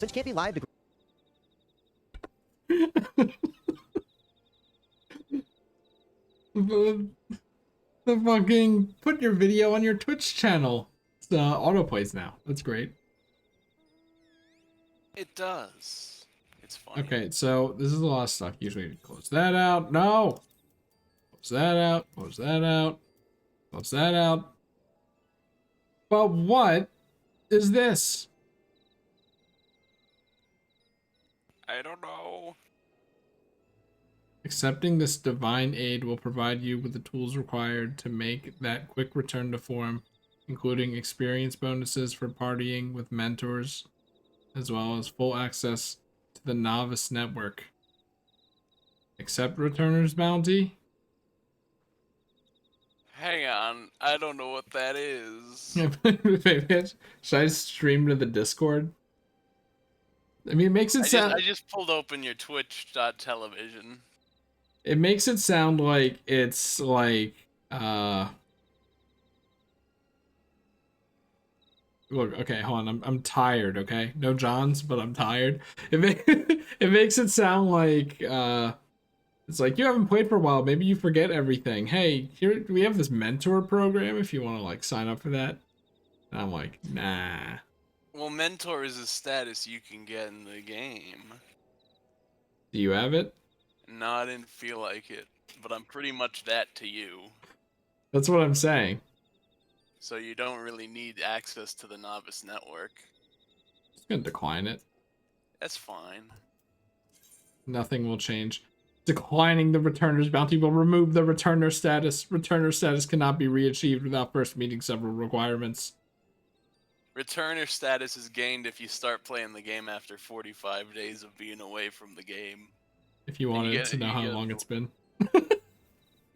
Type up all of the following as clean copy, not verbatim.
Since you can't be live to the, the fucking put your video on your Twitch channel. It's autoplays now. That's great. It does. It's funny. Okay, so this is a lot of stuff. Usually close that out. No! Close that out. Close that out. Close that out. But what is this? I don't know. Accepting this divine aid will provide you with the tools required to make that quick return to form, including experience bonuses for partying with mentors, as well as full access to the novice network. Accept returner's bounty? Hang on. I don't know what that is. Should I stream to the Discord? I mean, it makes it sound. I just pulled open your Twitch.television. It makes it sound like it's like Look, okay, hold on. I'm tired, okay? No Johns, but I'm tired. It makes it sound like it's like you haven't played for a while, maybe you forget everything. Hey, here we have this mentor program if you want to like sign up for that. And I'm like, nah. Well, mentor is a status you can get in the game. Do you have it? No, I didn't feel like it, but I'm pretty much that to you. That's what I'm saying. So you don't really need access to the novice network. Just gonna decline it. That's fine. Nothing will change. Declining the returner's bounty will remove the returner status. Returner status cannot be reachieved without first meeting several requirements. Returner status is gained if you start playing the game after 45 days of being away from the game. If you wanted to know how long it's been.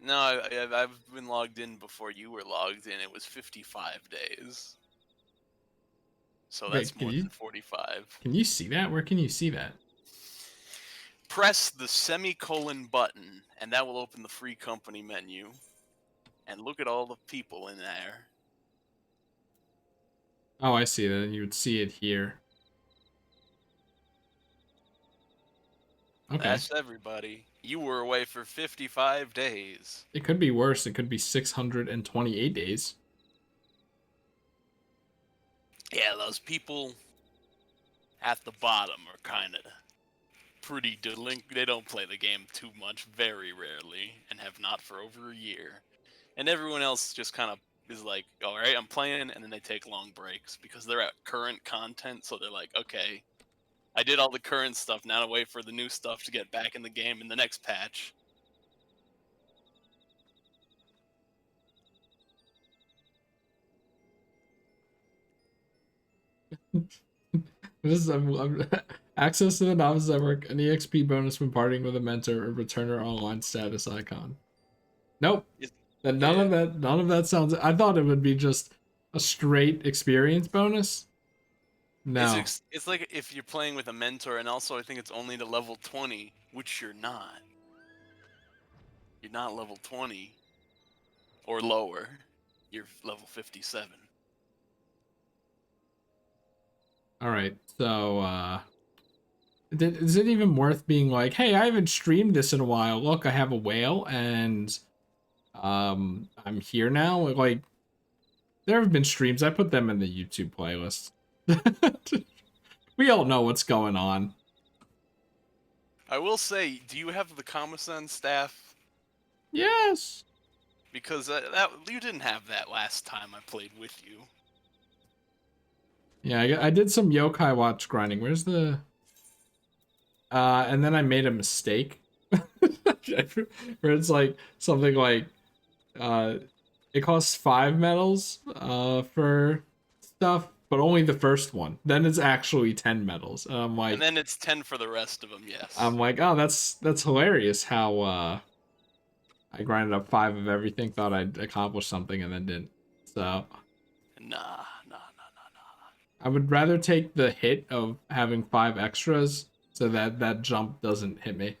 No, I've been logged in before you were logged in. It was 55 days. So that's Wait, more than 45. Can you see that? Where can you see that? Press the semicolon button, and that will open the free company menu. And look at all the people in there. Oh, I see that. You would see it here. Okay. That's everybody. You were away for 55 days. It could be worse. It could be 628 days. Yeah, those people at the bottom are kind of pretty delinquent. They don't play the game too much, very rarely, and have not for over a year. And everyone else just kind of is like, all right, I'm playing, and then they take long breaks because they're at current content, so they're like, okay, I did all the current stuff, now I wait for the new stuff to get back in the game in the next patch. Access to the novice network, an EXP bonus when partying with a mentor, or returner online status icon. Nope. None of that sounds. I thought it would be just a straight experience bonus. No. It's like if you're playing with a mentor, and also I think it's only to level 20, which you're not. You're not level 20 or lower. You're level 57. All right, so is it even worth being like, hey, I haven't streamed this in a while. Look, I have a whale, and I'm here now. Like, there have been streams. I put them in the YouTube playlist. We all know what's going on. I will say, do you have the Kamasan staff? Yes. Because you didn't have that last time I played with you. Yeah, I did some Yokai Watch grinding. Where's the... and then I made a mistake. Where it's like, something like... it costs 5 medals for stuff, but only the first one. Then it's actually 10 medals. And I'm like... And then it's 10 for the rest of them, yes. I'm like, oh, that's hilarious how I grinded up 5 of everything, thought I'd accomplish something, and then didn't. So... Nah. I would rather take the hit of having 5 extras so that jump doesn't hit me.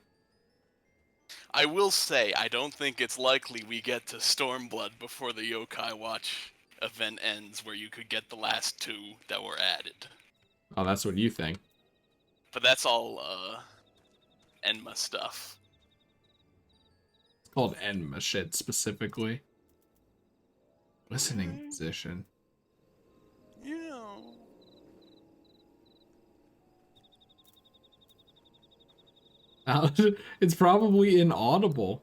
I will say, I don't think it's likely we get to Stormblood before the Yokai Watch event ends, where you could get the last 2 that were added. Oh, that's what you think. But that's all Enma stuff. It's called Enma shit specifically. Listening position. You know. It's probably inaudible.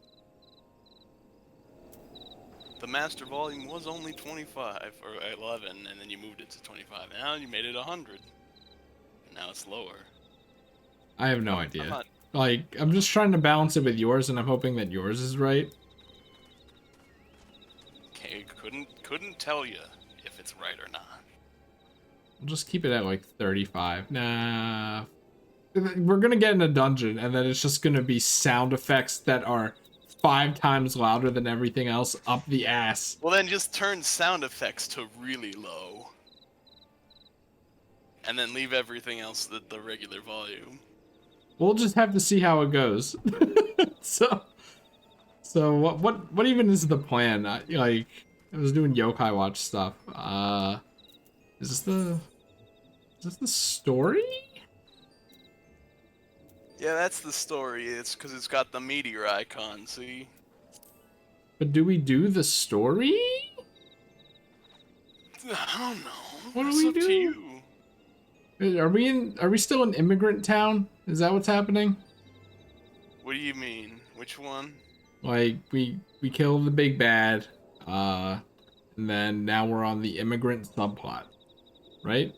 The master volume was only 25 or 11, and then you moved it to 25. And now you made it 100. And now it's lower. I have no I'm idea. not- Like, I'm just trying to balance it with yours, and I'm hoping that yours is right. Okay, couldn't tell you if it's right or not. We'll just keep it at like 35. Nah. We're gonna get in a dungeon, and then it's just gonna be sound effects that are 5 times louder than everything else up the ass. Well, then just turn sound effects to really low. And then leave everything else at the regular volume. We'll just have to see how it goes. So what even is the plan? I was doing Yokai Watch stuff. Is this the story? Yeah, that's the story. It's because it's got the meteor icon, see? But do we do the story? I don't know. What do It's we up to do? you. Are we still in Immigrant Town? Is that what's happening? What do you mean? Which one? Like we kill the big bad, and then now we're on the immigrant subplot, right?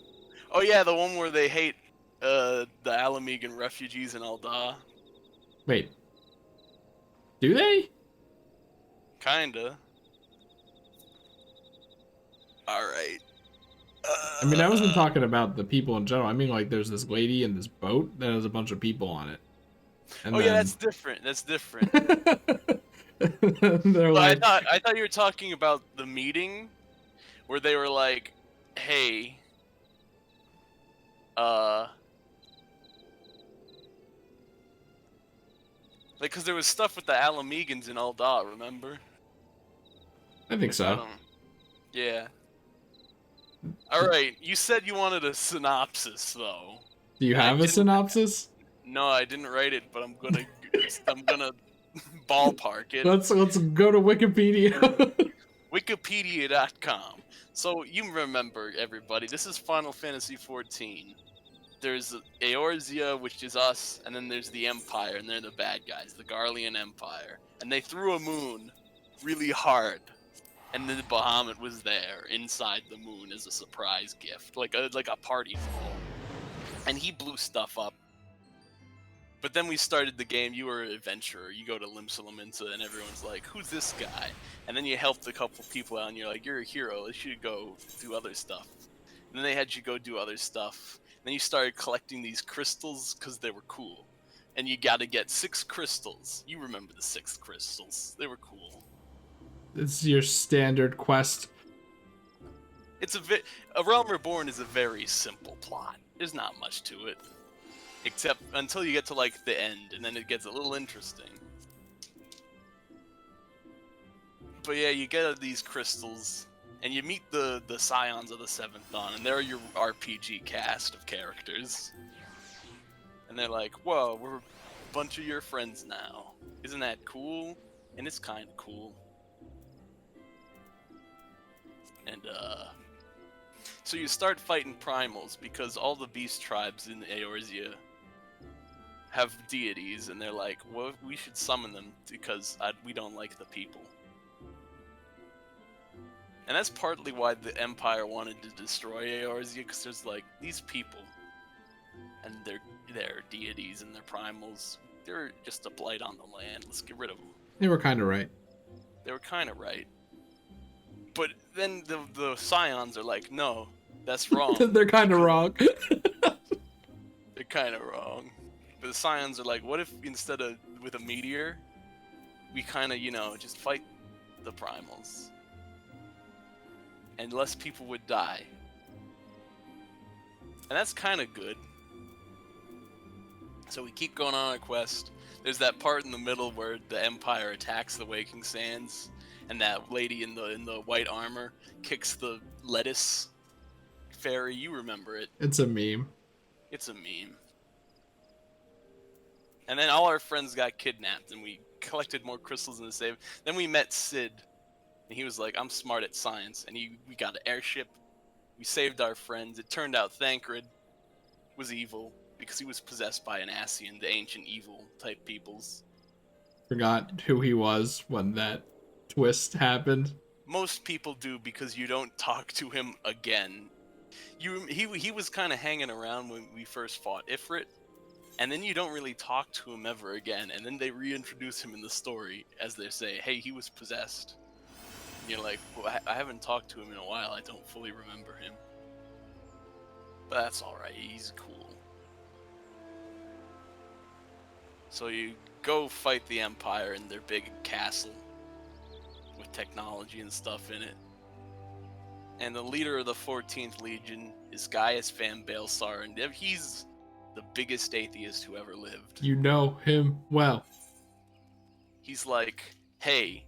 Oh yeah, the one where they hate the Alamegan refugees in Alda. Wait. Do they? Kinda. Alright. I mean, I wasn't talking about the people in general. I mean, like, there's this lady in this boat that has a bunch of people on it. And Oh yeah, that's different. That's different. they're But like, I thought you were talking about the meeting where they were like, "Hey, like, cause there was stuff with the Alamegans in Alda, remember?" I think I so. don't. Yeah. All right. You said you wanted a synopsis, though. Do you I have a didn't- synopsis? No, I didn't write it, but I'm gonna ballpark it. Let's go to Wikipedia. Wikipedia.com. So you remember, everybody, this is Final Fantasy XIV. There's Eorzea, which is us, and then there's the Empire, and they're the bad guys, the Garlean Empire. And they threw a moon really hard, and then Bahamut was there inside the moon as a surprise gift, like a party fool. And he blew stuff up. But then we started the game, you were an adventurer, you go to Limsa, and everyone's like, who's this guy? And then you helped a couple people out, and you're like, you're a hero, you should go do other stuff. And then they had you go do other stuff. And then you started collecting these crystals, because they were cool. And you gotta get 6 crystals. You remember the 6 crystals. They were cool. It's your standard quest. It's A Realm Reborn is a very simple plot. There's not much to it. Except until you get to, like, the end, and then it gets a little interesting. But yeah, you get these crystals, and you meet the Scions of the Seventh Dawn, and they're your RPG cast of characters. And they're like, whoa, we're a bunch of your friends now. Isn't that cool? And it's kind of cool. And, so you start fighting primals, because all the beast tribes in Eorzea have deities, and they're like, well, we should summon them because we don't like the people. And that's partly why the Empire wanted to destroy Eorzea, because there's like, these people, and their deities and their primals, they're just a blight on the land, let's get rid of them. They were kind of right. They were kind of right. But then the Scions are like, no, that's wrong. They're kind of wrong. They're kind of wrong. But the Scions are like, what if instead of with a meteor, we kind of, just fight the primals? And less people would die. And that's kind of good. So we keep going on our quest. There's that part in the middle where the Empire attacks the Waking Sands, and that lady in the white armor kicks the lettuce fairy. You remember it. It's a meme. It's a meme. And then all our friends got kidnapped, and we collected more crystals in the save. Then we met Sid, and he was like, I'm smart at science. And we got an airship. We saved our friends. It turned out Thancred was evil because he was possessed by an Ascian, the ancient evil type peoples. Forgot who he was when that twist happened. Most people do because you don't talk to him again. He was kind of hanging around when we first fought Ifrit, and then you don't really talk to him ever again, and then they reintroduce him in the story as they say, hey, he was possessed. And you're like, well, I haven't talked to him in a while, I don't fully remember him. But that's alright, he's cool. So you go fight the Empire in their big castle with technology and stuff in it. And the leader of the 14th Legion is Gaius Van Baelsar, and he's the biggest atheist who ever lived. You know him well. He's like, hey,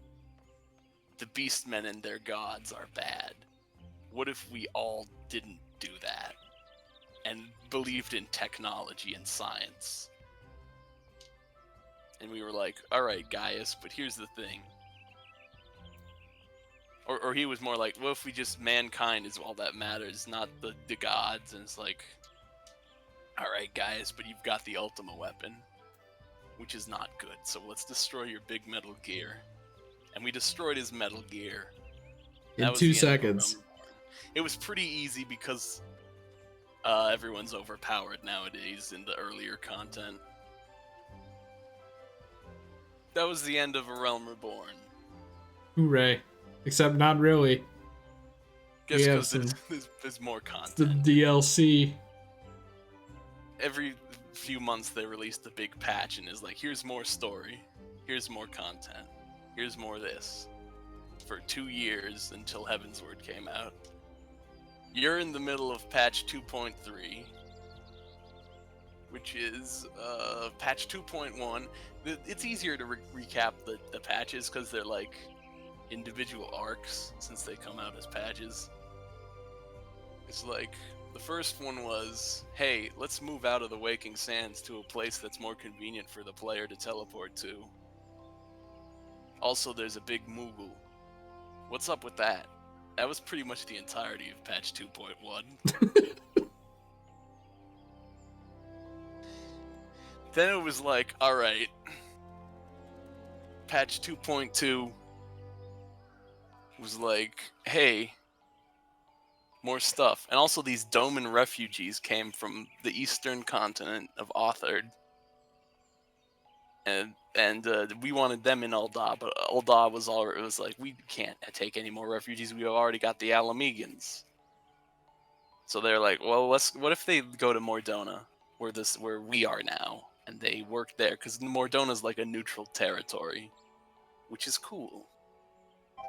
the Beastmen and their gods are bad. What if we all didn't do that and believed in technology and science? And we were like, alright, Gaius, but here's the thing. Or he was more like, what if we just, mankind is all that matters, not the gods? And it's like, alright, Gaius, but you've got the Ultima weapon, which is not good, so let's destroy your big Metal Gear. And we destroyed his Metal Gear. In 2 seconds. It was pretty easy because everyone's overpowered nowadays in the earlier content. That was the end of A Realm Reborn. Hooray. Except not really. Guess because there's more content. The DLC. Every few months they released a big patch and is like, here's more story, here's more content, here's more this. For 2 years until Heavensward came out. You're in the middle of patch 2.3, which is patch 2.1. It's easier to recap the patches because they're like individual arcs since they come out as patches. It's like, the first one was, hey, let's move out of the Waking Sands to a place that's more convenient for the player to teleport to. Also, there's a big Moogle. What's up with that? That was pretty much the entirety of patch 2.1. Then it was like, alright, patch 2.2 was like, hey, more stuff. And also these Doman refugees came from the eastern continent of Othard. And we wanted them in Ul'dah, but Ul'dah was like, we can't take any more refugees, we've already got the Alamegans. So they're like, well, what if they go to Mordona, where we are now, and they work there, because Mordona's like a neutral territory, which is cool.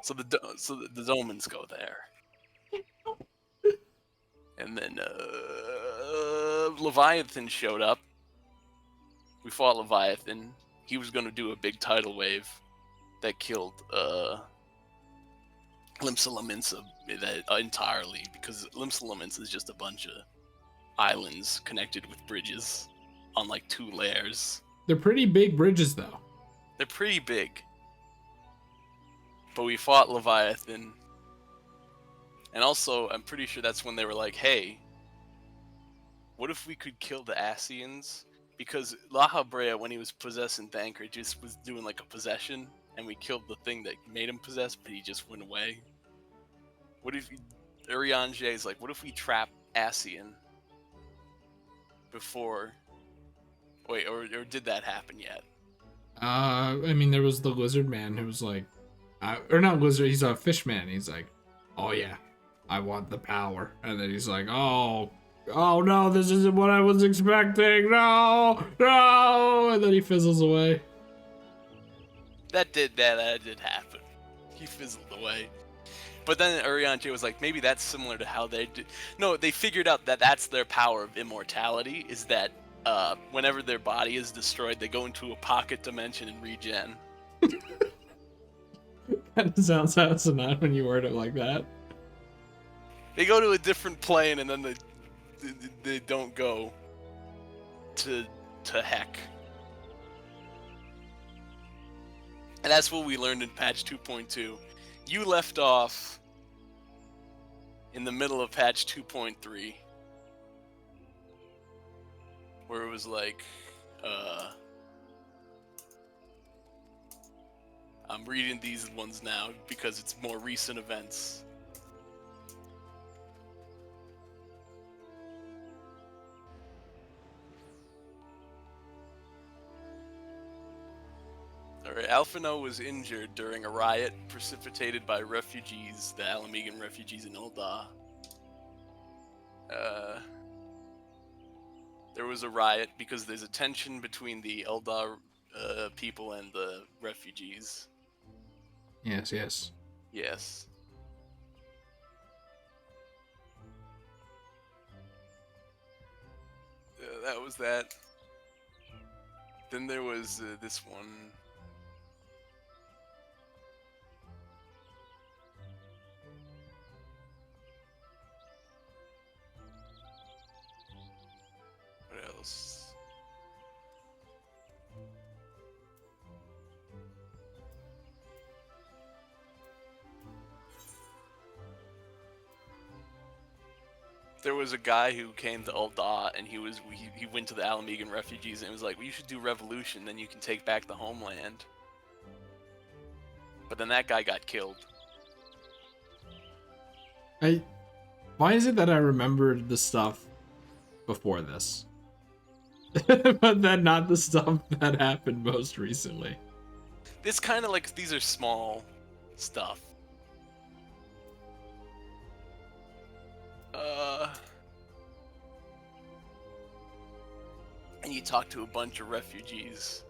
So the Domans go there. And then Leviathan showed up. We fought Leviathan. He was going to do a big tidal wave that killed Limsa entirely, because Limsa is just a bunch of islands connected with bridges on like 2 layers. They're pretty big bridges, though. They're pretty big. But we fought Leviathan. And also, I'm pretty sure that's when they were like, hey, what if we could kill the Ascians? Because La Habrea, when he was possessing Thancred, just was doing like a possession, and we killed the thing that made him possess, but he just went away. What if Urianger is like, what if we trap Ascian before... Wait, or did that happen yet? I mean, there was the lizard man who was like, or not lizard, he's a fish man. He's like, oh yeah, I want the power. And then he's like, oh no, this isn't what I was expecting. No. And then he fizzles away. That did happen. He fizzled away. But then Urianger was like, maybe that's similar to how they do. No, they figured out that that's their power of immortality, is that whenever their body is destroyed, they go into a pocket dimension and regen. That sounds asinine when you word it like that. They go to a different plane and then they don't go to heck. And that's what we learned in patch 2.2. You left off in the middle of patch 2.3, where it was like, I'm reading these ones now because it's more recent events. Alright, Alphino was injured during a riot precipitated by refugees, the Alamegan refugees in Ul'dah. There was a riot because there's a tension between the Ul'dah people and the refugees. Yes, yes. Yes. That was that. Then there was this one. What else? There was a guy who came to Ul'dah and he went to the Alamegan refugees and was like, well, you should do revolution, then you can take back the homeland. But then that guy got killed. Why is it that I remembered the stuff before this? But then not the stuff that happened most recently. It's kind of like these are small stuff. And you talk to a bunch of refugees.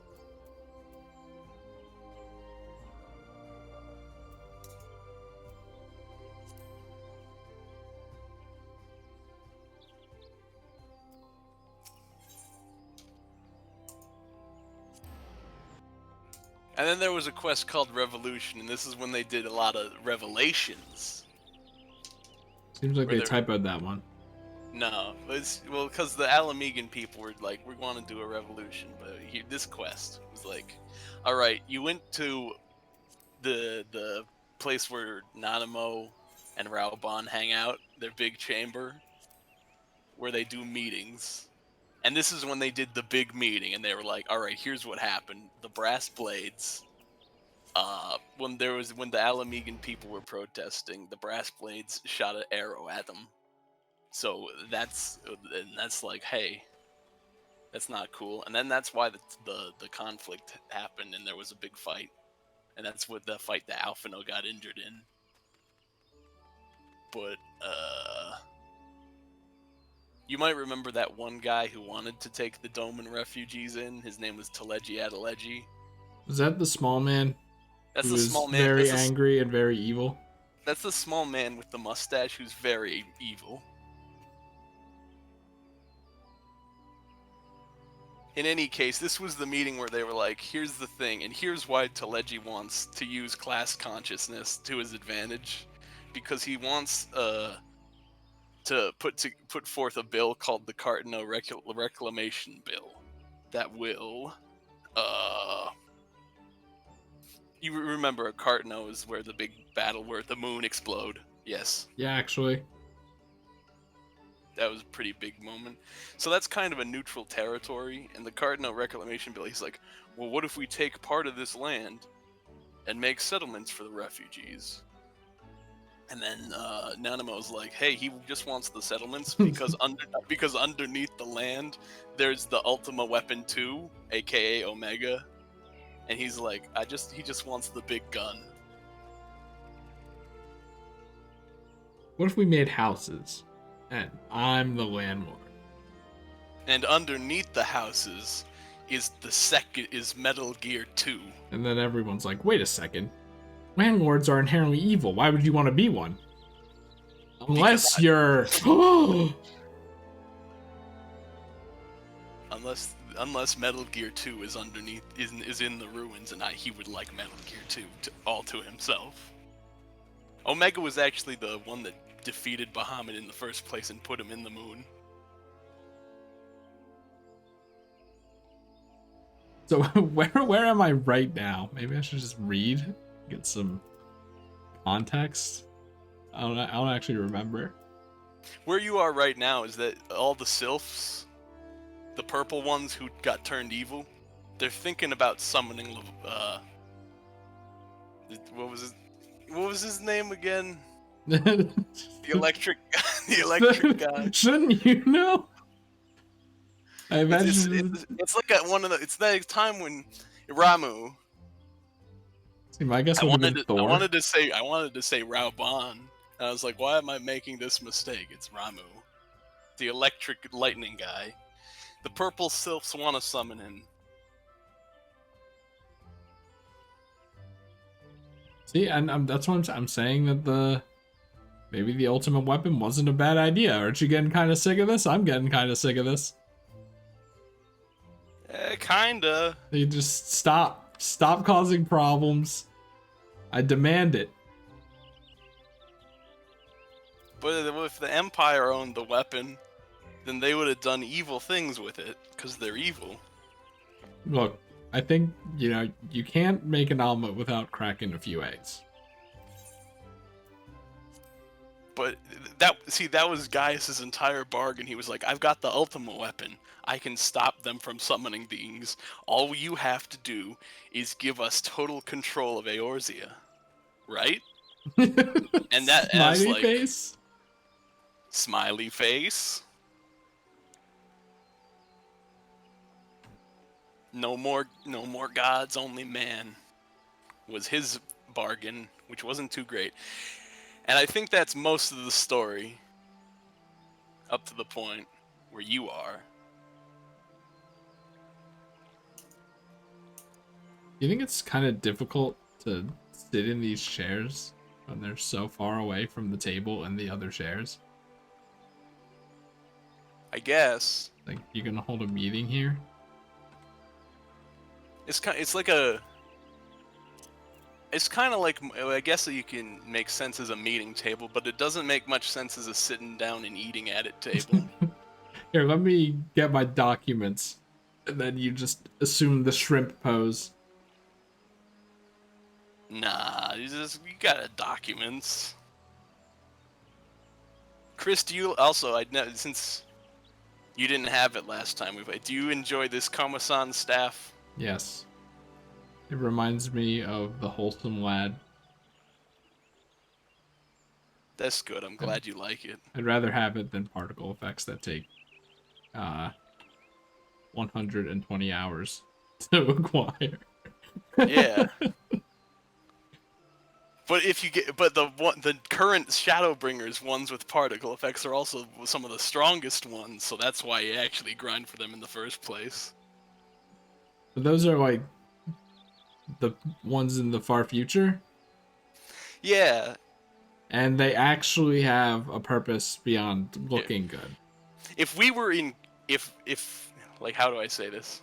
And then there was a quest called Revolution, and this is when they did a lot of revelations. Seems like they typoed that one. No, because the Alamegan people were like, we want to do a revolution, but this quest was like, all right, you went to the place where Nanamo and Raoban hang out, their big chamber, where they do meetings. And this is when they did the big meeting, and they were like, all right, here's what happened. The Brass Blades, when the Alamegan people were protesting, the Brass Blades shot an arrow at them. So that's like, hey, that's not cool. And then that's why the conflict happened, and there was a big fight. And that's what the fight that Alphino got injured in. But, you might remember that one guy who wanted to take the Doman refugees in. His name was Teleji Adeleji. Was that the small man? That's the small man. Very angry and very evil. That's the small man with the mustache who's very evil. In any case, this was the meeting where they were like, here's the thing, and here's why Teleji wants to use class consciousness to his advantage. Because he wants to put forth a bill called the Cartano Reclamation Bill that will you remember a Cartano is where the big battle where the moon explode. Yes. Yeah, actually. That was a pretty big moment. So that's kind of a neutral territory, and the Cartano Reclamation Bill, he's like, well, what if we take part of this land and make settlements for the refugees? And then Nanamo's like, hey, he just wants the settlements because because underneath the land there's the Ultima Weapon 2, aka Omega. And he's like, he just wants the big gun. What if we made houses and I'm the landlord? And underneath the houses is Metal Gear 2. And then everyone's like, wait a second. Landlords are inherently evil. Why would you want to be one? Unless you're Unless Metal Gear 2 is underneath is in the ruins, and he would like Metal Gear 2 all to himself. Omega was actually the one that defeated Bahamut in the first place and put him in the moon. So where am I right now? Maybe I should just read, get some context. I don't actually remember. Where you are right now is that all the sylphs, the purple ones who got turned evil, they're thinking about summoning. What was his name again? The electric, the electric guy. Shouldn't you know? I imagine. It's like one of the. It's that time when Ramu. See, my guess would have been I Thor. wanted to say Raubon, and I was like, why am I making this mistake? It's Ramu, the electric lightning guy. The purple sylphs want to summon him. See, and that's what I'm saying, that maybe the ultimate weapon wasn't a bad idea. Aren't you getting kind of sick of this? I'm getting kind of sick of this. Kinda. You just stop causing problems. I demand it. But if the Empire owned the weapon, then they would have done evil things with it, because they're evil. Look, I think, you can't make an omelet without cracking a few eggs. But that was Gaius's entire bargain. He was like, I've got the ultimate weapon. I can stop them from summoning beings. All you have to do is give us total control of Eorzea. Right? And that as Smiley like face? smiley face. No more gods, only man was his bargain, which wasn't too great. And I think that's most of the story up to the point where you are. You think it's kind of difficult to sit in these chairs when they're so far away from the table and the other chairs? I guess Like, you're gonna hold a meeting here? it's kind of like, I guess that you can make sense as a meeting table, but it doesn't make much sense as a sitting down and eating at it table. Here, let me get my documents. And then you just assume the shrimp pose. Nah, you got documents. Chris, do you also? I know since you didn't have it last time we played. Do you enjoy this Komasan staff? Yes. It reminds me of the wholesome lad. That's good. I'm glad you like it. I'd rather have it than particle effects that take 120 hours to acquire. Yeah. But the current Shadowbringers ones with particle effects are also some of the strongest ones, so that's why you actually grind for them in the first place. But those are like the ones in the far future, Yeah. and they actually have a purpose beyond looking good. If we were in, if like, how do I say this?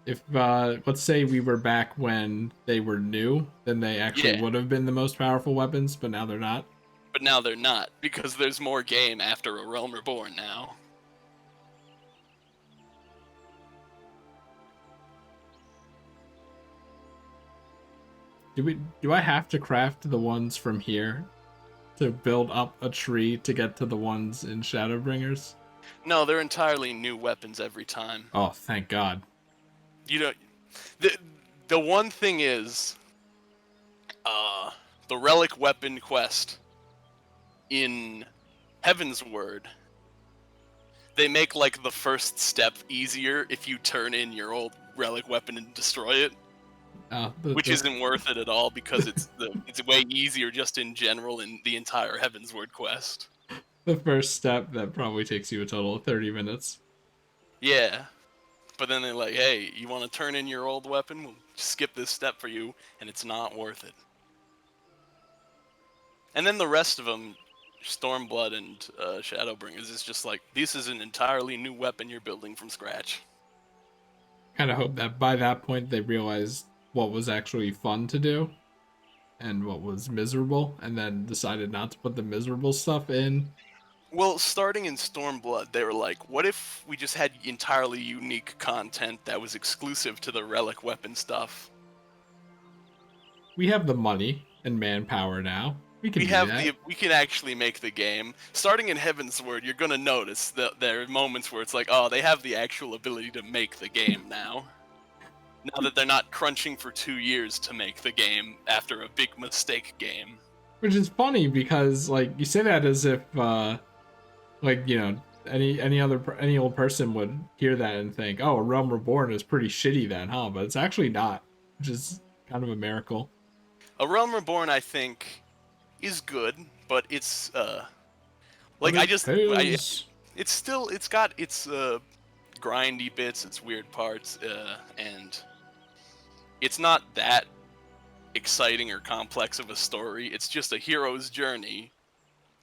If let's say we were back when they were new, then they actually would have been the most powerful weapons, but now they're not. But now they're not, because there's more game after A Realm Reborn now. Do I have to craft the ones from here to build up a tree to get to the ones in Shadowbringers? No, they're entirely new weapons every time. Oh, thank God. You don't. The one thing is, the relic weapon quest in Heavensward, they make like the first step easier if you turn in your old relic weapon and destroy it. Which isn't worth it at all, because it's way easier just in general in the entire Heavensward quest. The first step that probably takes you a total of 30 minutes. Yeah. But then they're like, hey, you want to turn in your old weapon? We'll skip this step for you, and it's not worth it. And then the rest of them, Stormblood and Shadowbringers, is just like, this is an entirely new weapon you're building from scratch. Kind of hope that by that point they realized what was actually fun to do and what was miserable, and then decided not to put the miserable stuff in. Well, starting in Stormblood, they were like, what if we just had entirely unique content that was exclusive to the relic weapon stuff? We have the money and manpower now. We can do that. We can actually make the game. Starting in Heavensward, you're gonna notice that there are moments where it's like, oh, they have the actual ability to make the game now. Now that they're not crunching for 2 years to make the game after a big mistake game. Which is funny because like you say that as if like any old person would hear that and think, oh, A Realm Reborn is pretty shitty then, huh? But it's actually not, which is kind of a miracle. A Realm Reborn, I think, is good, but it's But it fails. it's got its grindy bits, its weird parts, and it's not that exciting or complex of a story. It's just a hero's journey,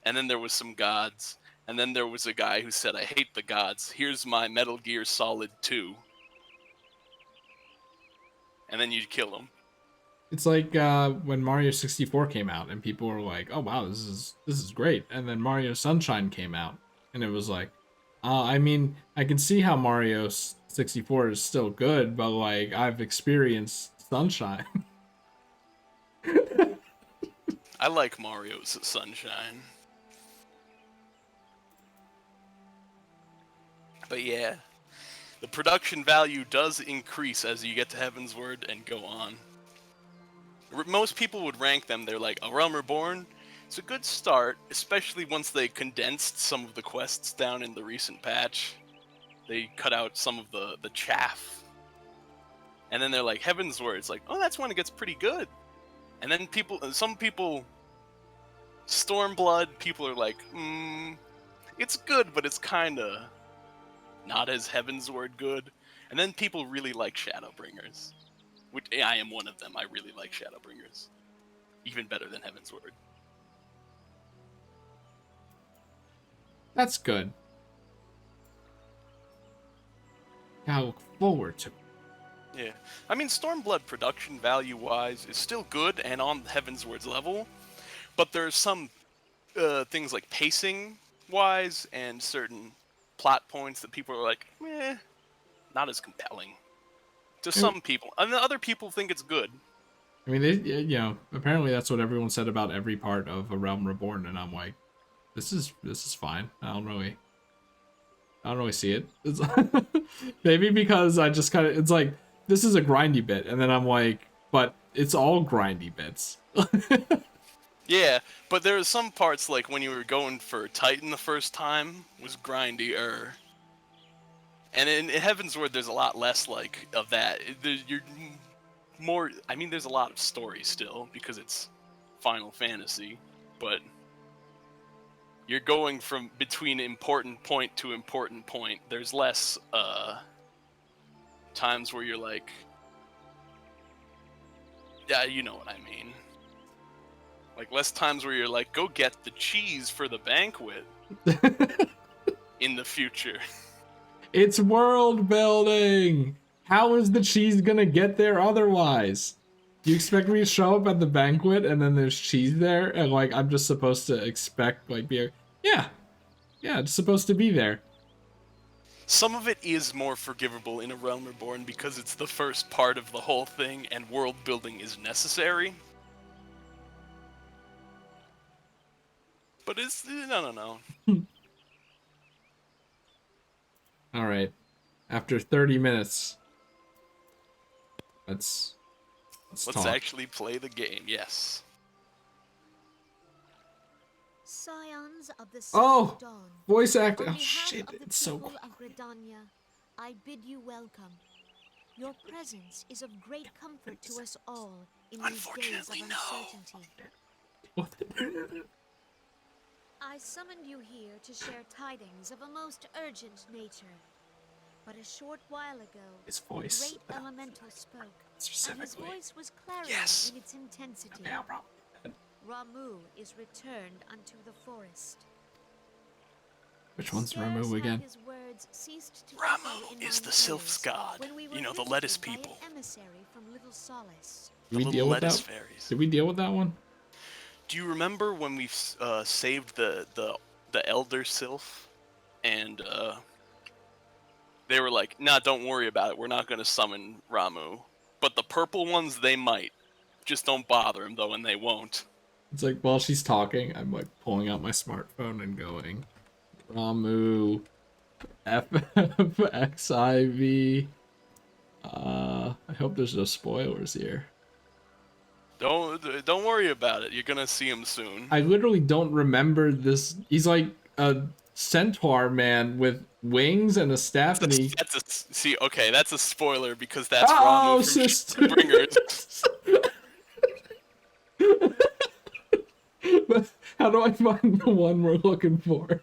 and then there was some gods, and then there was a guy who said, I hate the gods, here's my Metal Gear Solid 2. And then you'd kill him. It's like when Mario 64 came out and people were like, "Oh wow, this is great." And then Mario Sunshine came out and it was like, I mean, I can see how Mario 64 is still good, but like I've experienced Sunshine." I like Mario's Sunshine. But yeah, the production value does increase as you get to Heavensward and go on. Most people would rank them, they're like, A Realm Reborn, it's a good start, especially once they condensed some of the quests down in the recent patch. They cut out some of the chaff. And then they're like, Heavensward, it's like, oh, that's when it gets pretty good. And then some people, Stormblood, people are like, it's good, but it's kinda not as Heavensward good. And then people really like Shadowbringers. Which I am one of them. I really like Shadowbringers. Even better than Heavensward. That's good. I look forward to it. Yeah. I mean, Stormblood production value-wise is still good and on Heavensward's level, but there's some things like pacing-wise and certain plot points that people are like, not as compelling. To some people. And other people think it's good. I mean, apparently that's what everyone said about every part of A Realm Reborn, and I'm like, this is fine. I don't really see it. It's maybe because I just kind of, it's like, this is a grindy bit, and then I'm like, but it's all grindy bits. Yeah, but there are some parts, like when you were going for Titan the first time, was grindier. And in Heavensward, there's a lot less like of that. You're more. I mean, there's a lot of story still because it's Final Fantasy, but you're going from between important point to important point. There's less times where you're like, yeah, you know what I mean. Like less times where you're like, go get the cheese for the banquet in the future. It's world building. How is the cheese gonna get there otherwise? You expect me to show up at the banquet and then there's cheese there and like I'm just supposed to expect like yeah, it's supposed to be there. Some of it is more forgivable in A Realm Reborn because it's the first part of the whole thing and world building is necessary. But it's no. All right. After 30 minutes, let's talk. Actually play the game. Yes. Scions of the Oh, Dawn. voice acting. On Oh behalf shit, of the it's so people cool. of Gridania, I bid you welcome. Your presence is of great comfort to us all in these days of uncertainty. I summoned you here to share tidings of a most urgent nature. But a short while ago, His voice. the great elemental spoke, and his Specifically. voice was clarion in its intensity. Ramuh is returned unto the forest. Which one's Ramuh again? Ramuh is the Sylph's god. You know, the lettuce people. Did we deal with that? Fairies. Did we deal with that one? Do you remember when we saved the the Elder Sylph, and they were like, "Nah, don't worry about it. We're not gonna summon Ramu, but the purple ones they might. Just don't bother him though, and they won't." It's like while she's talking, I'm like pulling out my smartphone and going, Ramu, FXIV. I hope there's no spoilers here. Don't worry about it. You're gonna see him soon. I literally don't remember this. He's like a centaur man with wings and a staff, and he. See, okay, that's a spoiler because that's Oh, Ramu from sister. Bringers. How do I find the one we're looking for?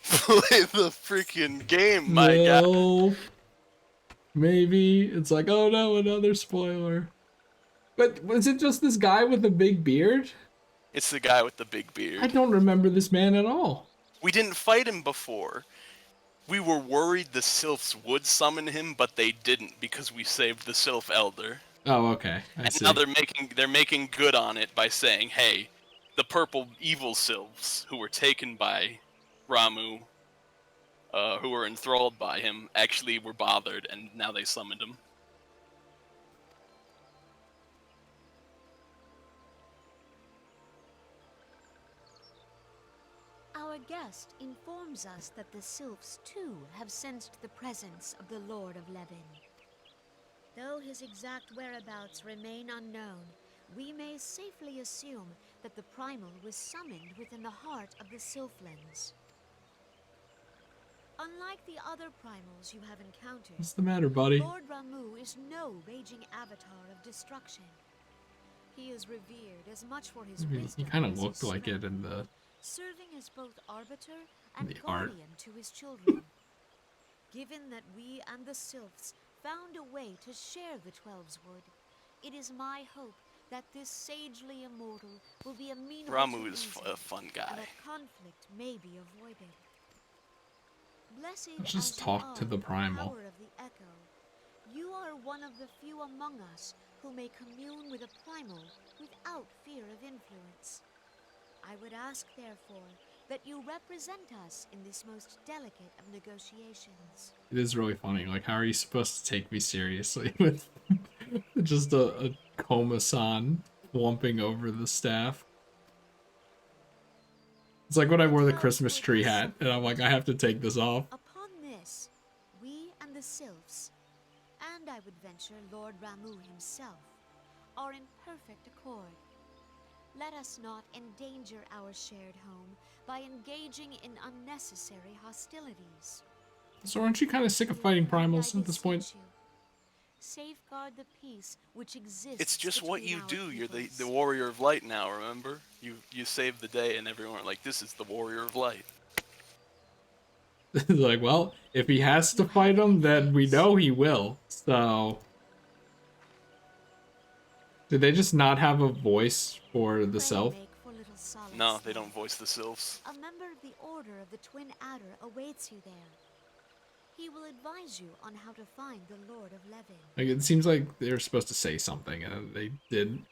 Play the freaking game, my god. No. Maybe it's like, oh no, another spoiler. But was it just this guy with the big beard? It's the guy with the big I beard. don't remember this man at all. We didn't fight him before. We were worried the Sylphs would summon him, but they didn't because we saved the Sylph Elder. Oh, okay. I And see. now they're making good on it by saying, hey, the purple evil Sylphs who were taken by Ramu, who were enthralled by him, actually were bothered, and now they summoned him. Our guest informs us that the Sylphs too have sensed the presence of the Lord of Levin. Though his exact whereabouts remain unknown, we may safely assume that the Primal was summoned within the heart of the Sylphlands. Unlike the other primals you have encountered, What's the matter, buddy? Lord Ramu is no raging avatar of destruction. He is revered as much for his I mean, he wisdom kind as of his looked like it strength, in the. serving as both arbiter and The art. guardian to his children. Given that we and the Sylphs found a way to share the Twelves Wood, it is my hope that this sagely immortal will be amenable Ramu to is reason, a fun and guy. that conflict may be avoided. Blessed Let's just as you talk to are the with primal. power of the Echo, you are one of the few among us who may commune with a primal without fear of influence. I would ask, therefore, that you represent us in this most delicate of negotiations. It is really funny. Like, how are you supposed to take me seriously with just a Koma-san lumping over the staff? It's like when I wore the Christmas tree hat, and I'm like, I have to take this off. Upon this, we and the Sylphs, and I would venture Lord Ramu himself, are in perfect accord. Let us not endanger our shared home by engaging in unnecessary hostilities. So aren't you kind of sick of fighting primals at this point? beseech you, safeguard the peace which exists. It's just what between you our do. You're the peoples. warrior of light now, remember? You saved the day and everyone like, this is the warrior of light. Like, well, if he has to fight him, then we know he will. So, did they just not have a voice for the Pray self? make for little solace No, they now. don't voice the Sylphs. A member of the Order of the Twin Adder awaits you there. He will advise you on how to find the Lord of Levin. Like, it seems like they were supposed to say something, and they didn't.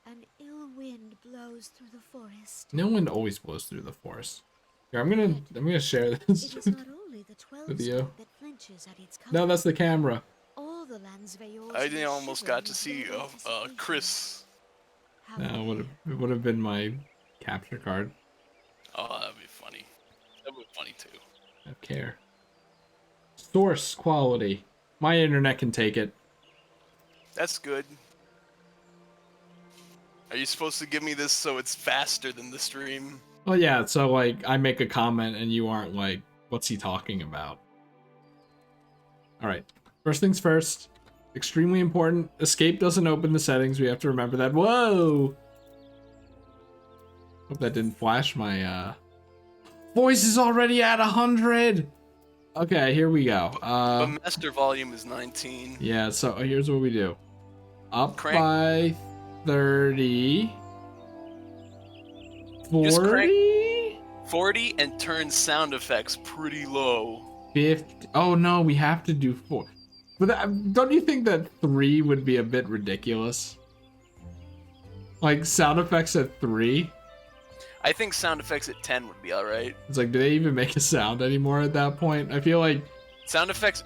An ill wind blows through the forest. No one always blows through the forest. Here, I'm gonna share this It is not only the with you. 12 that flinches at its coming. No, that's the camera. All the Lansveils I will almost shiver got in to see dread anticipation. Chris. However, It would have been my capture card. Oh, that'd be funny. That'd be funny too. I don't care. Source quality. My internet can take it. That's good. Are you supposed to give me this so it's faster than the stream? Well, yeah, so, like, I make a comment and you aren't like, what's he talking about? Alright, first things first. Extremely important. Escape doesn't open the settings. We have to remember that. Whoa! Hope that didn't flash my, voice is already at 100! Okay, here we go. But master volume is 19. Yeah, so here's what we do. Up Crank. by 30. Just 40? 40 and turn sound effects pretty low. 50. Oh no, we have to do 4. But don't you think that 3 would be a bit ridiculous? Like sound effects at 3? I think sound effects at 10 would be alright. It's like, do they even make a sound anymore at that point? I feel like...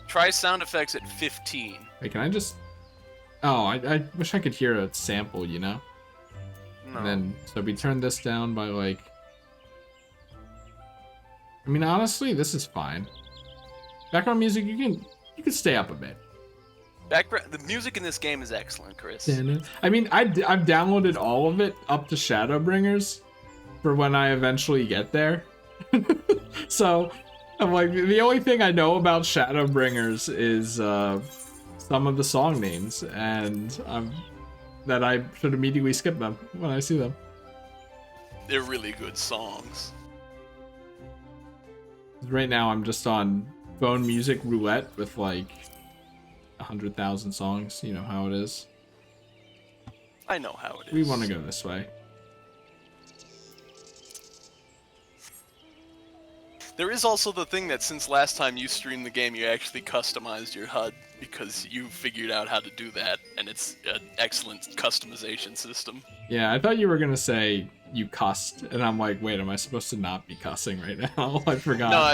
Try sound effects at 15. Wait, can I just... Oh, I wish I could hear a sample, you know? No. And then, so we turn this down by, like... I mean, honestly, this is fine. Background music, you can stay up a bit. The music in this game is excellent, Chris. I mean, I've downloaded all of it up to Shadowbringers for when I eventually get there. So, I'm like, the only thing I know about Shadowbringers is some of the song names, and that I should immediately skip them when I see them. They're really good songs. Right now, I'm just on phone music roulette with like 100,000 songs. You know how it is. I know how it is. We want to go this way. There is also the thing that since last time you streamed the game, you actually customized your HUD because you figured out how to do that, and it's an excellent customization system. Yeah, I thought you were gonna say you cussed, and I'm like, wait, am I supposed to not be cussing right now? I forgot. No, I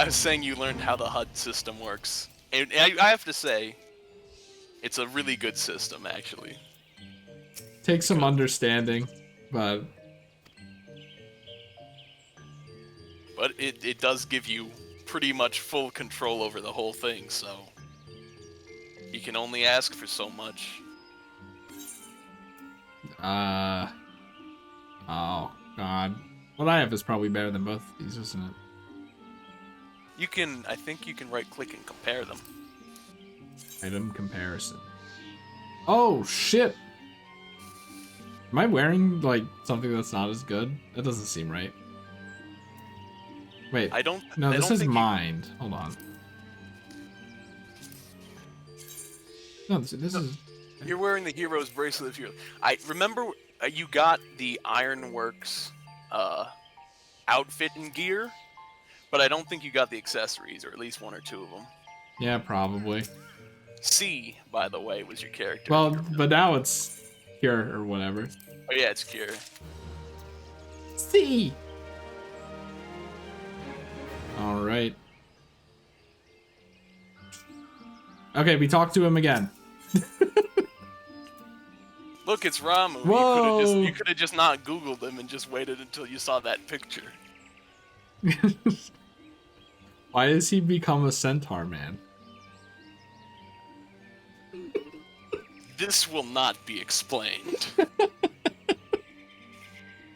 was saying you learned how the HUD system works. And I have to say, it's a really good system, actually. Takes some understanding, but it does give you pretty much full control over the whole thing, so you can only ask for so much. Oh god. What I have is probably better than both of these, isn't it? I think you can right click and compare them. Item comparison. Oh shit! Am I wearing like something that's not as good? That doesn't seem right. Wait. No, this is mind. Hold on. No, this is. You're wearing the hero's bracelet. I remember you got the Ironworks outfit and gear, but I don't think you got the accessories, or at least one or two of them. Yeah, probably. C, by the way, was your character. Well, but now it's Cure or whatever. Oh yeah, it's Cure. C. All right. Okay, we talked to him again. Look, it's Ramuh. Whoa. You could have just not Googled him and just waited until you saw that picture. Why has he become a centaur man? This will not be explained.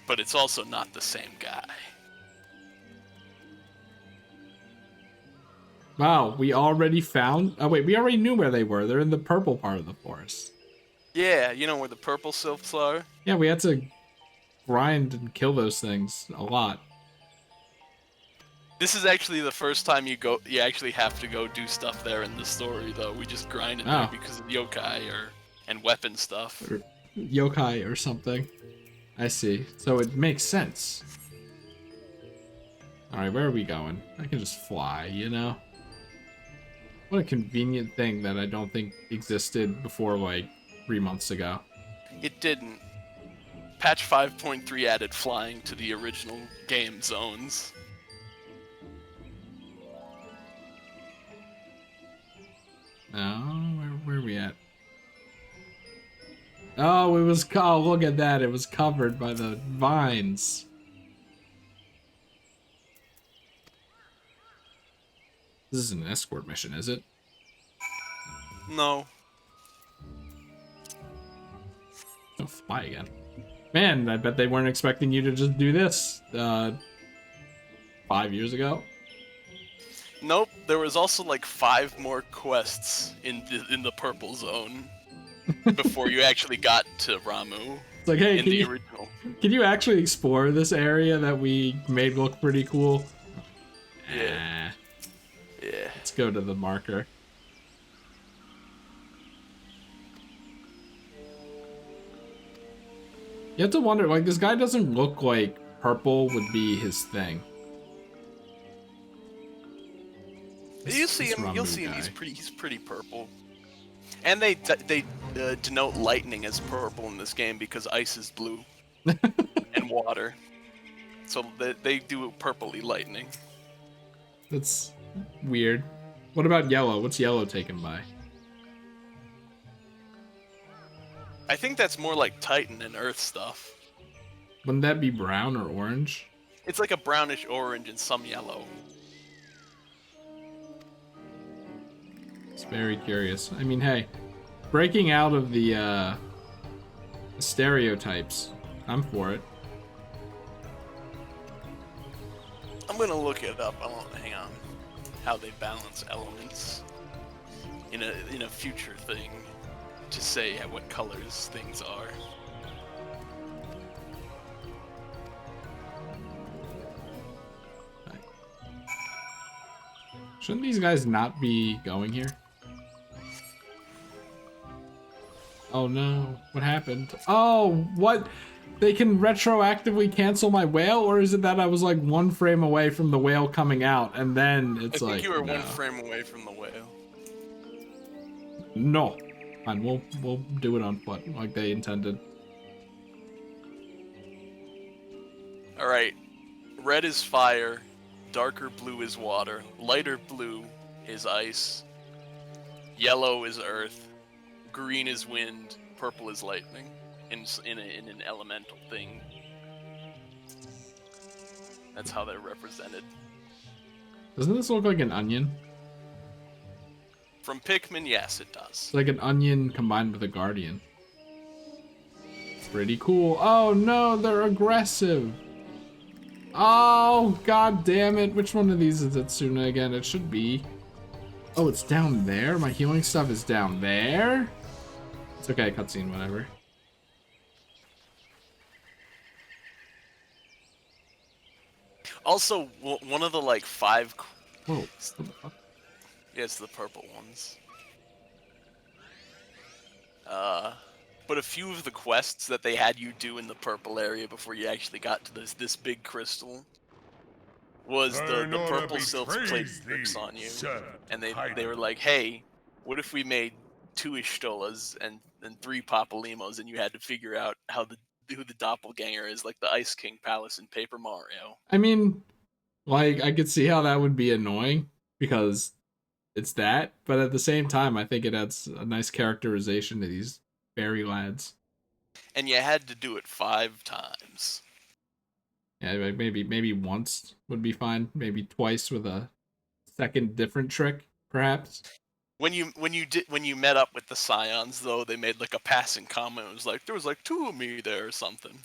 But it's also not the same guy. Wow, we already found... Oh wait, we already knew where they were. They're in the purple part of the forest. Yeah, you know where the purple sylphs are? Yeah, we had to grind and kill those things a lot. This is actually the first time you actually have to go do stuff there in the story, though. We just grind it there because of yokai and weapon stuff. Or yokai or something. I see. So it makes sense. Alright, where are we going? I can just fly, you know? What a convenient thing that I don't think existed before, like, 3 months ago. It didn't. Patch 5.3 added flying to the original game zones. Oh, where are we at? Oh, it was... Oh, look at that. It was covered by the vines. This is an escort mission, is it? No. Oh, fly again. Man, I bet they weren't expecting you to just do this 5 years ago. Nope, there was also like 5 more quests in the purple zone before you actually got to Ramuh. It's like, hey, original. Can you actually explore this area that we made look pretty cool? Yeah. Yeah. Let's go to the marker. You have to wonder, like, this guy doesn't look like purple would be his thing. You'll see him. He's pretty purple. And they denote lightning as purple in this game because ice is blue and water. So they do purpley lightning. That's weird. What about yellow? What's yellow taken by? I think that's more like Titan and Earth stuff. Wouldn't that be brown or orange? It's like a brownish orange and some yellow. It's very curious. I mean, hey, breaking out of the stereotypes, I'm for it. I'm gonna look it up. Hang on. How they balance elements in a future thing to say what colors things are. Shouldn't these guys not be going here? Oh no, what happened? Oh, what? They can retroactively cancel my whale, or is it that I was like 1 frame away from the whale coming out, and then it's I like, think you were no. 1 frame away from the whale. No. Fine, we'll do it on foot, like they intended. Alright. Red is fire, darker blue is water, lighter blue is ice, yellow is earth, green is wind, purple is lightning. In an elemental thing. That's how they're represented. Doesn't this look like an onion? From Pikmin, yes, it does. It's like an onion combined with a guardian. Pretty cool. Oh no, they're aggressive. Oh, god damn it. Which one of these is Itsuna again? It should be. Oh, it's down there? My healing stuff is down there? It's okay, cutscene, whatever. Also, one of the like 5. Whoa. What the fuck? Yeah, it's the purple ones. But a few of the quests that they had you do in the purple area before you actually got to this big crystal was the purple sylphs played tricks on you, and they were like, hey, what if we made 2 Ishtolas and 3 Papalimos, and you had to figure out who the doppelganger is, like the Ice King Palace in Paper Mario. I mean, like, I could see how that would be annoying because it's that, but at the same time, I think it adds a nice characterization to these fairy lads. And you had to do it 5 times. Yeah, like maybe once would be fine. Maybe twice with a second different trick, perhaps. When you met up with the Scions, though, they made like a passing comment. It was like there was like 2 of me there or something.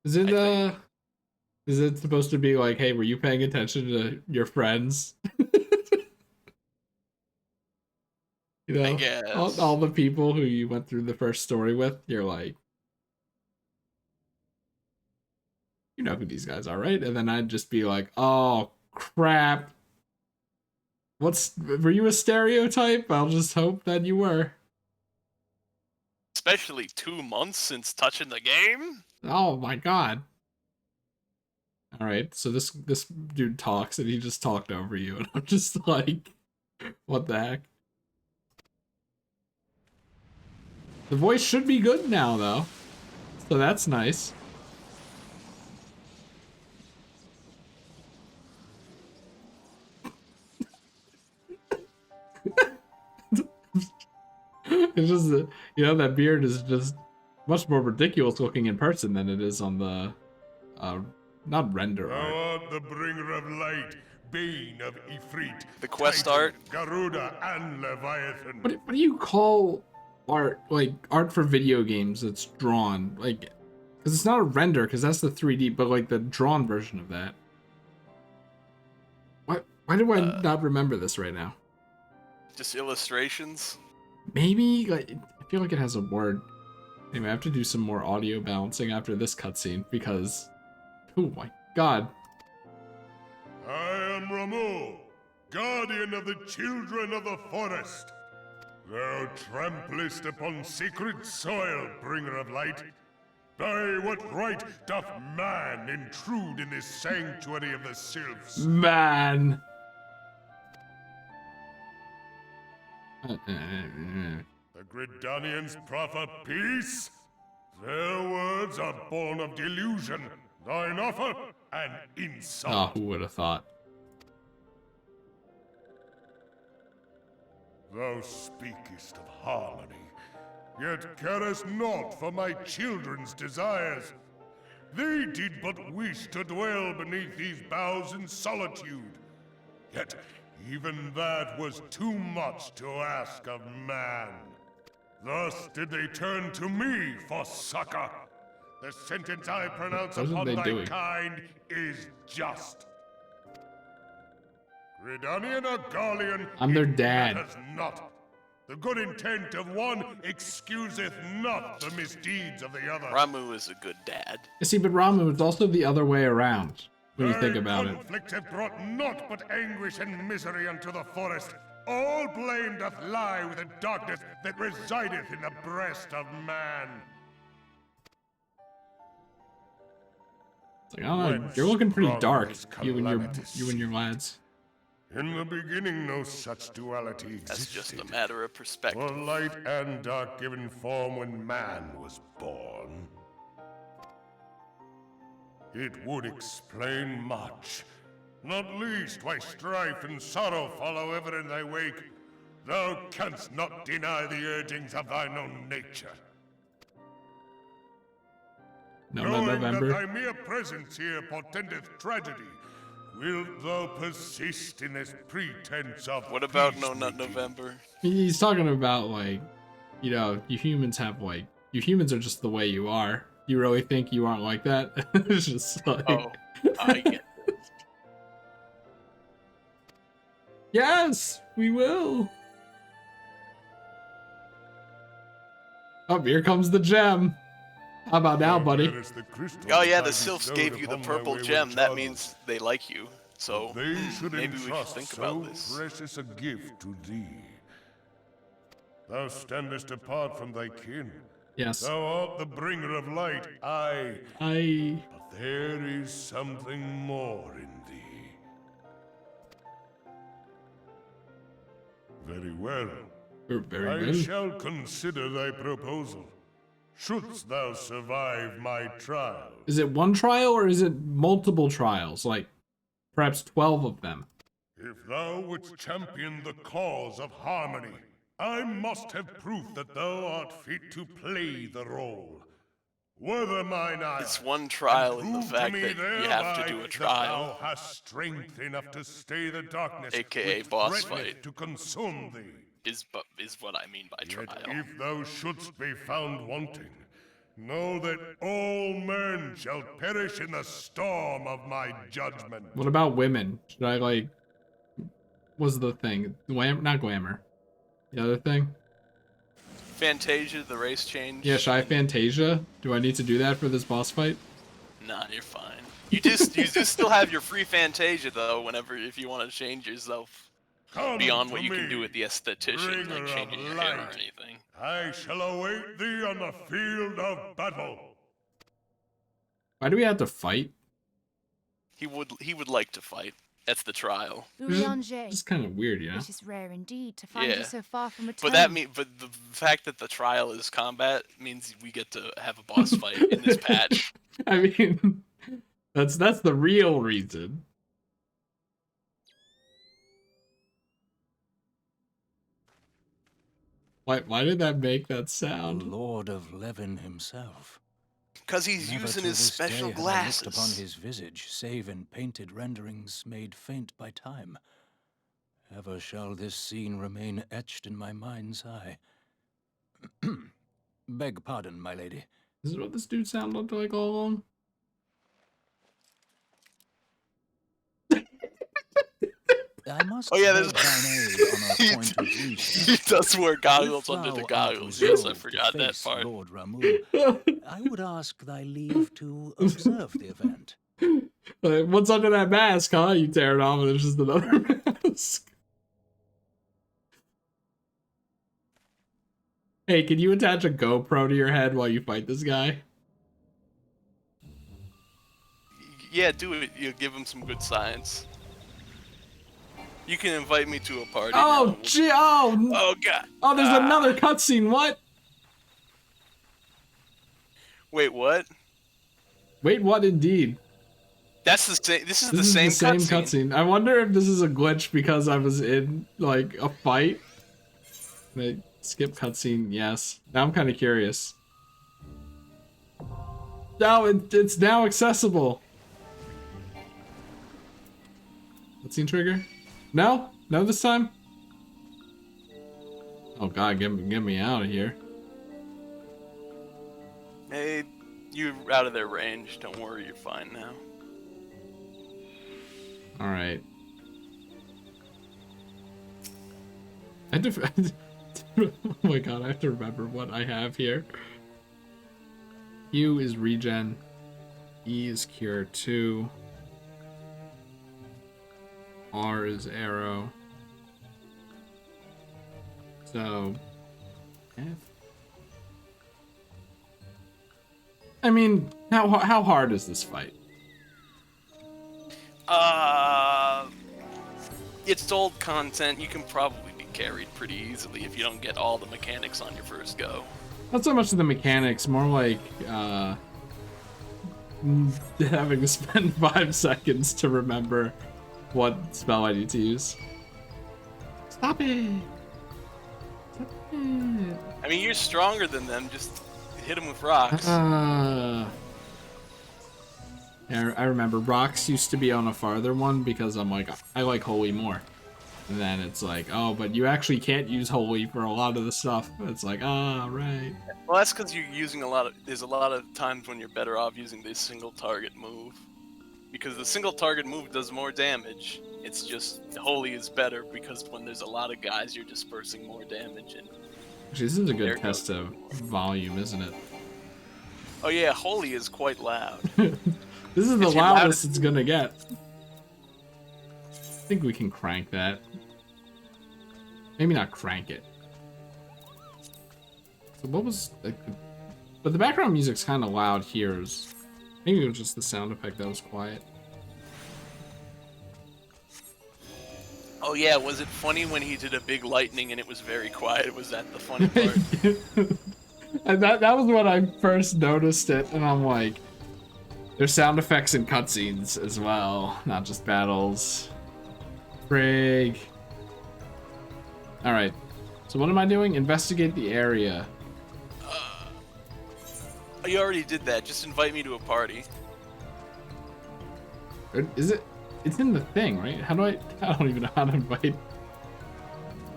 Is it supposed to be like, hey, were you paying attention to your friends? You know, I guess. all the people who you went through the first story with, you're like, you know who these guys are, right? And then I'd just be like, oh crap. Were you a stereotype? I'll just hope that you were. Especially 2 months since touching the game. Oh my god. All right, so this dude talks and he just talked over you, and I'm just like, what the heck? The voice should be good now, though, so that's nice. It's just, you know, that beard is just much more ridiculous looking in person than it is on the, not render art. Thou art the bringer of light, bane of Ifrit, The quest Titan, art. Garuda, and Leviathan. What do you call art, like art for video games that's drawn? Like, because it's not a render, because that's the 3D, but like the drawn version of that. Why do I not remember this right now? Just illustrations. Maybe, like, I feel like it has a word. Anyway, I have to do some more audio balancing after this cutscene, because, oh my god. I am Ramu, guardian of the children of the forest. Thou tramplest upon sacred soil, bringer of light. By what right doth man intrude in this sanctuary of the sylphs? Man. The Gridanians proffer peace? Their words are born of delusion, Thine offer an Oh, insult. who would have thought? Thou speakest of harmony, yet carest naught for my children's desires. They did but wish to dwell beneath these boughs in solitude. Yet even that was too much to ask of man. Thus did they turn to me for succor. The sentence I pronounce What are upon they thy doing? kind is just. Gridanian or Garlean, I'm their it dad. matters not. The good intent of one excuseth not the misdeeds of the other. Ramu is a good dad. See, but Ramu is also the other way around when you think Thy about it. conflicts have brought naught but anguish and misery unto the forest. All blame doth lie with the darkness that resideth in the breast of man. It's like, oh, Whence you're looking pretty sprung dark, this you and calamitous? your lads. In the beginning, no such duality existed. That's just a matter of perspective. For light and dark given form when man was born. It would explain much, not least why strife and sorrow follow ever in thy wake. Thou canst not deny the urgings of thine own nature. No, not Knowing November. that thy mere presence here portendeth tragedy, wilt thou persist in this pretense of What about No Nut peacemaking? November? He's talking about, like, you know, you humans have, like, you humans are just the way you are. You really think you aren't like that? It's just like, Oh, I get it. yes, we will. Oh, here comes the gem. How about now, Thou buddy? bearest the crystal Oh yeah, that I the sylphs bestowed gave you the upon thy purple wayward gem. That children. means they like you. So They should maybe we should entrust think so about this. precious a gift to thee. Thou standest apart from thy kin. Yes. Thou art the bringer of light, aye, I. but there is something more in thee. Very well. Very I good. shall consider thy proposal. Shouldst thou survive my trial. Is it one trial or is it multiple trials? Like, perhaps 12 of them. If thou wouldst champion the cause of harmony, I must have proof that thou art fit to play the role. Whether mine eye, It's one trial in the prove to fact me that you have to thereby do a that trial, Thou hast strength enough to stay the darkness, AKA which boss threateneth fight. to consume thee. is what I mean by Yet trial. if thou shouldst be found wanting, know that all men shall perish in the storm of my judgment. What about women? Should I, like, what's the thing? Not glamour. The other thing? Fantasia, the race change. Yeah, Shy Fantasia? Do I need to do that for this boss fight? Nah, you're fine. You just still have your free Fantasia though. If you want to change yourself Come beyond to what you can me, do with the esthetician, bringer like of changing your hair or light. anything. I shall await thee on the field of battle. Why do we have to fight? He would like to fight. That's the trial. Urianger, It's kind of weird, you know? it is rare indeed to find Yeah. you so far from return. But the fact that the trial is combat means we get to have a boss fight in this patch. I mean, that's the real reason. Why did that make that The sound? Lord of Levin himself. Because he's Never using to his this special day have I looked upon glasses. his visage, save in painted renderings made faint by time. Ever shall this scene remain etched in my mind's eye. Beg pardon, my lady. This is what this dude sounded like all along? I must Oh, yeah, beg there's- thine aid on a point of reason. He does wear goggles If under the thou art goggles. Yes, I resolved to forgot that face part. Lord Ramu, I would ask thy leave to observe the event. Like, what's under that mask, huh? You tear it off and it's just another mask. Hey, can you attach a GoPro to your head while you fight this guy? Yeah, do it. You give him some good science. You can invite me to a party. Oh, now. gee, oh, Oh god. oh, there's Ah. another cutscene. What? Wait, what? Wait, what? Indeed. That's the same. This is the This is same, the same cutscene. cutscene. I wonder if this is a glitch because I was in like a fight. Wait, skip cutscene. Yes. Now I'm kind of curious. Now it's now accessible. Cutscene trigger? No? No this time? Oh god, get me out of here. Hey, you're out of their range. Don't worry, you're fine now. Alright. Oh my god, I have to remember what I have here. Q is regen. E is cure 2. R is arrow. So, F. I mean, how hard is this fight? It's old content. You can probably be carried pretty easily if you don't get all the mechanics on your first go. Not so much the mechanics, more like having to spend 5 seconds to remember what spell I need to use. Stop it! Stop it! I mean, you're stronger than them. Just hit them with rocks. Yeah, I remember rocks used to be on a farther one because I'm like, I like holy more. And then it's like, oh, but you actually can't use holy for a lot of the stuff. It's like, right. Well, that's because you're using a lot of. There's a lot of times when you're better off using this single target move, because the single target move does more damage. It's just holy is better because when there's a lot of guys, you're dispersing more damage. And Actually, this is a There good goes test of volume, isn't it? oh yeah, holy is quite loud. This is the It's your loudest loudest- it's gonna get. I think we can crank that. Maybe not crank it. So what was... But the background music's kind of loud here. Maybe it was just the sound effect that was quiet. Oh yeah, was it funny when he did a big lightning and it was very quiet? Was that the funny part? And that was when I first noticed it, and I'm like... There's sound effects in cutscenes as well, not just battles. Frig. Alright, so what am I doing? Investigate the area. Oh, you already did that. Just invite me to a party. Or is it? It's in the thing, right? How do I don't even know how to invite.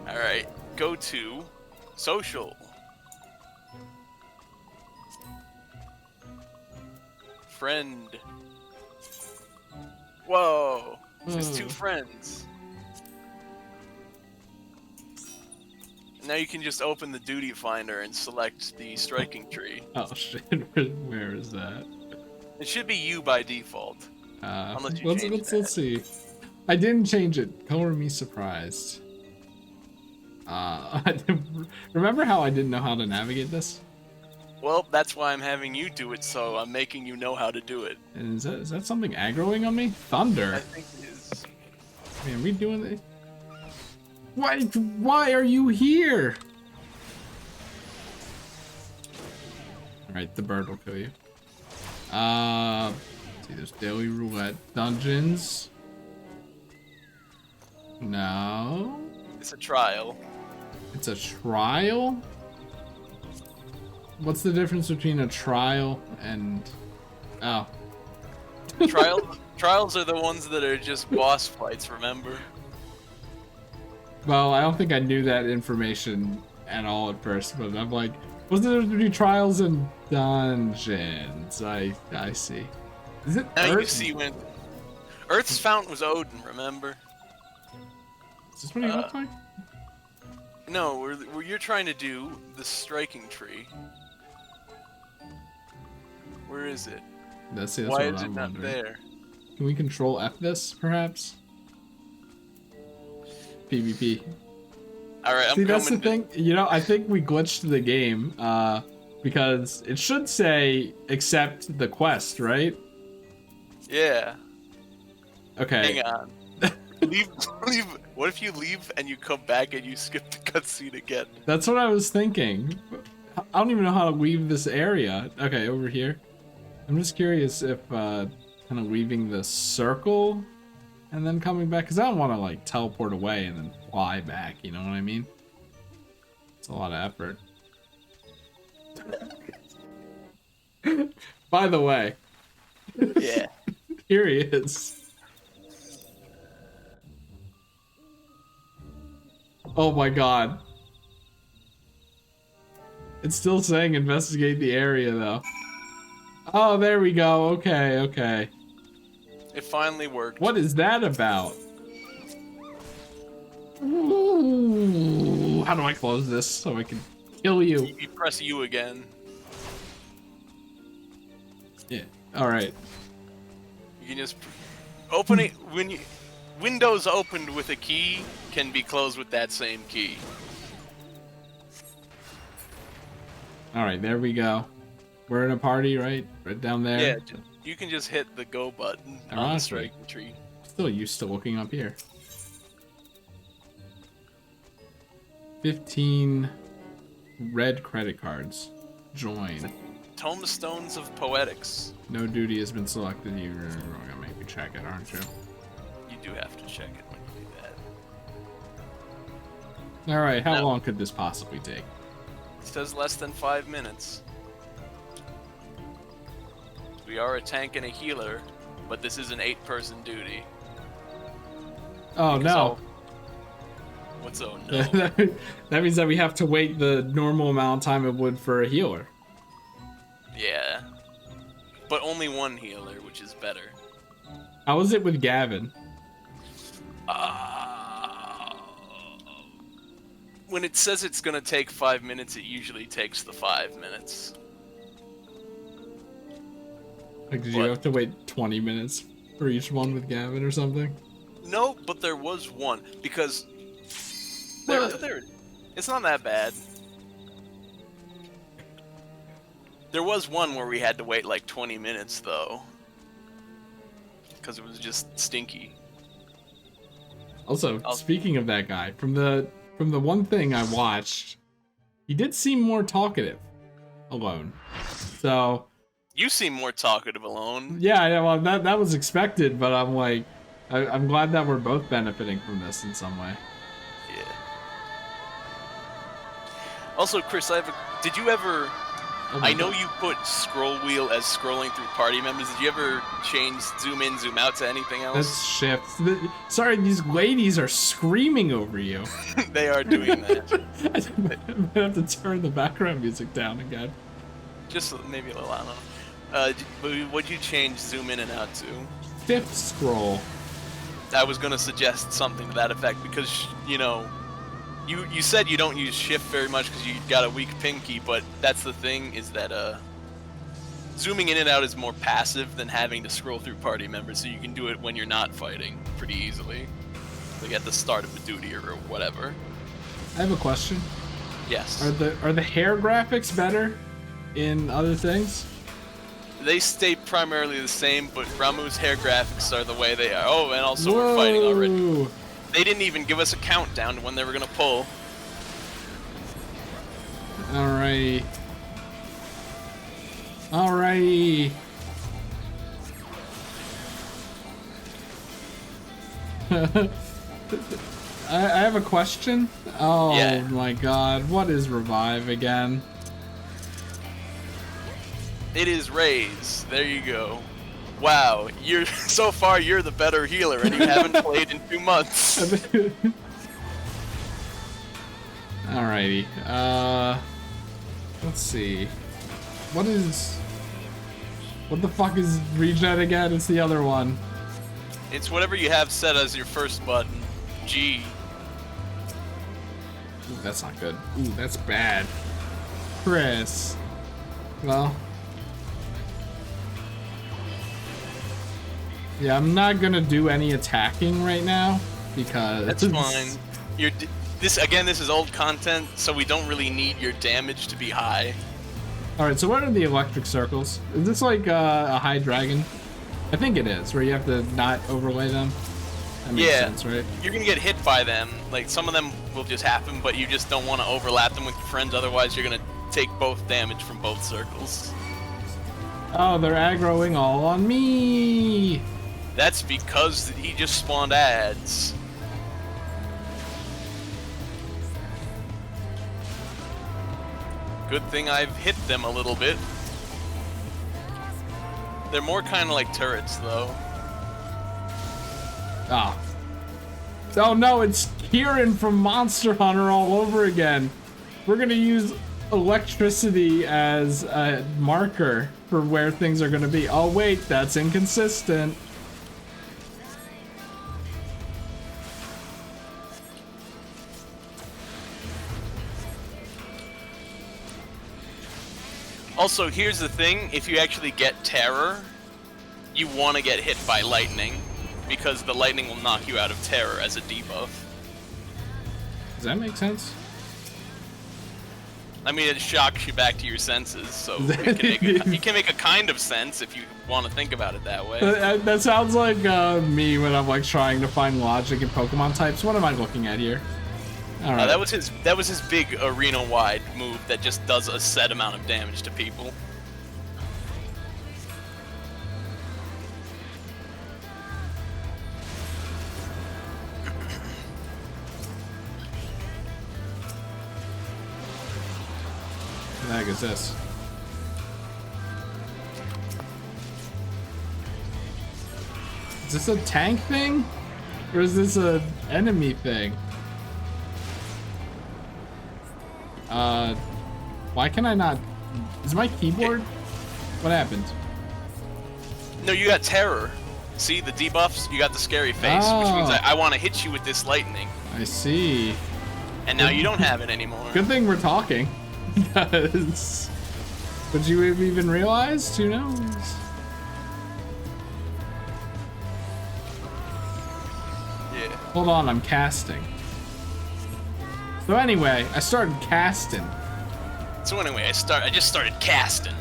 All right, go to social. Friend. Whoa. It says 2 Hmm. friends. Now you can just open the duty finder and select the striking tree. Oh shit, where is that? It should be you by default. Unless you change Let's see. I didn't change it. Color me surprised. Remember how I didn't know how to navigate this? Well, that's why I'm having you do it, so I'm making you know how to do it. And is that something aggroing on me? Thunder. I think it is. Man, are we doing this? Why are you here? Alright, the bird will kill you. Let's see, there's daily roulette dungeons. No. It's a trial. It's a trial? What's the difference between a trial and... Oh. Trials are the ones that are just boss fights, remember? Well, I don't think I knew that information at all at first, but I'm like, what's the difference between trials and dungeons? I see. Is it Now you Earth? see when Earth's Fountain was Odin, remember? Is this what he looks like? No, where you're trying to do the striking tree. Where is it? That's Why what is it I'm not wondering. there? Can we control F this, perhaps? PvP. Alright, I'm See, that's the coming. thing. You know, I think we glitched the game because it should say accept the quest, right? Yeah. Okay. Hang on. leave. What if you leave and you come back and you skip the cutscene again? That's what I was thinking. I don't even know how to leave this area. Okay, over here. I'm just curious if kind of leaving the circle and then coming back, because I don't want to like teleport away and then fly back, you know what I mean? It's a lot of effort. By the way, Yeah. here he is. Oh my god. It's still saying investigate the area though. Oh, there we go. Okay, okay. It finally worked. What is that about? Ooh, how do I close this so I can kill you? You press U again. Yeah. All right. You can just open it when you. Windows opened with a key can be closed with that same key. All right. There we go. We're in a party, right? Right down there. Yeah, you can just hit the go button on the Honestly. striking tree. Still used to looking up here. 15 red credit cards. Join. Tombstones of Poetics. No duty has been selected. You're gonna make me check it, aren't you? You do have to check it when you do that. All right. How No. long could this possibly take? It says less than 5 minutes. We are a tank and a healer, but this is an 8-person duty. Oh no. What's oh no? That means that we have to wait the normal amount of time it would for a healer. Yeah. But only one healer, which is better. How is it with Gavin? When it says it's gonna take 5 minutes, it usually takes the 5 minutes. Like, did you What? have to wait 20 minutes for each one with Gavin or something? No, but there was one because What? it's not that bad. There was one where we had to wait like 20 minutes though, because it was just stinky. Also, speaking of that guy, from the one thing I watched, he did seem more talkative alone. So You seem more talkative alone. yeah, well, that was expected, but I'm like, I'm glad that we're both benefiting from this in some way. Yeah. Also, Chris, did you ever? Oh my I know God. you put scroll wheel as scrolling through party members. Did you ever change zoom in, zoom out to anything That's else? shift. Sorry, these ladies are screaming over you. They are doing that. I'm gonna have to turn the background music down again. Just maybe a little. I don't know. What'd you change zoom in and out to? Fifth scroll. I was gonna suggest something to that effect because you said you don't use shift very much because you got a weak pinky, but that's the thing is that zooming in and out is more passive than having to scroll through party members, so you can do it when you're not fighting pretty easily, like at the start of a duty or whatever. I have a question. Yes. Are the hair graphics better in other things? They stay primarily the same, but Ramu's hair graphics are the way they are. Oh, and also we're fighting already. Whoa. They didn't even give us a countdown to when they were gonna pull. Alrighty. Alrighty. I have a question. Oh Yeah. my god, what is revive again? It is Raze. There you go. Wow, so far you're the better healer, and you haven't played in 2 months. Alrighty. Let's see. What the fuck is regen again? It's the other one. It's whatever you have set as your first button. G. Ooh, that's not good. Ooh, that's bad. Chris. Well. Yeah, I'm not gonna do any attacking right now because That's fine. This is old content, so we don't really need your damage to be high. All right, so what are the electric circles? Is this like a high dragon? I think it is, where you have to not overlay them. That makes sense, right? You're gonna get hit by them. Like some of them will just happen, but you just don't want to overlap them with your friends. Otherwise, you're gonna take both damage from both circles. Oh, they're aggroing all on me. That's because he just spawned ads. Good thing I've hit them a little bit. They're more kind of like turrets, though. Ah. Oh no, it's Kieran from Monster Hunter all over again. We're gonna use electricity as a marker for where things are gonna be. Oh wait, that's inconsistent. Also, here's the thing, if you actually get terror, you want to get hit by lightning, because the lightning will knock you out of terror as a debuff. Does that make sense? I mean, it shocks you back to your senses, so you can make a kind of sense if you want to think about it that way. That sounds like me when I'm like trying to find logic in Pokemon types. What am I looking at here? All right. That was his big arena-wide move that just does a set amount of damage to people. What the heck is this? Is this a tank thing? Or is this a enemy thing? Why can I not? Is my keyboard? What happened? No, you got terror. See the debuffs? You got the scary face, which means I want to hit you with this lightning. I see. And now you don't have it anymore. Good thing we're talking. Because would you have even realized? Who knows? Yeah. Hold on, I'm casting. So anyway, I started casting. So anyway, I just started casting.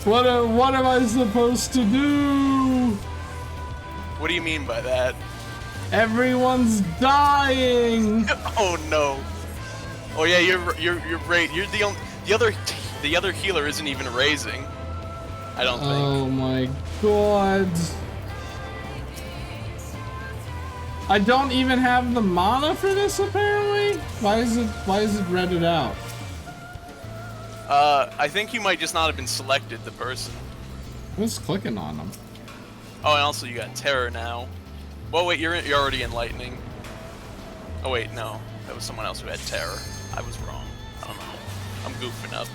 What am I supposed to do? What do you mean by that? Everyone's dying. Oh no. Oh yeah, you're right. You're the other healer isn't even raising. I don't think. Oh my god. I don't even have the mana for this apparently. Why is it redded out? I think you might just not have been selected, the person. I was clicking on them. Oh, and also you got terror now. Well, wait, you're already in lightning. Oh wait, no, that was someone else who had terror. I was wrong. I don't know. I'm goofing up.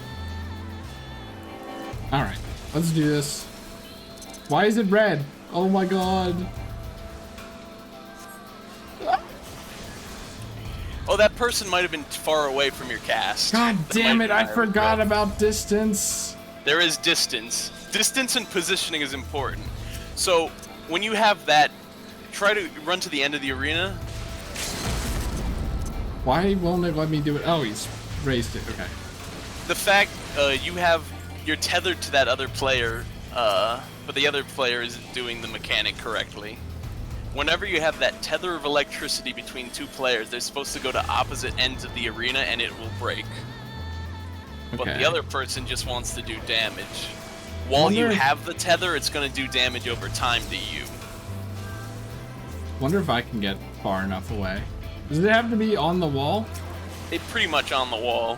All right, let's do this. Why is it red? Oh my god. Oh, that person might have been far away from your cast. God That damn might it! be I my forgot regret. about distance. There is distance. Distance and positioning is important. So when you have that, try to run to the end of the arena. Why won't it let me do it? Oh, he's raised it. Okay. The fact you're tethered to that other player, but the other player isn't doing the mechanic correctly. Whenever you have that tether of electricity between two players, they're supposed to go to opposite ends of the arena and it will break. But Okay. the other person just wants to do damage. While you Wonder- have the tether, it's going to do damage over time to you. Wonder if I can get far enough away. Does it have to be on the wall? It's pretty much on the wall.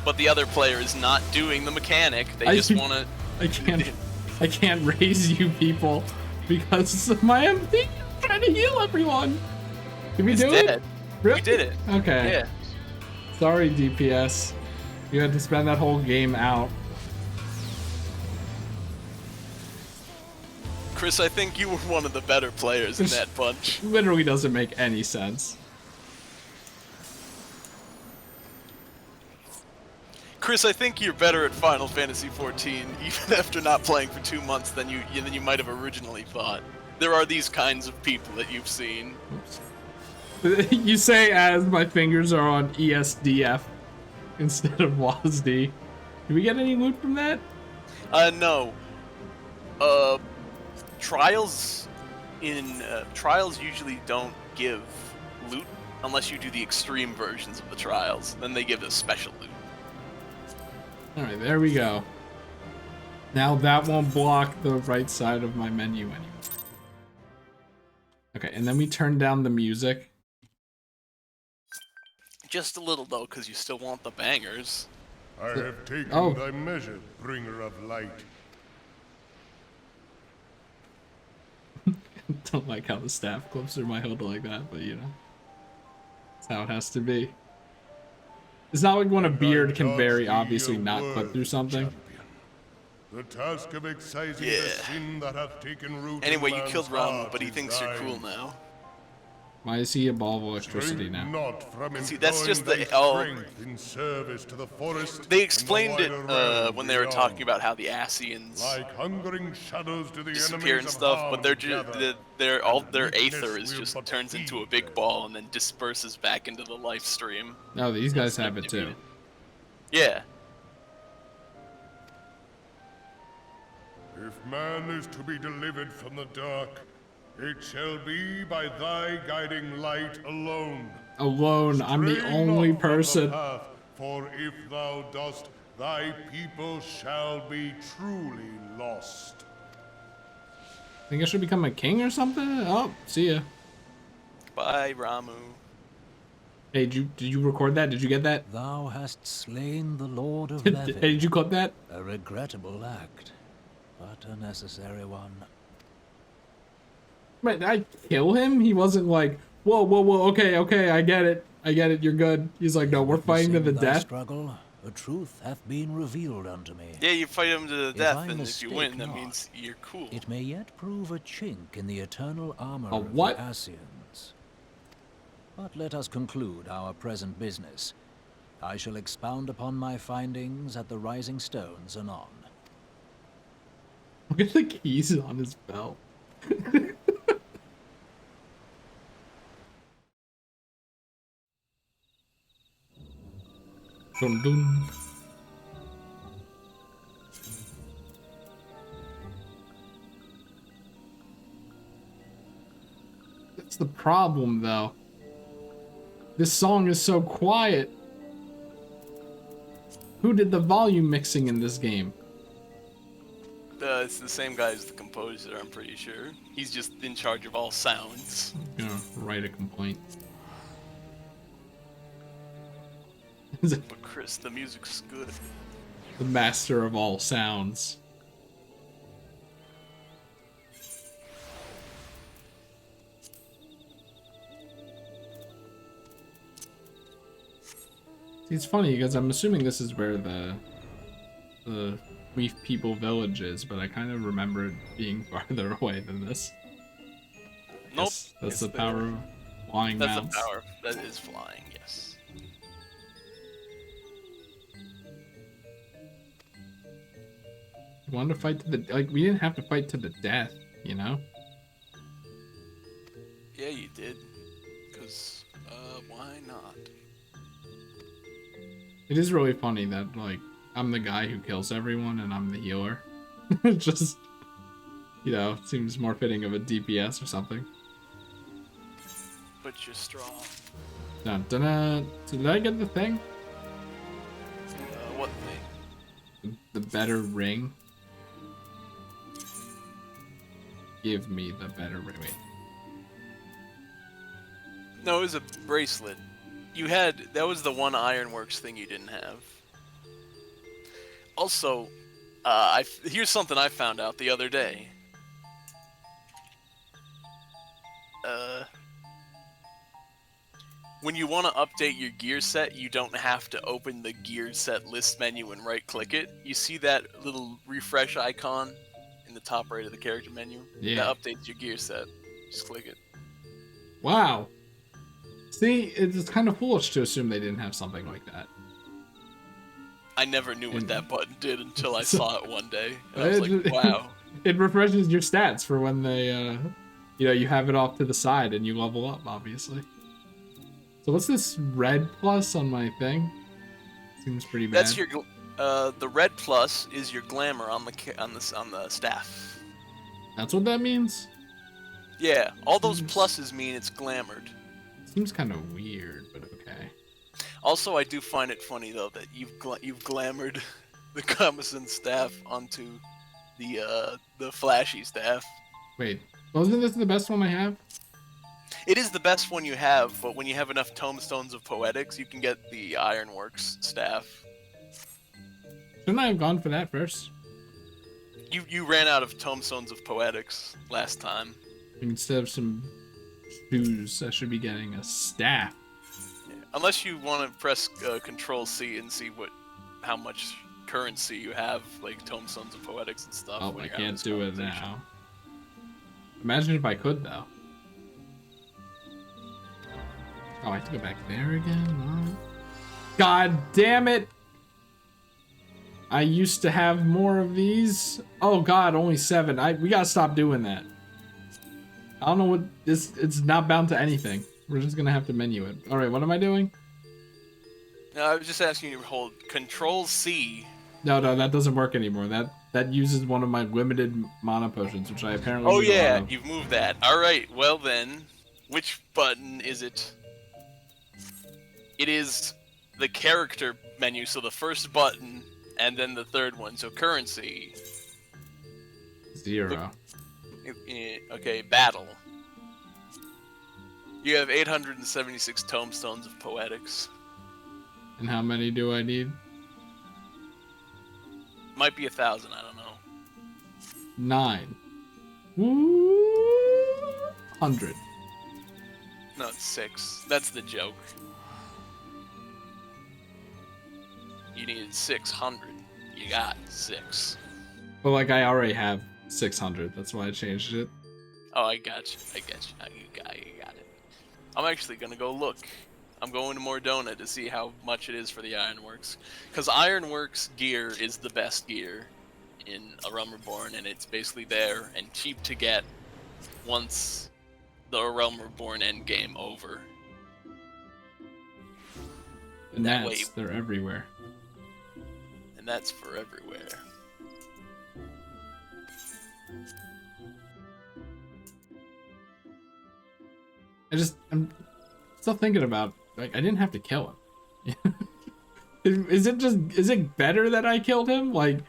But the other player is not doing the mechanic. They I just can- want to... I can't raise you people because of my MP. I'm trying to heal everyone. Did we It's do dead. it? Really? We did it. Okay. Yeah. Sorry, DPS. You had to spend that whole game out. Chris, I think you were one of the better players in that bunch. Literally doesn't make any sense. Chris, I think you're better at Final Fantasy XIV, even after not playing for 2 months than you might have originally thought. There are these kinds of people that you've seen. Oops. You say as my fingers are on ESDF instead of WASD. Did we get any loot from that? No. Trials in trials usually don't give loot unless you do the extreme versions of the trials. Then they give a special loot. All right, there we go. Now that won't block the right side of my menu anymore. Okay, and then we turn down the music. Just a little though, because you still want the bangers. I have taken Oh. thy measure, bringer of light. Don't like how the staff clips through my hood like that, but you know. That's how it has to be. It's not like when a beard can very obviously not clip through something. Champion. The task of excising the Yeah. sin that hath taken root Anyway, in you man's killed Ramu, heart but he is thinks you're thine. cool now. Why is he a ball of electricity Shrink now? not from See, that's just employing the- thy oh. strength in service to the forest They and the explained it wider realm when they were talking beyond. about how the Ascians Like hungering shadows to the disappear enemies and of stuff, harm but they're just gather. they're all their Weakness aether is will just but turns into a feed big them. ball and then disperses back into the life stream. Oh, these guys Instead have of it too. defeated. Yeah. If man is to be delivered from the dark, it shall be by thy guiding light alone. Alone, I'm the Stray only not from the person. path, for if thou dost, thy people shall be truly lost. Think I should become a king or something? Oh, see ya. Bye, Ramu. Hey, did you record that? Did you get that? Thou hast slain the Lord of Hey, Levin. did you clip that? A regrettable act, but a necessary one. Wait, did I kill him? He wasn't like, whoa, whoa, whoa, okay, I get it, you're good. He's like, no, we're fighting to the Witnessing thy death. struggle, a truth hath been revealed unto me. Yeah, you fight him to the If death, I and if you mistake win, that not, means you're cool. It may yet prove a chink in the eternal armor A of what? the Ascians. But let us conclude our present business. I shall expound upon my findings at the Rising Stones anon. Look at the keys on his belt. Dun dun. That's the problem, though. This song is so quiet. Who did the volume mixing in this game? It's the same guy as the composer, I'm pretty sure. He's just in charge of all sounds. I'm gonna write a complaint. But Chris, the music's good. The master of all sounds. See, it's funny because I'm assuming this is where the Leaf People village is, but I kind of remember it being farther away than this. Nope. That's it's the there. power of flying That's mounts. the power. That is flying, yes. We wanted to fight to the we didn't have to fight to the death, you know? Yeah, you did. Because, why not? It is really funny that like I'm the guy who kills everyone and I'm the healer. It just, you know, seems more fitting of a DPS or something. But you're strong. Dun, dun, dun. So did I get the thing? What thing? The better ring? Give me the better ring. Wait. No, it was a bracelet. You had, that was the one Ironworks thing you didn't have. Also, here's something I found out the other day. When you want to update your gear set, you don't have to open the gear set list menu and right-click it. You see that little refresh icon in the top right of the character menu? Yeah. That updates your gear set. Just click it. Wow. See, it's kind of foolish to assume they didn't have something like that. I never knew what And- that button did until I So- saw it one day. And I was like, wow. It refreshes your stats for when they, you know, you have it off to the side and you level up, obviously. So what's this red plus on my thing? Seems pretty bad. That's your the red plus is your glamour on the staff. That's what that means? Yeah, all those Seems- pluses mean it's glamored. Seems kind of weird, but okay. Also, I do find it funny though that you've glamored the Kamasan staff onto the flashy staff. Wait, wasn't this the best one I have? It is the best one you have, but when you have enough tomestones of poetics, you can get the Ironworks staff. Shouldn't I have gone for that first? You ran out of tomestones of poetics last time. Instead of some shoes, I should be getting a staff. Yeah. Unless you want to press Control C and see how much currency you have, like tomestones of poetics and stuff. Oh, when I you're having can't this do it conversation. now. Imagine if I could, though. Oh, I have to go back there again? No. God damn it! I used to have more of these. Oh god, only 7. We gotta stop doing that. I don't know what this. It's not bound to anything. We're just gonna have to menu it. All right, what am I doing? No, I was just asking you to hold Control C. No, that doesn't work anymore. That uses one of my limited mana potions, which I apparently. Oh need a lot yeah, of. you've moved that. All right. Well then, which button is it? It is the character menu, so the first button, and then the third one. So currency. 0. Okay, battle. You have 876 tomestones of poetics. And how many do I need? Might be 1,000. I don't know. 9. Woo! 100. No, it's 6. That's the joke. You needed 600. You got 6. But like I already have 600. That's why I changed it. Oh, I got you. I got you. You got it. I'm actually gonna go look. I'm going to Mordona to see how much it is for the Ironworks. Because Ironworks gear is the best gear in A Realm Reborn, and it's basically there and cheap to get once the A Realm Reborn endgame over. And That that's way- they're everywhere. And that's for everywhere. I'm still thinking about, like, I didn't have to kill him. Is it better that I killed him? Like,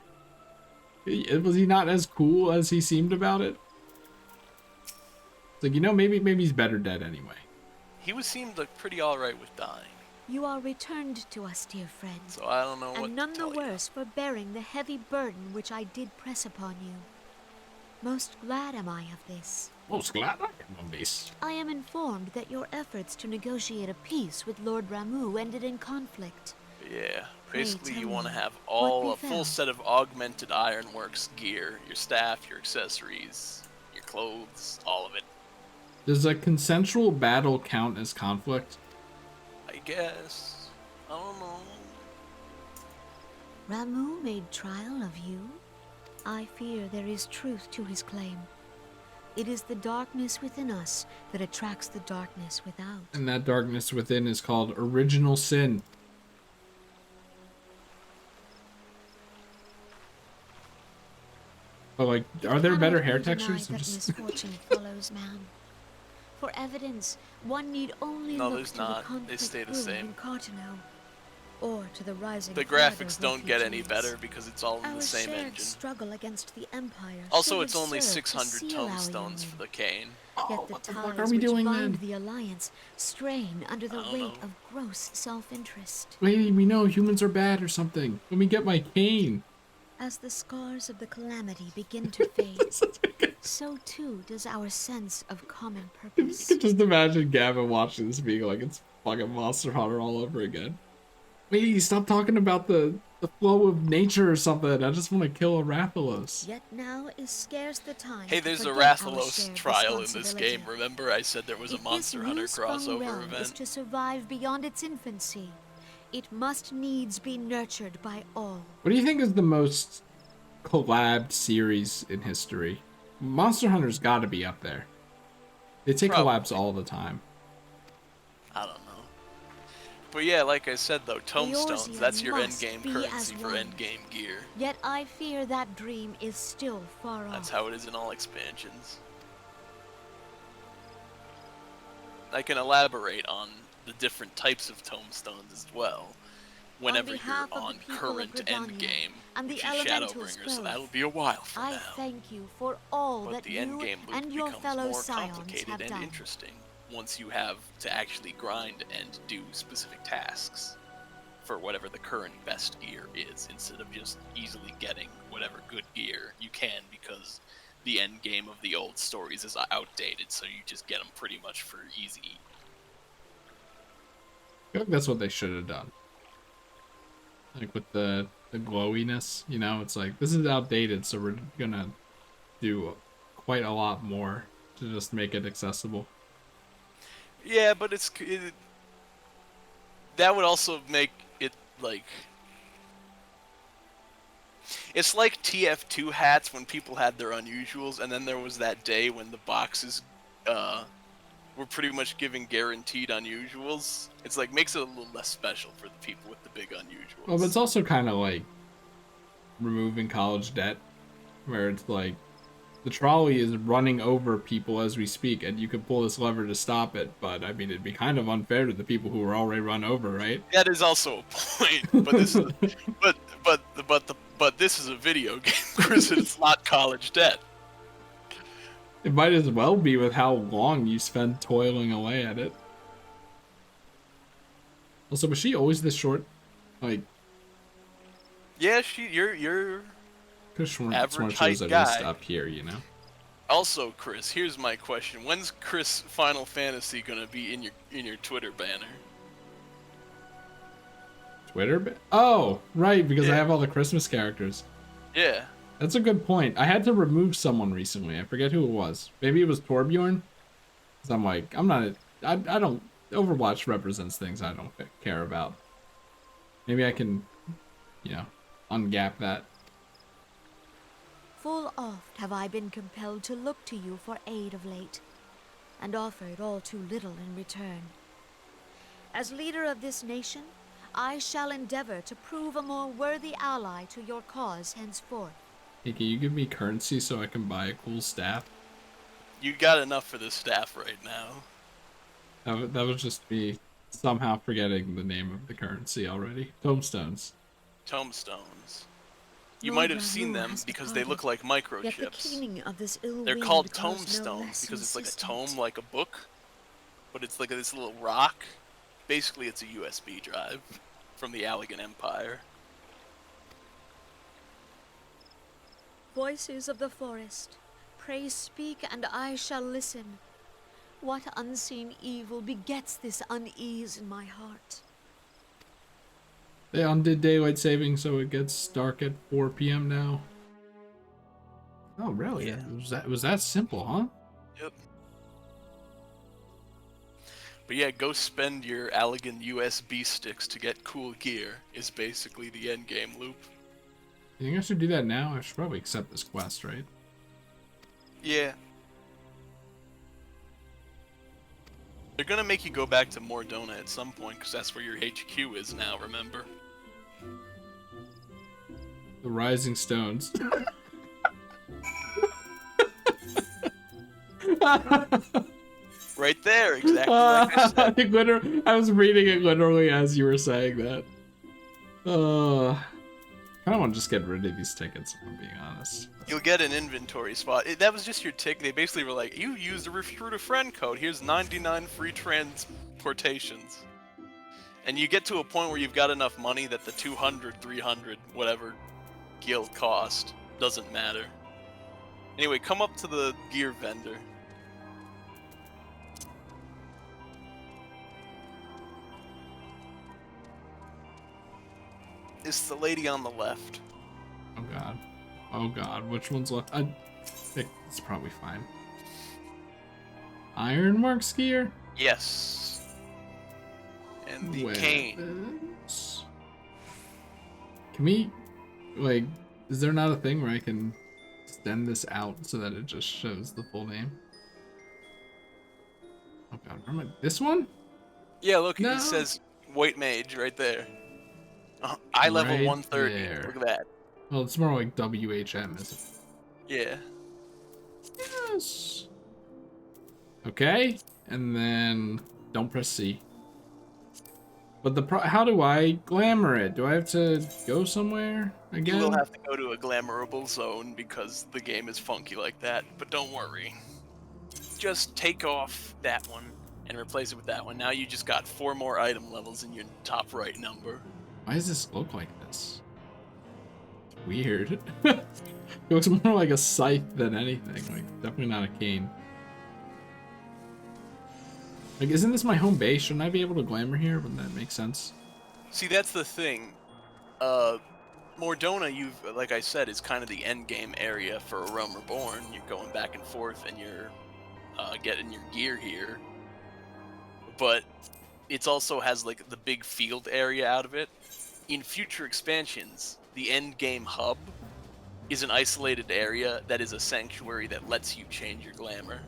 was he not as cool as he seemed about it? It's like, maybe he's better dead anyway. He seemed like pretty alright with dying, You are returned to us, dear friend, so I don't know what and none to the tell you. worse for bearing the heavy burden which I did press upon you. Most glad am I of this. Most glad I am on this. I am informed that your efforts to negotiate a peace with Lord Ramu ended in conflict. Yeah, Pray basically you tell want to me, have what a full befell? set of augmented Ironworks gear, your staff, your accessories, your clothes, all of it. Does a consensual battle count as conflict? I guess. I don't know. Ramu made trial of you? I fear there is truth to his claim. It is the darkness within us that attracts the darkness without. And that darkness within is called original sin. But like, are there Cannot better be hair denied textures? I'm that just misfortune follows man. For evidence, one need only No, look there's to not. the They conflict stay the brewing same. in Cartano, or to the rising The flood graphics of don't get any refugees. better because it's all in Our the same shared engine. struggle against the Empire Also, should it's have only served to 600 seal our tomestones for union. the cane. Yet the what the ties fuck are we which doing bind then? the Alliance strain under the I don't weight know. of gross self-interest. wait, we know humans are bad or something. Let me get my cane. As the scars of the calamity begin to fade, so too does our sense of common I purpose. can just imagine Gavin watching this being like it's fucking Monster Hunter all over again. Wait, stop talking about the flow of nature or something. I just want to kill a Rathalos. Yet now is scarce the time. Hey, to there's a forget our Rathalos shared trial in this responsibility. game. Remember I said there was a If Monster this Hunter new-sprung crossover realm is event? to survive beyond its infancy, it must needs be nurtured by all. What do you think is the most collabed series in history? Monster Hunter's got to be up there. They take Probably. collabs all the time. I don't know. But yeah, like I said though, Eorzea tomestones, that's your must endgame be currency as for one. endgame gear. Yet I fear that dream is still far That's off. how it is in all expansions. elaborate on the different types of tomestones as well. Whenever you're behalf of the on people of current Gridania endgame, and the which is elementals Shadowbringers, so both, that'll be a while from I now. thank you for all But that the you endgame loop and your becomes fellow more scions complicated have and done. interesting once you have to actually grind and do specific tasks for whatever the current best gear is, instead of just easily getting whatever good gear you can, because the end game of the old stories is outdated, so you just get them pretty much for easy. I feel like that's what they should have done. Like with the glowiness, you know, it's like, this is outdated, so we're gonna do quite a lot more to just make it accessible. Yeah, but that would also make it like... It's like TF2 hats when people had their unusuals, and then there was that day when the boxes were pretty much giving guaranteed unusuals. It's like, makes it a little less special for the people with the big unusuals. Well, but it's also kind of like removing college debt, where it's like the trolley is running over people as we speak, and you could pull this lever to stop it, but I mean, it'd be kind of unfair to the people who were already run over, right? That is also a point, but this is but this is a video game, Chris. It's not college debt. It might as well be with how long you spend toiling away at it. Also, was she always this short? Like, Yeah, you're could have sworn average she was height at least guy. up here, you know? Also, Chris, here's my question: when's Chris Final Fantasy gonna be in your Twitter banner? Twitter? Oh, right, because I Yeah. have all the Christmas characters. Yeah. That's a good point. I had to remove someone recently. I forget who it was. Maybe it was Torbjorn? Because I'm like, I don't... Overwatch represents things I don't care about. Maybe I can, you know, ungap that. Full oft have I been compelled to look to you for aid of late, and offered all too little in return. As leader of this nation, I shall endeavor to prove a more worthy ally to your cause henceforth. Hey, can you give me currency so I can buy a cool staff? You got enough for this staff right now. That was just me somehow forgetting the name of the currency already. Tomestones. Tomestones. You Lord might have seen Raoul them has because they look departed, like Yet the microchips. keening of this ill They're wind called grows no tomestones less because it's like a insistent. tome, like a book, but it's like this little rock. Basically, it's a USB drive from the Allegan Empire. Voices of the forest, pray speak and I shall listen. What unseen evil begets this unease in my heart? They undid daylight saving, so it gets dark at 4 p.m. now. Oh, really? Yeah. Was that simple, huh? Yep. But yeah, go spend your Allegan USB sticks to get cool gear is basically the end game loop. You think I should do that now? I should probably accept this quest, right? Yeah. They're gonna make you go back to Mordona at some point, because that's where your HQ is now, remember? The Rising Stones. Right there, exactly like I said. I was reading it literally as you were saying that. I don't want to just get rid of these tickets, if I'm being honest. You'll get an inventory spot. That was just your ticket. They basically were like, you used the Recruit a Friend code. Here's 99 free transportations. And you get to a point where you've got enough money that the 200, 300, whatever guild cost doesn't matter. Anyway, come up to the gear vendor. It's the lady on the left. Oh god. Oh god, which one's left? It's probably fine. Ironmark skier? Yes. And the cane. Weapons? Can we, like, is there not a thing where I can extend this out so that it just shows the full name? Oh god, where am I? This one? Yeah, look, No. it says White Mage right there. Eye level Right 130. there. Look at that. Well, it's more like WHM, isn't it? Yeah. Yes. Okay. and then don't press C. But how do I glamour it? Do I have to go somewhere again? You will have to go to a glamourable zone because the game is funky like that, but don't worry. Just take off that one and replace it with that one. Now you just got 4 more item levels in your top right number. Why does this look like this? It's weird. It looks more like a scythe than anything. Like, definitely not a cane. Like, isn't this my home base? Shouldn't I be able to glamour here? Wouldn't that make sense? See, that's the thing. Mordona, like I said, is kind of the end game area for A Realm Reborn. You're going back and forth, and you're getting your gear here. But it also has like the big field area out of it. In future expansions, the end game hub is an isolated area that is a sanctuary that lets you change your glamour.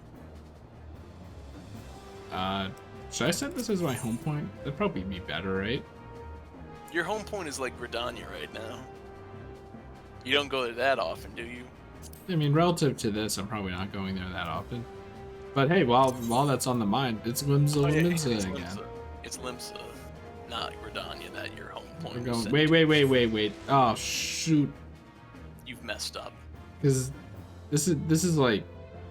Should I set this as my home point? That'd probably be better, right? Your home point is like Gridania right now. You don't go there that often, do you? I mean, relative to this, I'm probably not going there that often. But hey, while that's on the mind, it's Limsa it's again. Limsa. It's Limsa, not Gridania, that your home point. We're was going. set Wait. Oh shoot! You've messed up. Because this is like,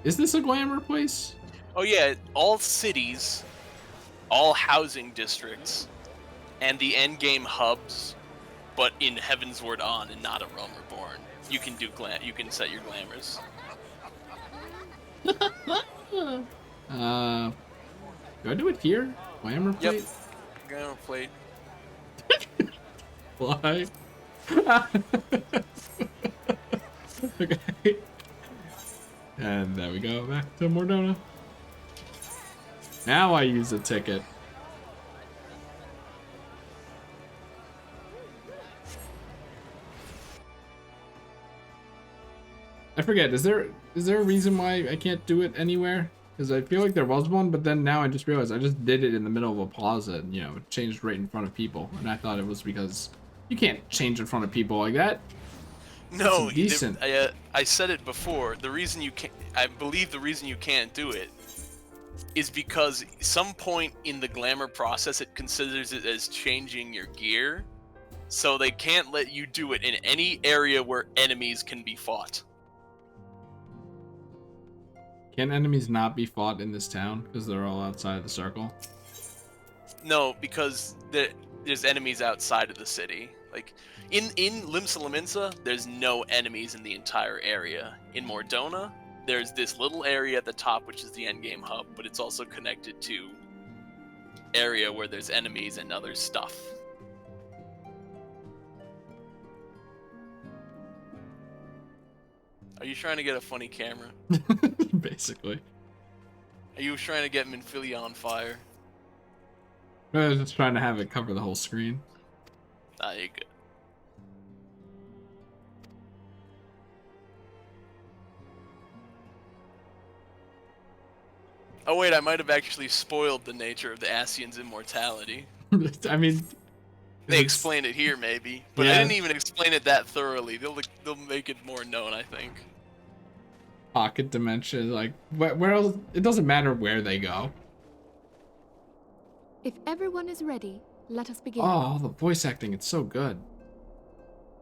is this a glamour place? Oh yeah, all cities, all housing districts, and the endgame hubs, but in Heavensward On and not A Realm Reborn. You can do you can set your glamours. Do I do it here? Glamour Yep. plate? Glamour plate. Why? Okay. And there we go, back to Mordona. Now I use a ticket. I forget, is there a reason why I can't do it anywhere? Because I feel like there was one, but then now I just realized I just did it in the middle of a plaza and, you know, it changed right in front of people. And I thought it was because you can't change in front of people like that. No, That's decent. I said it before. The reason you can't, I believe the reason you can't do it is because some point in the glamour process it considers it as changing your gear. So they can't let you do it in any area where enemies can be fought. Can enemies not be fought in this town because they're all outside of the circle? No, because there's enemies outside of the city. Like, in Limsa Lominsa, there's no enemies in the entire area. In Mordona, there's this little area at the top, which is the endgame hub, but it's also connected to area where there's enemies and other stuff. Are you trying to get a funny camera? Basically. Are you trying to get Minfilia on fire? I was just trying to have it cover the whole screen. Ah, you're good. Oh wait, I might have actually spoiled the nature of the Ascian's immortality. I mean, They it's- explain it here, maybe, but Yeah. I didn't even explain it that thoroughly. They'll make it more known, I think. pocket dimension, like where else? It doesn't matter where they go. If everyone is ready, let us begin. Oh, the voice acting, it's so good.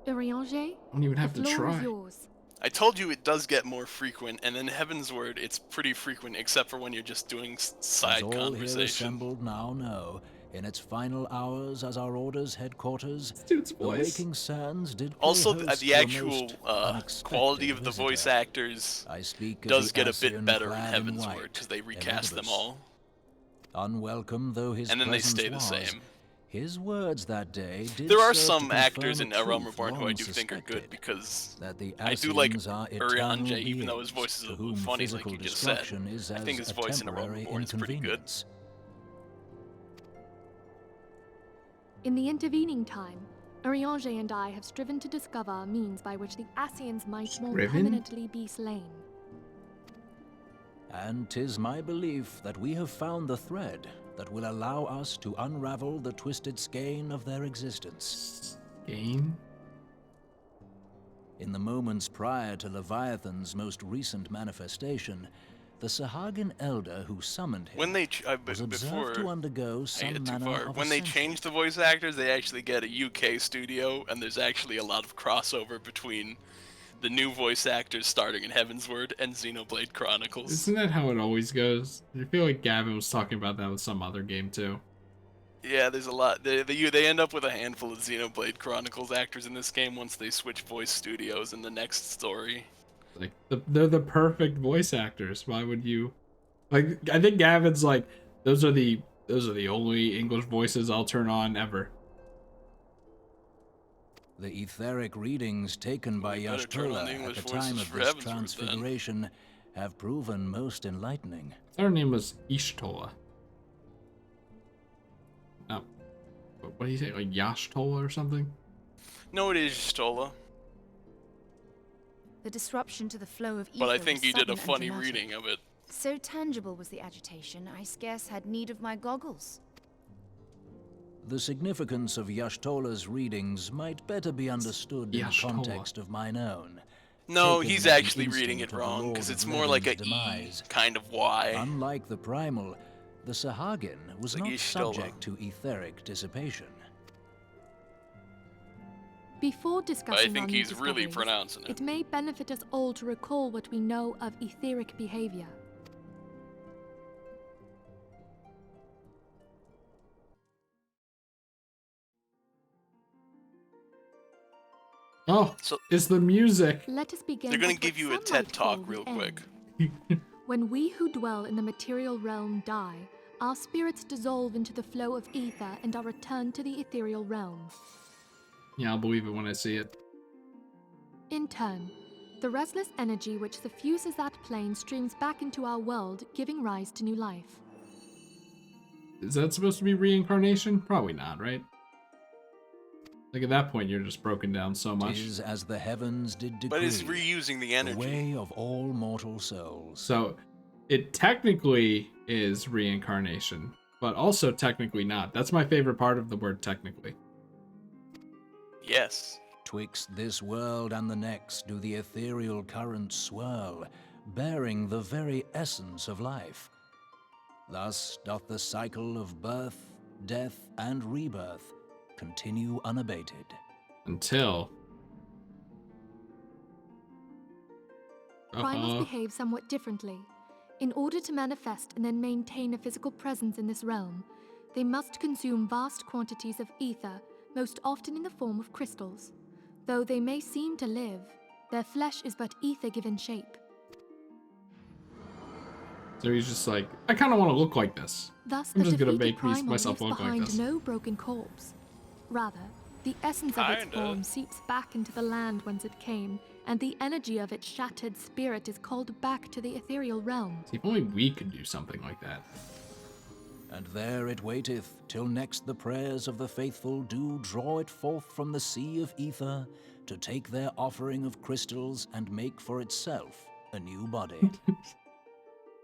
Urianger, I don't even have the to floor is try. yours. I told you it does get more frequent, and then Heavensward, it's pretty frequent, except for when you're just doing side As all here conversation. assembled now know, in its final hours as our order's headquarters, This dude's the voice. Waking Sands did play Also, host the to a actual most unexpected quality of the voice visitor. actors I speak of does the get a bit Ascian better in clad Heavensward, white, because they recast them Elidibus. all. Unwelcome though his And then they presence stay the was, same. His words that day did There are serve to some confirm actors in a A Realm truth Reborn who I long do think are good, suspected, because that the I do like Ascians are Urianger, eternal even though his beings voice is a to little whom funny, like physical you just said. destruction is I think as his a voice in A Realm temporary Reborn is pretty good. inconvenience. In the intervening time, Urianger and I have striven to discover a means by which the Ascians might more Striven? permanently be slain. And 'tis my belief that we have found the thread that will allow us to unravel the twisted skein of their existence. Game. In the moments prior to Leviathan's most recent manifestation, the Sahagin elder who summoned him When they was observed before to undergo I some get too manner far, of when they ascension. change the voice actors, they actually get a UK studio, and there's actually a lot of crossover between the new voice actors starting in Heavensward and Xenoblade Chronicles. Isn't that how it always goes? I feel like Gavin was talking about that with some other game too. Yeah, there's a lot. They end up with a handful of Xenoblade Chronicles actors in this game once they switch voice studios in the next story. Like they're the perfect voice actors. Why would you? Like I think Gavin's like those are the only English voices I'll turn on ever. The etheric readings taken by We better turn on Y'shtola the at English the time voices of for this Heavensward, then. transfiguration have proven most enlightening. Her name was Y'shtola. No, what do you say? Like Y'shtola or something? No, it is Stola, The disruption to the flow of ether but I think was he did a sudden and funny dramatic. reading of it. So tangible was the agitation, I scarce had need of my goggles. The significance of Y'shtola's readings might better be understood in the Y'shtola. context of mine own. No, Taken he's as an actually reading it instinct of the wrong, Lord because of it's more like a Levin's demise. E kind of Y. Unlike the primal, the Sahagin was Like not Y'shtola. subject to etheric dissipation. Before But I discussing our think new he's really discoveries, pronouncing it. it may benefit us all to recall what we know of etheric behavior. Oh, So it's the music. Let us begin. they're gonna at give what you a some TED might talk call the real end. quick. When we who dwell in the material realm die, our spirits dissolve into the flow of ether and are returned to the ethereal realm. Yeah, I'll believe it when I see it. In turn, the restless energy which suffuses that plane streams back into our world, giving rise to new life. Is that supposed to be reincarnation? Probably not, right? Like at that point, you're just broken down so much. Tis as the heavens did decree, But it's reusing the the energy. way of all mortal souls. So it technically is reincarnation, but also technically not. That's my favorite part of the word technically. Yes. Twixt this world and the next do the ethereal currents swirl, bearing the very essence of life. Thus doth the cycle of birth, death, and rebirth continue unabated. Until... Primals Uh-oh. behave somewhat differently. In order to manifest and then maintain a physical presence in this realm, they must consume vast quantities of ether, most often in the form of crystals. Though they may seem to live, their flesh is but ether given shape. So he's just like, I kind of want to look like this. Thus, I'm the just gonna defeated make primal myself leaves look like behind this. no broken corpse. Rather, the essence of its Kinda. form seeps back into the land whence it came, and the energy of its shattered spirit is called back to the ethereal realm. See, if only we could do something like that. And there it waiteth, till next the prayers of the faithful do draw it forth from the sea of ether, to take their offering of crystals and make for itself a new body.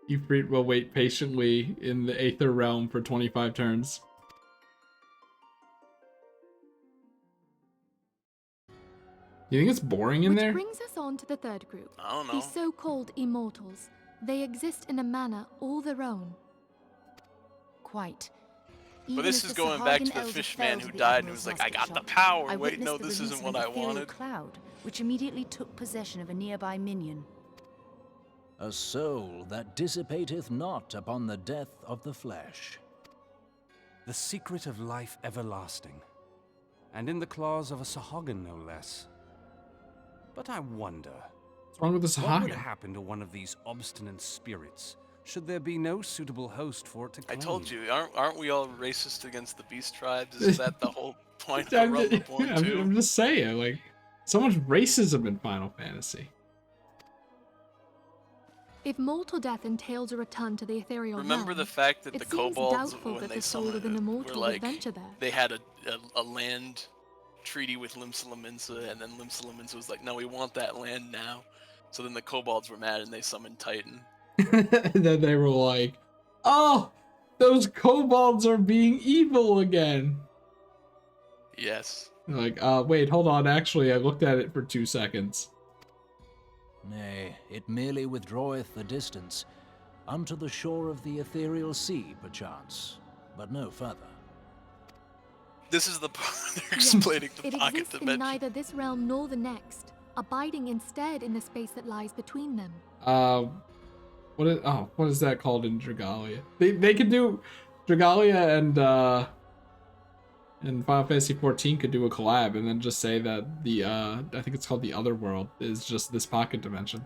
Ifrit will wait patiently in the Aether realm for 25 turns. You think it's boring in Which there? brings us on to the third group, I don't the know. so-called immortals. They exist in a manner all their own. Quite. But Even this as is the going back to Sahagin the elder fish fell man to who the died and Admiral's was like, I got the musket power. shot, I Wait, witnessed no, the this release isn't of what an I ethereal wanted. cloud, which immediately took possession of a nearby minion. A soul that dissipateth not upon the death of the flesh. The secret of life everlasting, and in the claws of a Sahagin no less. But I wonder, What's wrong with the what would Sahagin? happen to one of these obstinate spirits should there be no suitable host for it to I claim? told you, aren't we all racist against the beast tribes? Is that the whole point of I'm, Realm just, Reborn I'm 2? just saying, like, so much racism in Final Fantasy. If mortal death entails a return to the ethereal Remember realm, the fact that it the seems kobolds, doubtful when that they the soul of summoned an it, were immortal like, would venture there. they had a land treaty with Limsa, and then Limsa was like, no, we want that land now. So then the kobolds were mad and they summoned Titan. And then they were like, oh, those kobolds are being evil again. Yes. They're like, wait, hold on. Actually, I looked at it for 2 seconds. Nay, it merely withdraweth the distance, unto the shore of the ethereal sea, perchance, but no further. This is the part they're Yes, explaining the it pocket exists in dimension. neither this realm nor the next, abiding instead in the space that lies between them. What is that called in Dragalia? They could do Dragalia and Final Fantasy 14 could do a collab and then just say that the I think it's called the Other World is just this pocket dimension.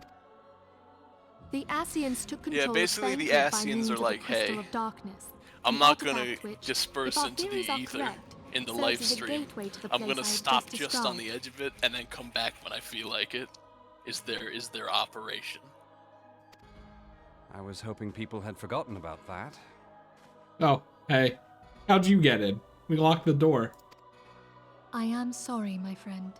The Ascians took Yeah, control basically of the Thancred by Ascians means are of the like, Crystal hey, of Darkness, I'm an not artifact gonna which, disperse if our into the theories are ether correct, in the serves live as a stream. gateway to the I'm place gonna I have stop just just on described. the edge of it and then come back when I feel like it. Is their operation. I was hoping people had forgotten about that. Oh, hey. How'd you get in? We locked the door. I am sorry, my friend.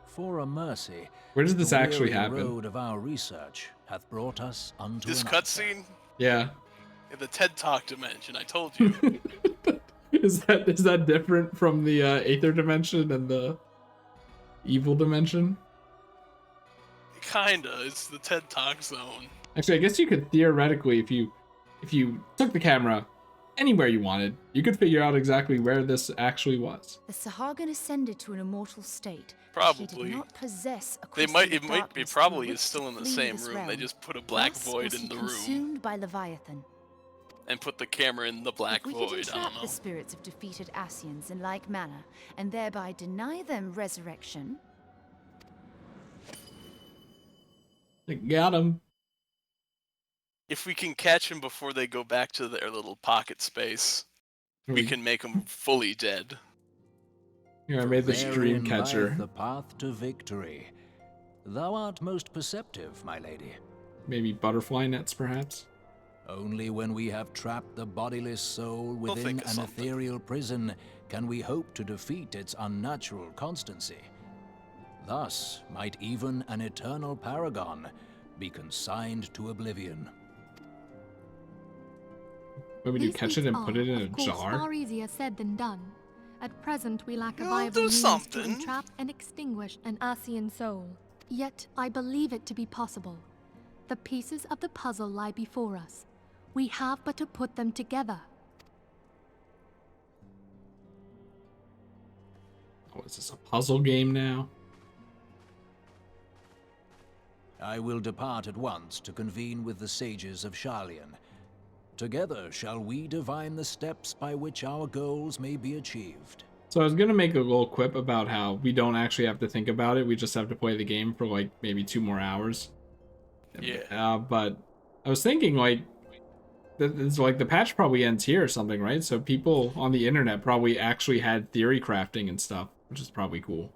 For a mercy, Where does this the actually weary happen? road of our research hath brought us unto This an cutscene Yeah. in the TED Talk dimension, I told you. Is that different from the Aether dimension and the evil dimension? Kinda. It's the TED Talk zone. Actually, I guess you could theoretically, if you took the camera anywhere you wanted, you could figure out exactly where this actually was. The Sahagin ascended to an immortal state. He Probably. did not possess a They crystal might. of It might. It darkness probably through is which still to in the flee same this room. They realm. just put a black Thus void was in he the room consumed by Leviathan. and put the camera in the black If we void. could I entrap don't know. the spirits of defeated Ascians in like manner, and thereby deny them resurrection, Like, got him. If we can catch them before they go back to their little pocket space, we can make them fully dead. Here, I made the Therein stream lieth catcher. the path to victory. Thou art most perceptive, my lady. Maybe butterfly nets, perhaps? Only when we have trapped the bodiless soul We'll within think of an something. ethereal prison can we hope to defeat its unnatural constancy. Thus might even an eternal paragon be consigned to oblivion. What we do, These catch it feats and put are, it in a of course, jar? far easier said than done. At present, we lack a You'll viable do means to something. entrap and extinguish an Ascian soul. Yet, I believe it to be possible. The pieces of the puzzle lie before us. We have but to put them together. Oh, is this a puzzle game now? I will depart at once to convene with the sages of Sharlayan. Together shall we divine the steps by which our goals may be achieved. So I was gonna make a little quip about how we don't actually have to think about it. We just have to play the game for like maybe 2 more hours. Yeah. But I was thinking like, it's like the patch probably ends here or something, right? So people on the internet probably actually had theory crafting and stuff, which is probably cool.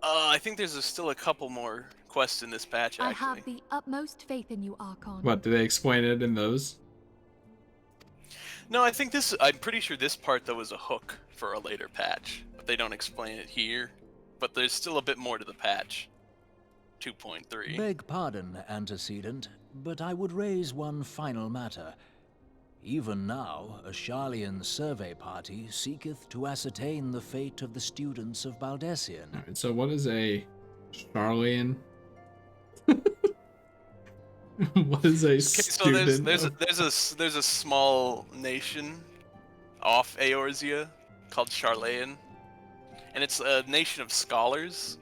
I think there's still a couple more quests in this patch, I actually. have the utmost faith in you, Archon. What, do they explain it in those? No, I think I'm pretty sure this part, though, is a hook for a later patch. But they don't explain it here. But there's still a bit more to the patch. 2.3. Beg pardon, antecedent, but I would raise one final matter. Even now, a Sharlayan survey party seeketh to ascertain the fate of the students of Baldessian. Alright, so what is a Sharlayan? What is a Okay, so student? there's a small nation off Eorzea called Sharlayan, and it's a nation of scholars.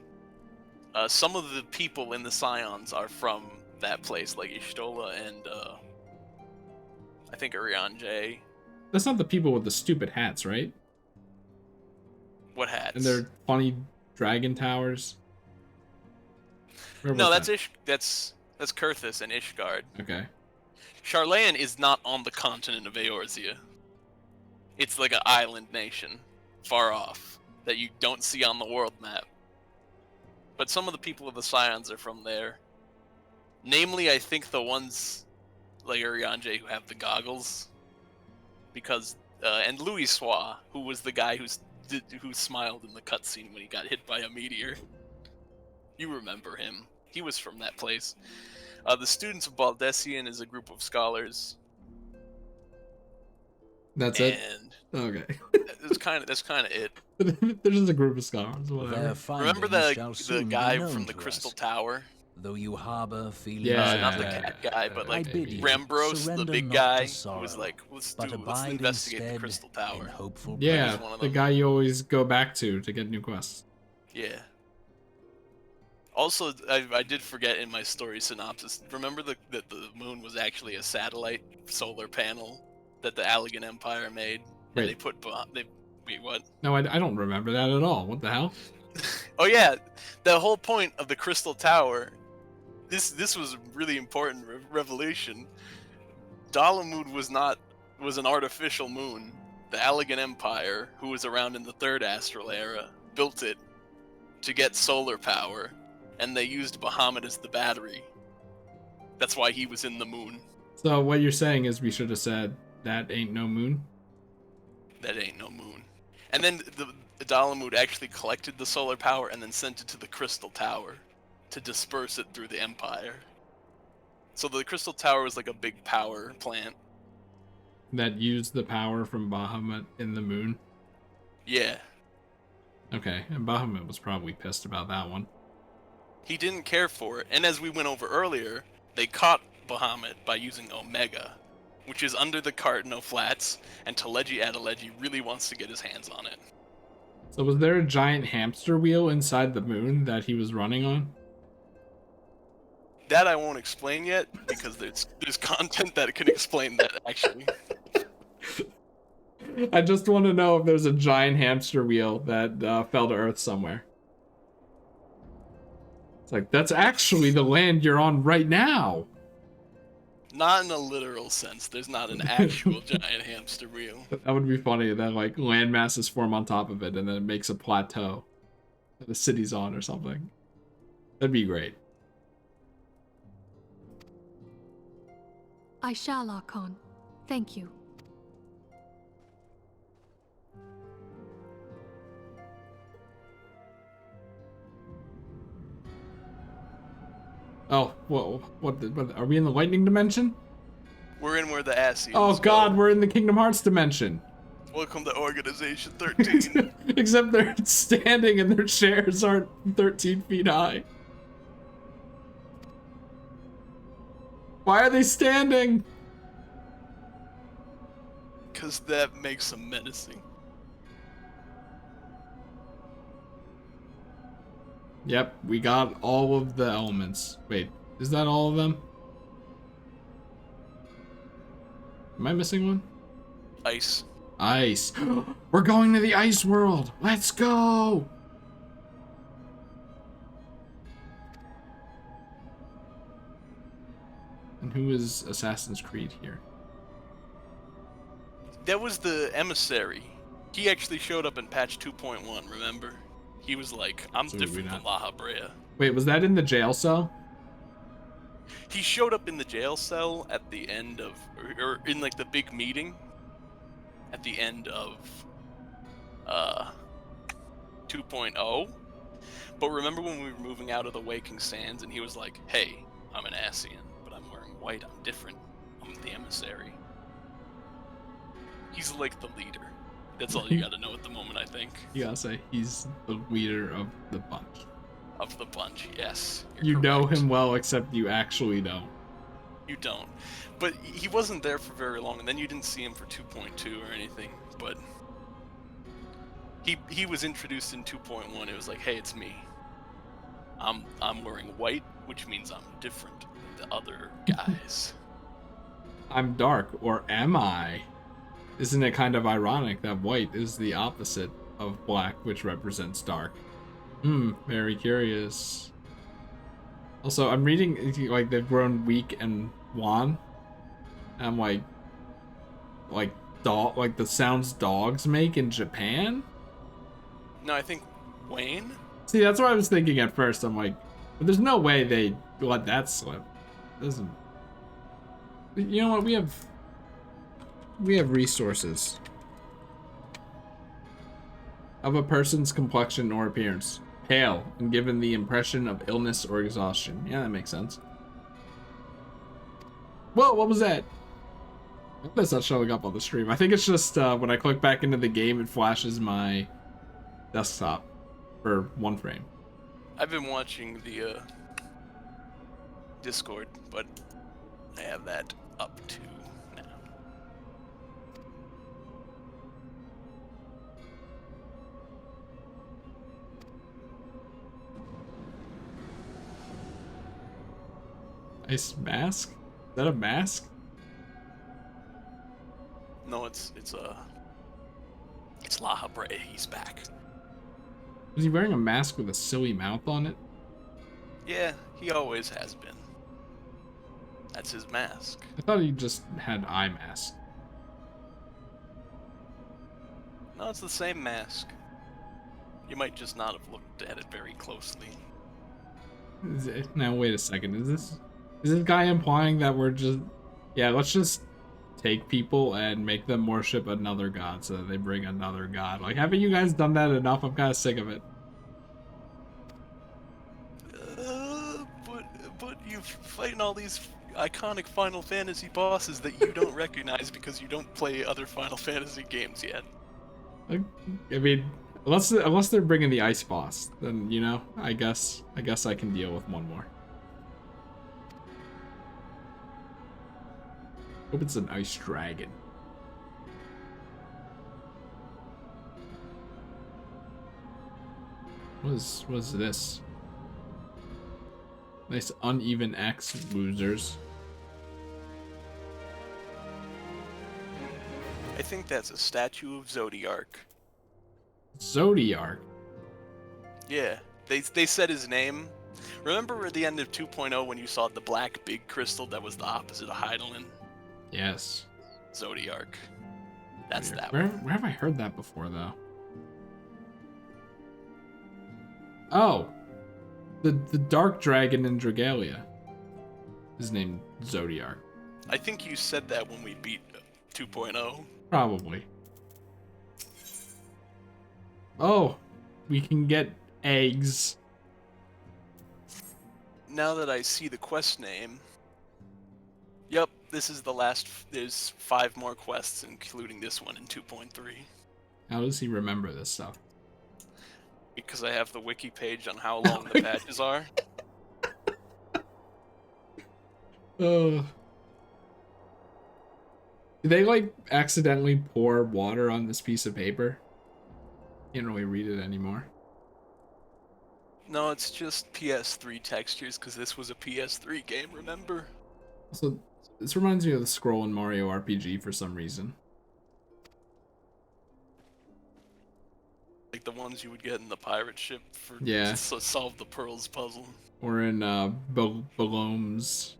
Some of the people in the Scions are from that place, like Y'shtola and I think Urianger. That's not the people with the stupid hats, right? What hats? And their funny dragon towers. Where No, was that's that? that's Kurthus and Ishgard. Okay. Sharlayan is not on the continent of Eorzea. It's like an island nation, far off, that you don't see on the world map. But some of the people of the Scions are from there. Namely, I think the ones like Urianger who have the goggles. Because, and Louis Sois, who was the guy who smiled in the cutscene when he got hit by a meteor. You remember him. He was from that place. The students of Baldessian is a group of scholars. That's it? And Okay. that's kind of it. There's just a group of scholars, whatever. Their Remember findings shall the soon be guy known from the to Crystal us. Tower though you harbor feelings Yeah. of Not the dread. cat guy, but I like bid you, Rembros, the surrender big not guy, to who was sorrow, like, let's but abide investigate the instead Crystal in Tower. hopeful Yeah, He's one of the them. guy you always go back to get new quests. Yeah. Also, I did forget in my story synopsis. Remember that the moon was actually a satellite solar panel that the Allegan Empire made, and Wait. wait, what? No, I don't remember that at all. What the hell? Oh yeah, the whole point of the Crystal Tower. This was a really important revelation. Dalamud was an artificial moon. The Allegan Empire, who was around in the Third Astral Era, built it to get solar power, and they used Bahamut as the battery. That's why he was in the moon. So what you're saying is we should have said that ain't no moon? That ain't no moon. And then the Dalamud actually collected the solar power and then sent it to the Crystal Tower to disperse it through the Empire. So the Crystal Tower was like a big power plant. That used the power from Bahamut in the moon? Yeah. Okay, and Bahamut was probably pissed about that one. He didn't care for it, and as we went over earlier, they caught Bahamut by using Omega, which is under the Cardinal Flats, and Teleji Adeleji really wants to get his hands on it. So was there a giant hamster wheel inside the moon that he was running on? That I won't explain yet, because there's content that can explain that, actually. I just want to know if there's a giant hamster wheel that fell to Earth somewhere. It's like, that's actually the land you're on right now. Not in a literal sense. There's not an actual giant hamster wheel. That would be funny, that like land masses form on top of it and then it makes a plateau that the city's on or something. That'd be great. I shall, Archon. Thank you. Oh, whoa, what are we in the lightning dimension? We're in where the Asians Oh god, go. we're in the Kingdom Hearts dimension. Welcome to Organization 13. Except they're standing and their chairs aren't 13 feet high. Why are they standing? Because that makes them menacing. Yep, we got all of the elements. Wait, is that all of them? Am I missing one? Ice. Ice. We're going to the ice world. Let's go. And who is Assassin's Creed here? That was the emissary. He actually showed up in patch 2.1, remember? He was like, I'm So we different not- than La Habrea. Wait, was that in the jail cell? He showed up in the jail cell at the end of, or in like the big meeting at the end of 2.0. But remember when we were moving out of the Waking Sands and he was like, hey, I'm an Ascian, but I'm wearing white, I'm different. I'm the emissary. He's like the leader. That's all you gotta know at the moment, I think. You gotta say, he's the leader of the bunch. Of the bunch, yes. You you're know correct. him well, except you actually don't. You don't. But he wasn't there for very long, and then you didn't see him for 2.2 or anything, but he was introduced in 2.1. It was like, hey, it's me. I'm wearing white, which means I'm different than the other guys. I'm dark, or am I? Isn't it kind of ironic that white is the opposite of black, which represents dark? Very curious. Also, I'm reading, like, they've grown weak and wan. And I'm like the sounds dogs make in Japan? No, I think Wayne? See, that's what I was thinking at first. I'm like, but there's no way they let that slip. Doesn't. You know what? We have resources of a person's complexion or appearance. Pale and given the impression of illness or exhaustion. Yeah, that makes sense. Whoa, what was that? That's not showing up on the stream. I think it's just when I click back into the game, it flashes my desktop for one frame. I've been watching the Discord, but I have that up to now. Ice mask? Is that a mask? No, it's La Habre. He's back. Was he wearing a mask with a silly mouth on it? Yeah, he always has been. That's his mask. I thought he just had eye mask. No, it's the same mask. You might just not have looked at it very closely. Now wait a second. Is this guy implying that we're just let's just take people and make them worship another god so that they bring another god? Like, haven't you guys done that enough? I'm kind of sick of it. But you're fighting all these iconic Final Fantasy bosses that you don't recognize because you don't play other Final Fantasy games yet. I mean, unless they're bringing the ice boss, then I guess I can deal with one more. Hope it's an ice dragon. What is this? Nice uneven X, losers. I think that's a statue of Zodiark. Zodiark? Yeah, they said his name. Remember at the end of 2.0 when you saw the black big crystal that was the opposite of Hydaelyn? Yes. Zodiark. That's that where, one. Where have I heard that before, though? Oh. The dark dragon in Dragalia is named Zodiark. I think you said that when we beat 2.0. Probably. Oh, we can get eggs. Now that I see the quest name, yep, this is the last. There's 5 more quests, including this one in 2.3. How does he remember this stuff? Because I have the wiki page on how long the patches are. Oh. Did they, like, accidentally pour water on this piece of paper? Can't really read it anymore. No, it's just PS3 textures, because this was a PS3 game, remember? Also, this reminds me of the scroll in Mario RPG for some reason. Like the ones you would get in the pirate ship for Yeah. to solve the pearls puzzle. Or in Belom's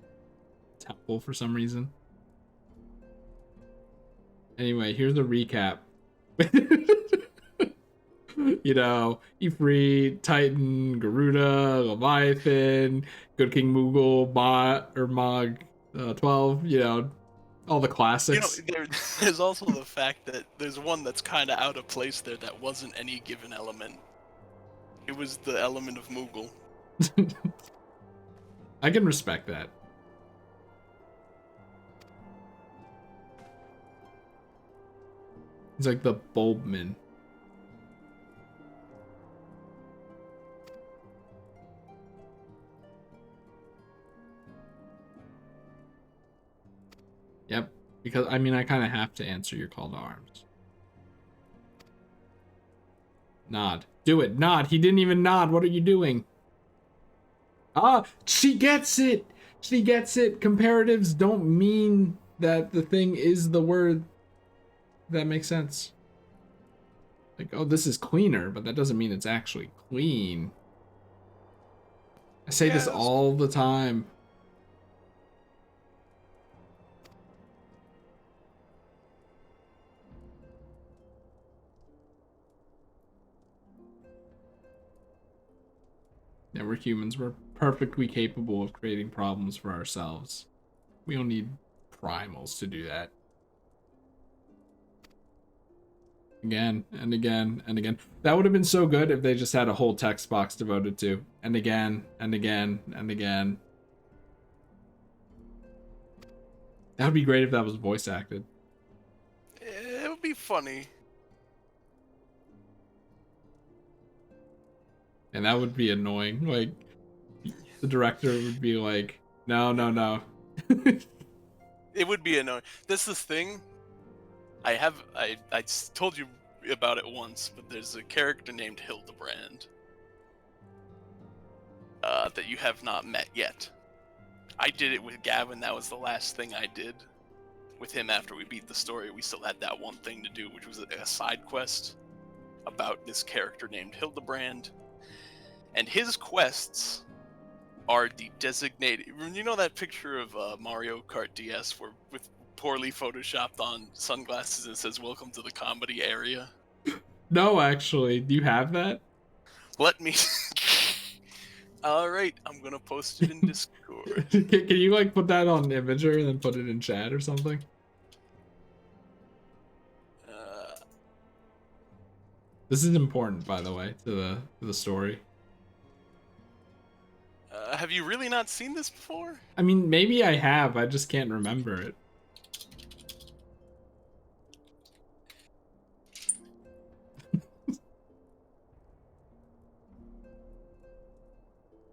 temple for some reason. Anyway, here's a recap. Ifrit, Titan, Garuda, Leviathan, Good King Moogle, Mog 12, all the classics. There's also the fact that there's one that's kind of out of place there that wasn't any given element. It was the element of Moogle. I can respect that. He's like the Bulbman. Yep, because I mean I kind of have to answer your call to arms. Nod. Do it. Nod. He didn't even nod. What are you doing? Ah, she gets it. She gets it. Comparatives don't mean that the thing is the word. That makes sense. Like, oh, this is cleaner, but that doesn't mean it's actually clean. I say this all the time. Yeah, we're humans. We're perfectly capable of creating problems for ourselves. We don't need primals to do that. Again, and again, and again. That would have been so good if they just had a whole text box devoted to. And again, and again, and again. That would be great if that was voice acted. It would be funny. And that would be annoying. Like, the director would be like, No. It would be annoying. This is the thing. I told you about it once, but there's a character named Hildebrand that you have not met yet. I did it with Gavin. That was the last thing I did with him after we beat the story. We still had that one thing to do, which was a side quest about this character named Hildebrand. And his quests are the designated... You know that picture of Mario Kart DS with poorly photoshopped on sunglasses and says, "Welcome to the comedy area"? No, actually. Do you have that? Let me... Alright, I'm gonna post it in Discord. Can you, like, put that on Imager and then put it in chat or something? This is important, by the way, to the story. Have you really not seen this before? I mean, maybe I have. I just can't remember it.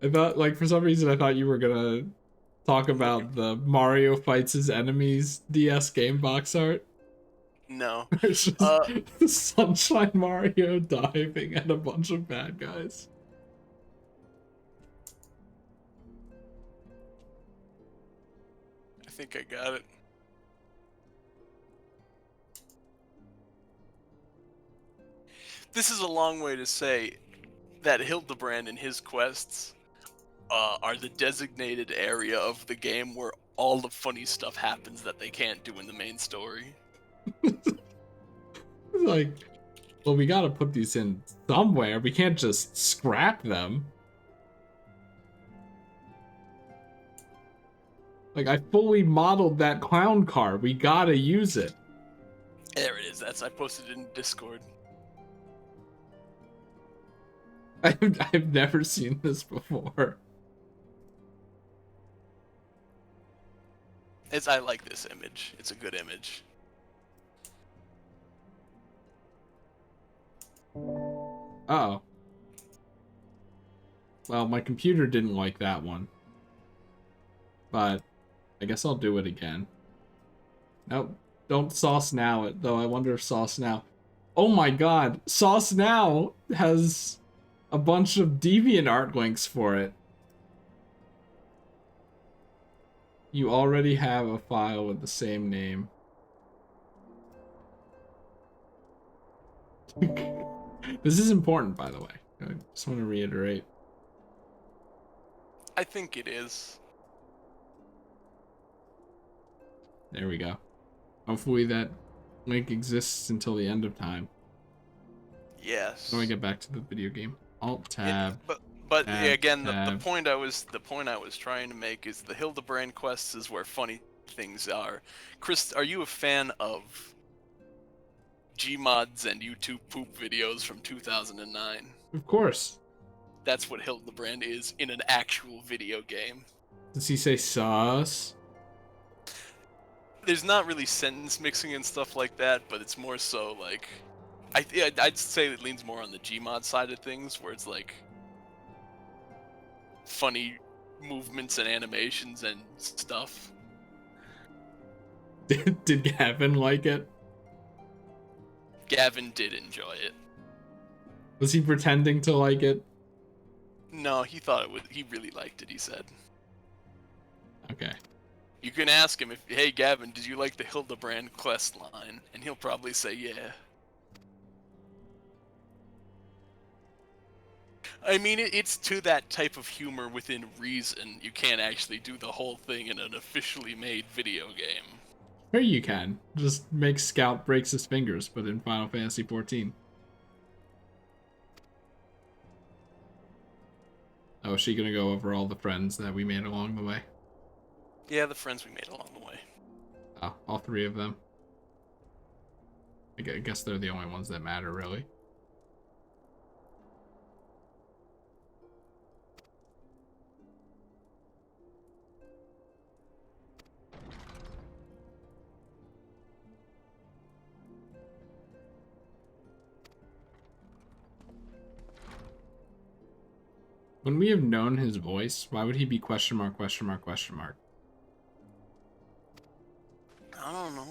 I thought, like, for some reason, I thought you were gonna talk about the Mario fights his enemies DS game box art. No. It's just Sunshine Mario diving at a bunch of bad guys. I think I got it. This is a long way to say that Hildebrand and his quests are the designated area of the game where all the funny stuff happens that they can't do in the main story. Like, well, we gotta put these in somewhere. We can't just scrap them. Like, I fully modeled that clown car. We gotta use it. There it is. I posted it in Discord. I've never seen this before. I like this image. It's a good image. Oh. Well, my computer didn't like that one. But I guess I'll do it again. Nope. Don't Sauce Now it, though. I wonder if Sauce Now... Oh my god! Sauce Now has a bunch of DeviantArt links for it. You already have a file with the same name. This is important, by the way. I just want to reiterate. I think it is. There we go. Hopefully that link exists until the end of time. Yes. Let me get back to the video game. Alt tab. But tab, again, the tab. point I was trying to make is the Hildebrand quests is where funny things are. Chris, are you a fan of Gmods and YouTube poop videos from 2009? Of course. That's what Hildebrand is in an actual video game. Does he say sauce? There's not really sentence mixing and stuff like that, but it's more so like I'd say it leans more on the Gmod side of things, where it's like funny movements and animations and stuff. Did Gavin like it? Gavin did enjoy it. Was he pretending to like it? No, he thought it would. He really liked it. He said. Okay. You can ask him if, "Hey Gavin, did you like the Hildebrand quest line?" And he'll probably say, "Yeah." I mean, it's to that type of humor within reason. You can't actually do the whole thing in an officially made video game. Sure you can. Just make Scout breaks his fingers, but in Final Fantasy XIV. Oh, is she gonna go over all the friends that we made along the way? Yeah, the friends we made along the way. Oh, all three of them. I guess they're the only ones that matter, really. When we have known his voice, why would he be question mark, question mark, question mark? I don't know.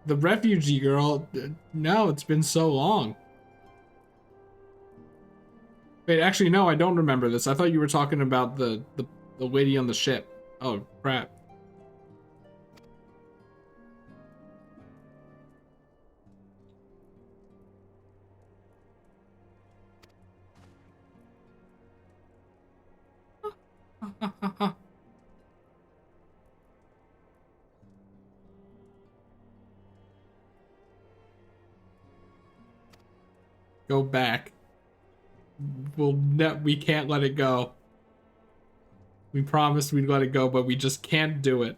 The refugee girl? No, it's been so long. Wait, actually, no, I don't remember this. I thought you were talking about the lady on the ship. Oh, crap. Go back. We can't let it go. We promised we'd let it go, but we just can't do it.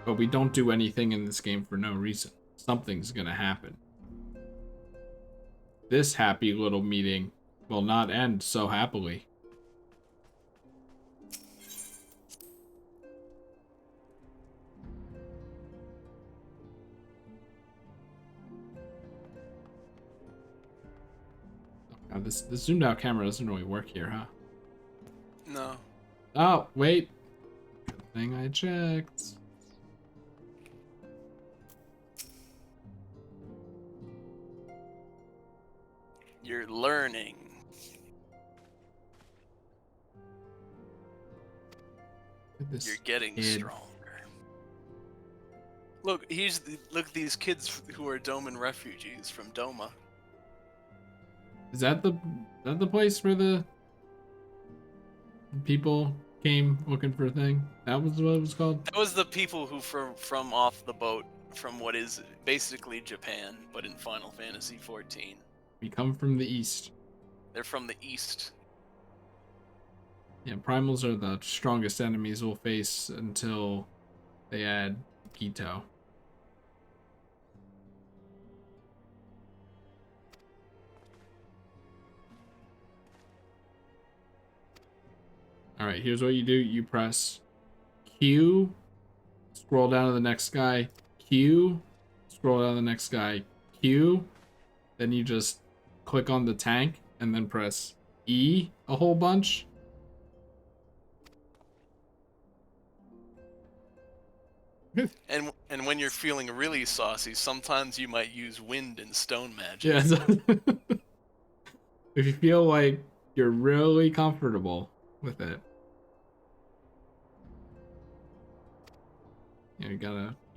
But we don't do anything in this game for no reason. Something's gonna happen. This happy little meeting will not end so happily. Oh, God, this zoomed out camera doesn't really work here, huh? No. Oh, wait. Good thing I checked. You're learning. This You're getting kid. stronger. Look, look at these kids who are Doman refugees from Doma. Is that the place where the people came looking for a thing? That was what it was called? That was the people who from off the boat from what is basically Japan, but in Final Fantasy XIV. We come from the east. They're from the east. Yeah, primals are the strongest enemies we'll face until they add Gito. Alright, here's what you do. You press Q, scroll down to the next guy, Q, scroll down to the next guy, Q, then you just click on the tank and then press E a whole bunch. And when you're feeling really saucy, sometimes you might use wind and stone magic. Yeah. If you feel like you're really comfortable with it. You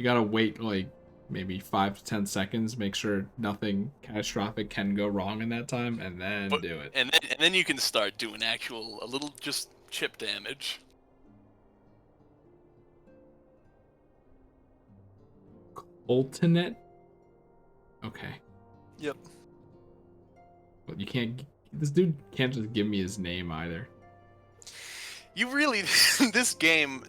gotta wait like maybe 5 to 10 seconds, make sure nothing catastrophic can go wrong in that time, and then do it. And then you can start doing a little just chip damage. Alternate? Okay. Yep. But you can't. This dude can't just give me his name either. You really, this game,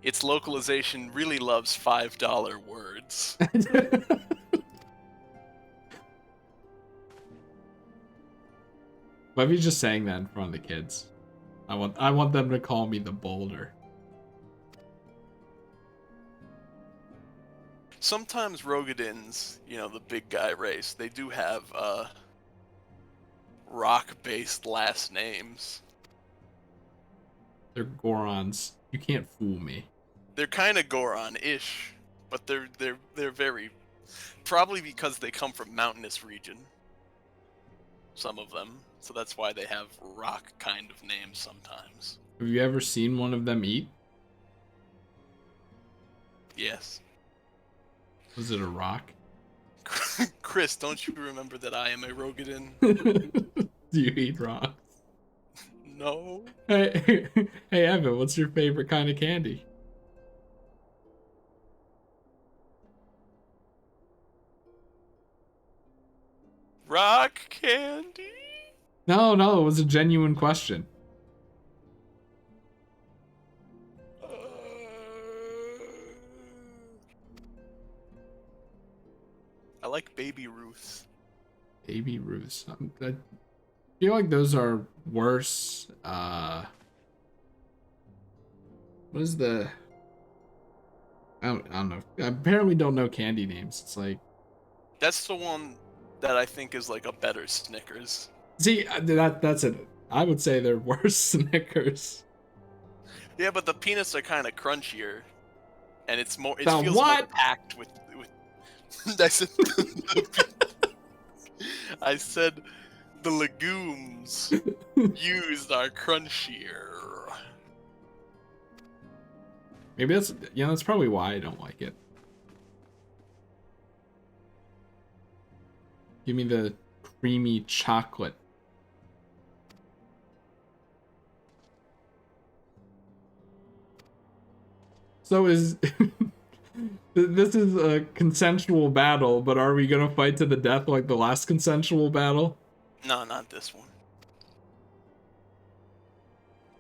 its localization really loves $5 words. Why are you just saying that in front of the kids? I want them to call me the boulder. Sometimes Rogadins, the big guy race, they do have rock-based last names. They're Gorons. You can't fool me. They're kind of Goron-ish, but they're very, probably because they come from mountainous region. Some of them, so that's why they have rock kind of names sometimes. Have you ever seen one of them eat? Yes. Was it a rock? Chris, don't you remember that I am a Rogadin? Do you eat rocks? No. Hey, hey Evan, what's your favorite kind of candy? Rock candy? No, it was a genuine question. like Baby Ruths. Baby Ruths. I feel like those are worse. What is the... I don't know. I apparently don't know candy names. It's like... That's the one that I think is like a better Snickers. See, that's it. I would say they're worse Snickers. Yeah, but the peanuts are kind of crunchier, and it's more. It The feels what? more packed with. I said. I said, the legumes used are crunchier. Maybe that's that's probably why I don't like it. Give me the creamy chocolate. So is this is a consensual battle, but are we gonna fight to the death like the last consensual battle? No, not this one.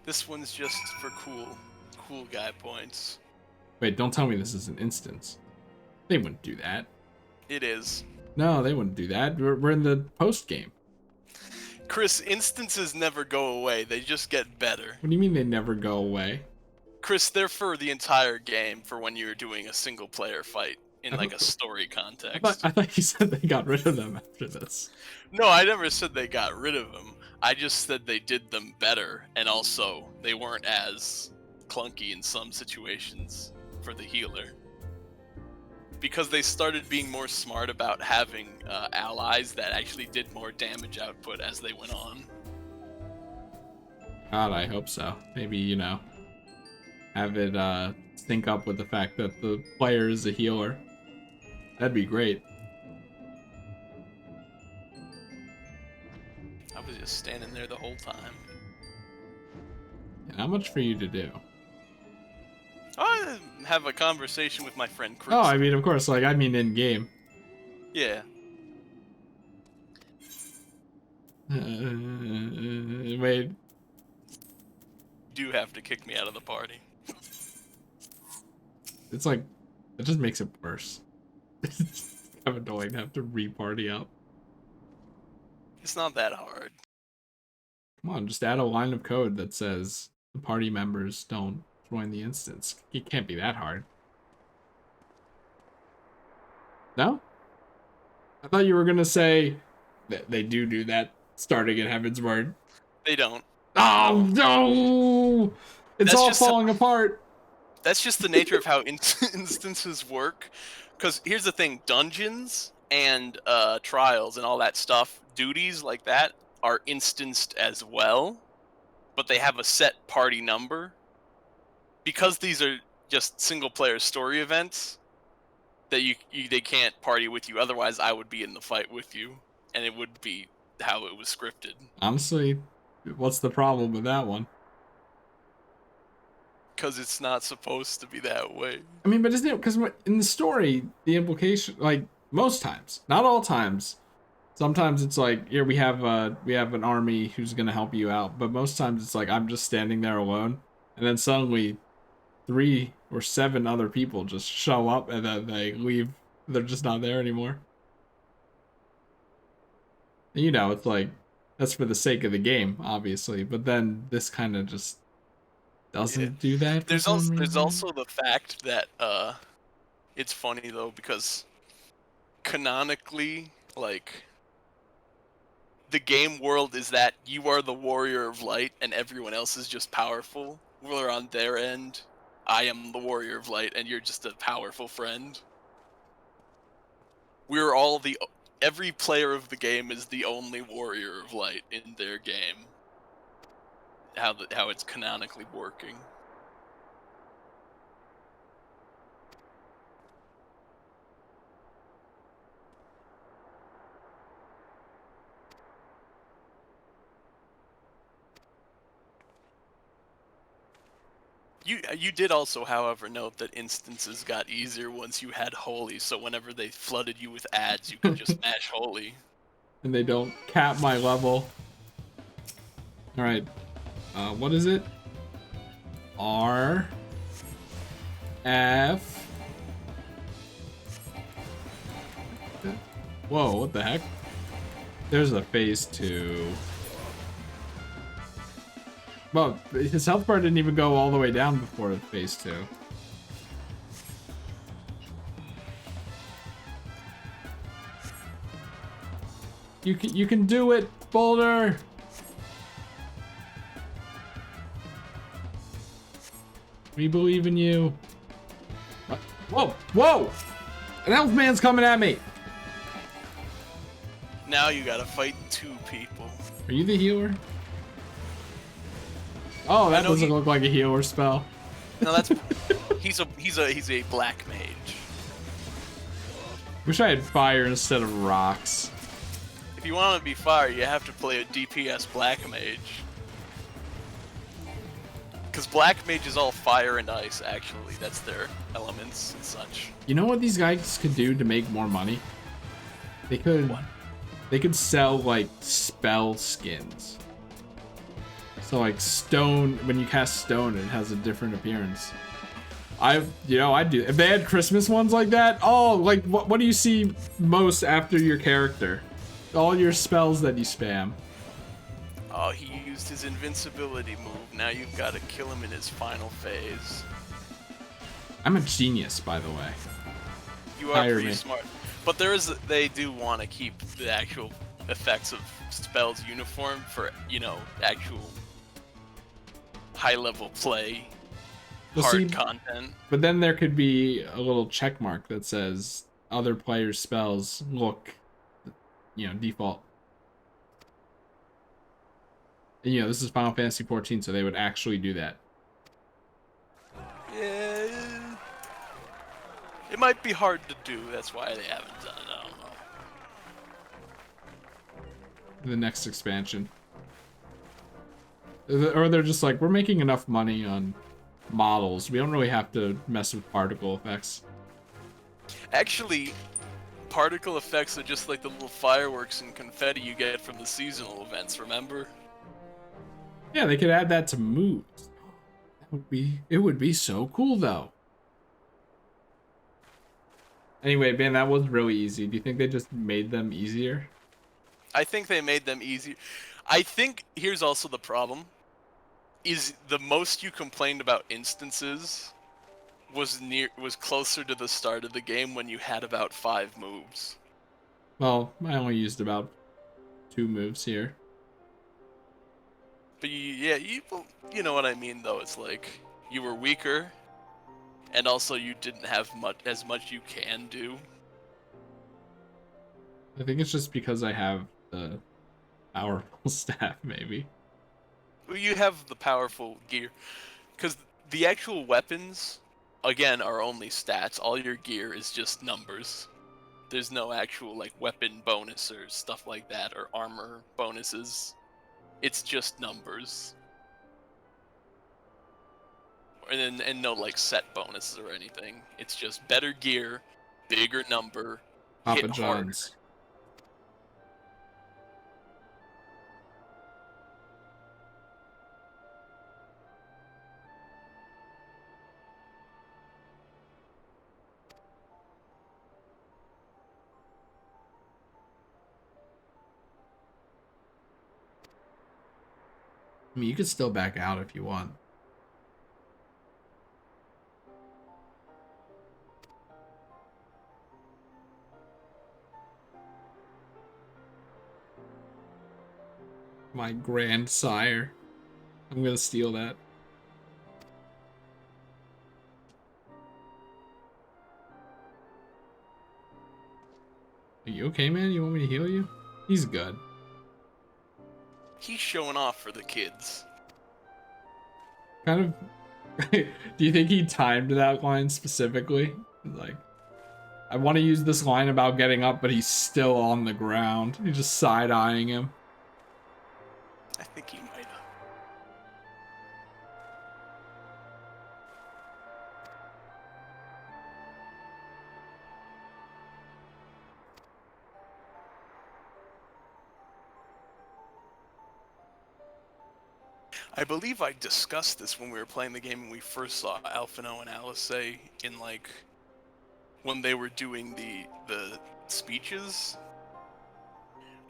This one's just for cool guy points. Wait, don't tell me this is an instance. They wouldn't do that. It is. No, they wouldn't do that. We're in the post game. Chris, instances never go away. They just get better. What do you mean they never go away? Chris, they're for the entire game for when you're doing a single player fight in like a story context. I thought you said they got rid of them after this. No, I never said they got rid of them. I just said they did them better, and also they weren't as clunky in some situations for the healer. Because they started being more smart about having allies that actually did more damage output as they went on. God, I hope so. Maybe, have it sync up with the fact that the player is a healer. That'd be great. I was just standing there the whole time. And how much for you to do? I have a conversation with my friend Chris. Oh, I mean, of course, I mean in game. Yeah. Wait. You do have to kick me out of the party. It's like, it just makes it worse. It's kind of annoying to have to re-party up. It's not that hard. Come on, just add a line of code that says the party members don't join the instance. It can't be that hard. No? I thought you were gonna say that they do that starting at Heaven's Word. They don't. Oh no! It's all falling apart. That's just the nature of how instances work. Because here's the thing, dungeons and trials and all that stuff, duties like that, are instanced as well, but they have a set party number. Because these are just single-player story events, that they can't party with you. Otherwise, I would be in the fight with you, and it would be how it was scripted. Honestly, what's the problem with that one? Because it's not supposed to be that way. I mean, but isn't it? Because in the story, the implication, like most times, not all times, sometimes it's like, here we have an army who's gonna help you out, but most times it's like I'm just standing there alone, and then suddenly 3 or 7 other people just show up, and then they leave. They're just not there anymore. And, it's like that's for the sake of the game, obviously, but then this kind of just doesn't do that. There's also the fact that it's funny though, because canonically, like, the game world is that you are the warrior of light and everyone else is just powerful. We're on their end. I am the warrior of light and you're just a powerful friend. We're all every player of the game is the only warrior of light in their game. How it's canonically working. You did also, however, note that instances got easier once you had Holy, so whenever they flooded you with ads, you could just mash Holy. And they don't cap my level. Alright. What is it? R F Whoa, what the heck? There's a phase 2. Well, his health bar didn't even go all the way down before phase 2. You can do it, Boulder! We believe in you. What? Whoa! Whoa! An elf man's coming at me! Now you gotta fight 2 people. Are you the healer? Oh, that know doesn't he- look like a healer spell. No, that's he's a black mage. Wish I had fire instead of rocks. If you want to be fire, you have to play a DPS black mage. Because black mage is all fire and ice, actually. That's their elements and such. You know what these guys could do to make more money? They could sell like spell skins. So like stone, when you cast stone, it has a different appearance. I'd do. If they had Christmas ones like that, oh, like what do you see most after your character? All your spells that you spam. Oh, he used his invincibility move. Now you've got to kill him in his final phase. I'm a genius, by the way. You are Hire pretty me. smart. But they do want to keep the actual effects of spells uniform for, actual high-level play, Well, hard see, content. But then there could be a little check mark that says other players' spells look, default. And, this is Final Fantasy 14, so they would actually do that. Yeah. It might be hard to do, that's why they haven't done it, I don't know. The next expansion. Or they're just like, we're making enough money on models. We don't really have to mess with particle effects. Actually, particle effects are just like the little fireworks and confetti you get from the seasonal events, remember? Yeah, they could add that to moves. It would be so cool though. Anyway, man, that was really easy. Do you think they just made them easier? I think they made them easy. I think here's also the problem. Is the most you complained about instances was closer to the start of the game when you had about 5 moves. Well, I only used about 2 moves here. But you know what I mean though. It's like you were weaker, and also you didn't have as much you can do. I think it's just because I have the powerful staff, maybe. Well, you have the powerful gear, because the actual weapons, again, are only stats. All your gear is just numbers. There's no actual like weapon bonus or stuff like that, or armor bonuses. It's just numbers. And no like set bonuses or anything. It's just better gear, bigger number, Papa hit John's. I mean, you could still back out if you want. My grandsire. I'm gonna steal that. Are you okay, man? You want me to heal you? He's good. He's showing off for the kids. Kind of. Do you think he timed that line specifically? Like, I want to use this line about getting up, but he's still on the ground. He's just side-eyeing him. I think he might have. I believe I discussed this when we were playing the game and we first saw Alphino and Alice in like when they were doing the speeches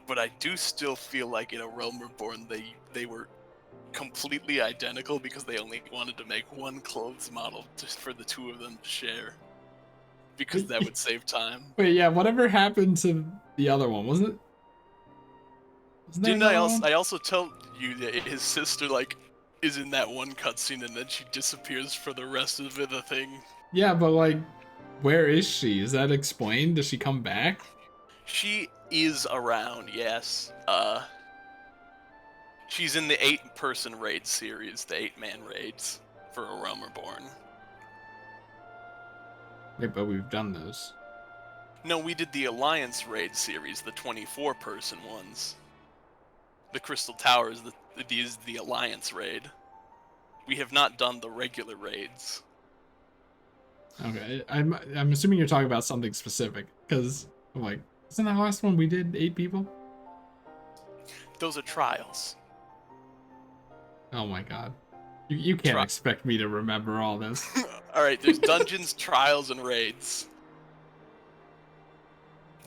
but I do still feel like in A Realm Reborn they were completely identical because they only wanted to make one clothes model just for the two of them to share. Because that would save time. Wait, yeah, whatever happened to the other one? Wasn't there Didn't I another also one? I also tell you that his sister like is in that one cutscene and then she disappears for the rest of the thing? Yeah, but like, where is she? Is that explained? Does she come back? She is around, yes. She's in the 8-person raid series, the 8-man raids for A Realm Reborn. Wait, but we've done those. No, we did the Alliance raid series, the 24-person ones. The Crystal Tower is the Alliance raid. We have not done the regular raids. Okay, I'm assuming you're talking about something specific, because I'm like, isn't that last one we did 8 people? Those are trials. Oh my god. You can't expect me to remember all this. Alright, there's dungeons, trials, and raids.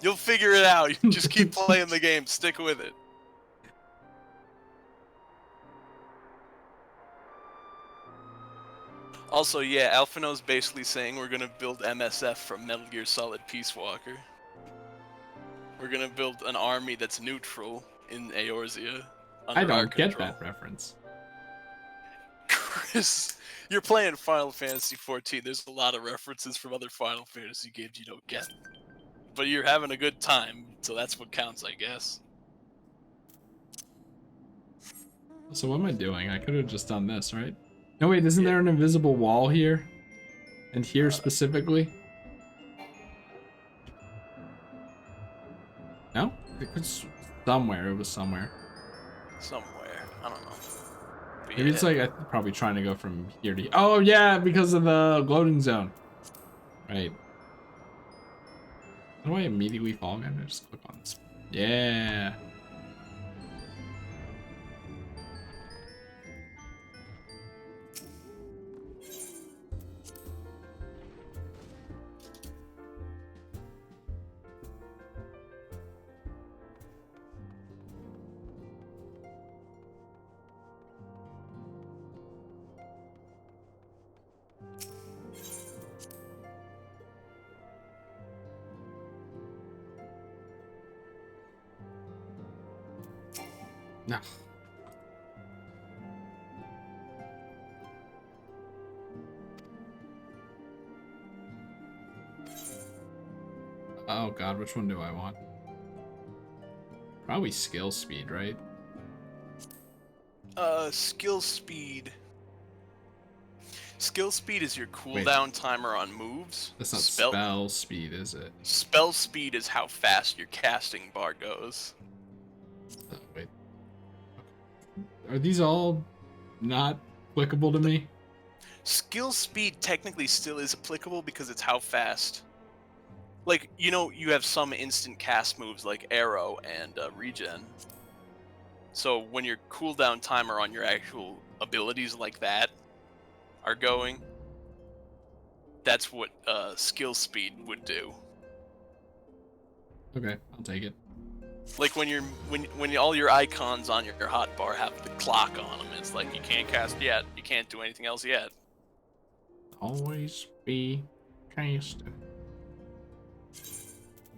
You'll figure it out. You just keep playing the game. Stick with it. Also, yeah, Alphino's basically saying we're gonna build MSF from Metal Gear Solid Peace Walker. We're gonna build an army that's neutral in Eorzea. I under our don't get control. that reference. Chris, you're playing Final Fantasy XIV. There's a lot of references from other Final Fantasy games you don't get. But you're having a good time, so that's what counts, I guess. So what am I doing? I could have just done this, right? No, wait, isn't there an invisible wall here? And here specifically? No? It was somewhere. It was somewhere. Somewhere. I don't know. But Maybe it's like I'm probably trying to go from here to here. Oh, yeah, because of the loading zone. Right. How do I immediately fall again? I just click on this. Yeah. No. Oh god, which one do I want? Probably skill speed, right? Skill speed. Skill speed is your cooldown timer on moves. That's not spell speed, is it? Spell speed is how fast your casting bar goes. Oh, wait. Are these all not applicable to me? Skill speed technically still is applicable because it's how fast. Like, you know, you have some instant cast moves like arrow and regen. So when your cooldown timer on your actual abilities like that are going, that's what skill speed would do. Okay, I'll take it. Like when all your icons on your hotbar have the clock on them, it's like you can't cast yet, you can't do anything else yet. Always be casting.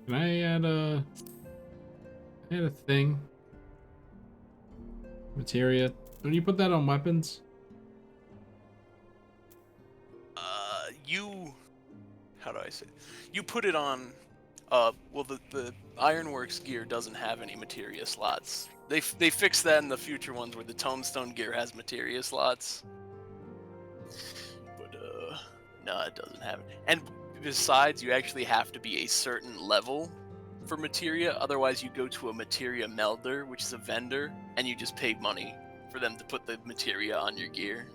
Can I add a thing? Materia. When you put that on weapons? How do I say? You put it on. Well, the Ironworks gear doesn't have any materia slots. They fixed that in the future ones where the Tomestone gear has materia slots. But no, it doesn't have it. And besides, you actually have to be a certain level for materia. Otherwise, you go to a materia melder, which is a vendor, and you just pay money for them to put the materia on your gear.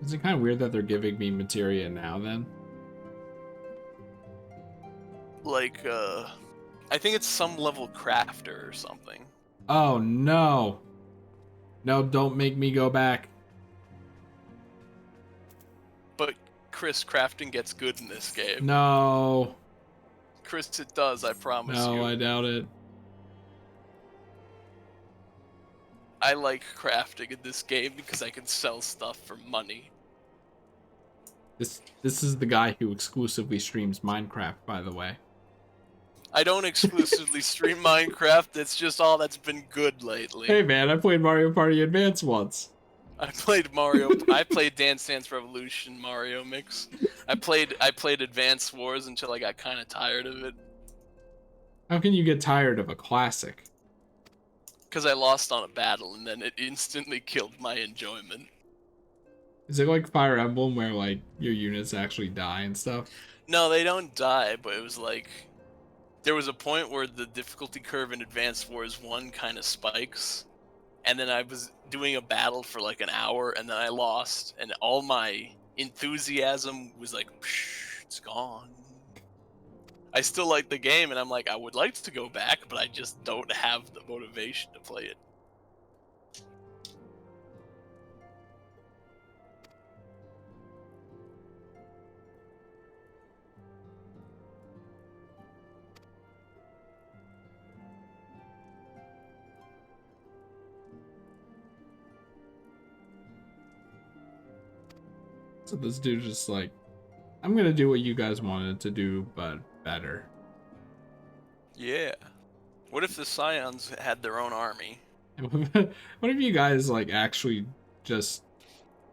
Is it kind of weird that they're giving me materia now then? Like, I think it's some level crafter or something. Oh no. No, don't make me go back. But Chris, crafting gets good in this game. No. Chris, it does, I promise you. No, I doubt it. I like crafting in this game because I can sell stuff for money. This is the guy who exclusively streams Minecraft, by the way. I don't exclusively stream Minecraft. It's just all that's been good lately. Hey man, I played Mario Party Advance once. I played I played Dance Dance Revolution Mario Mix. I played Advance Wars until I got kind of tired of it. How can you get tired of a classic? Because I lost on a battle and then it instantly killed my enjoyment. Is it like Fire Emblem where like your units actually die and stuff? No, they don't die, but it was like there was a point where the difficulty curve in Advanced Wars 1 kind of spikes, and then I was doing a battle for like an hour and then I lost, and all my enthusiasm was like, psh, it's gone. I still like the game, and I'm like, I would like to go back, but I just don't have the motivation to play it. So this dude's just like, I'm gonna do what you guys wanted to do, but better. Yeah. What if the Scions had their own army? What if you guys like actually just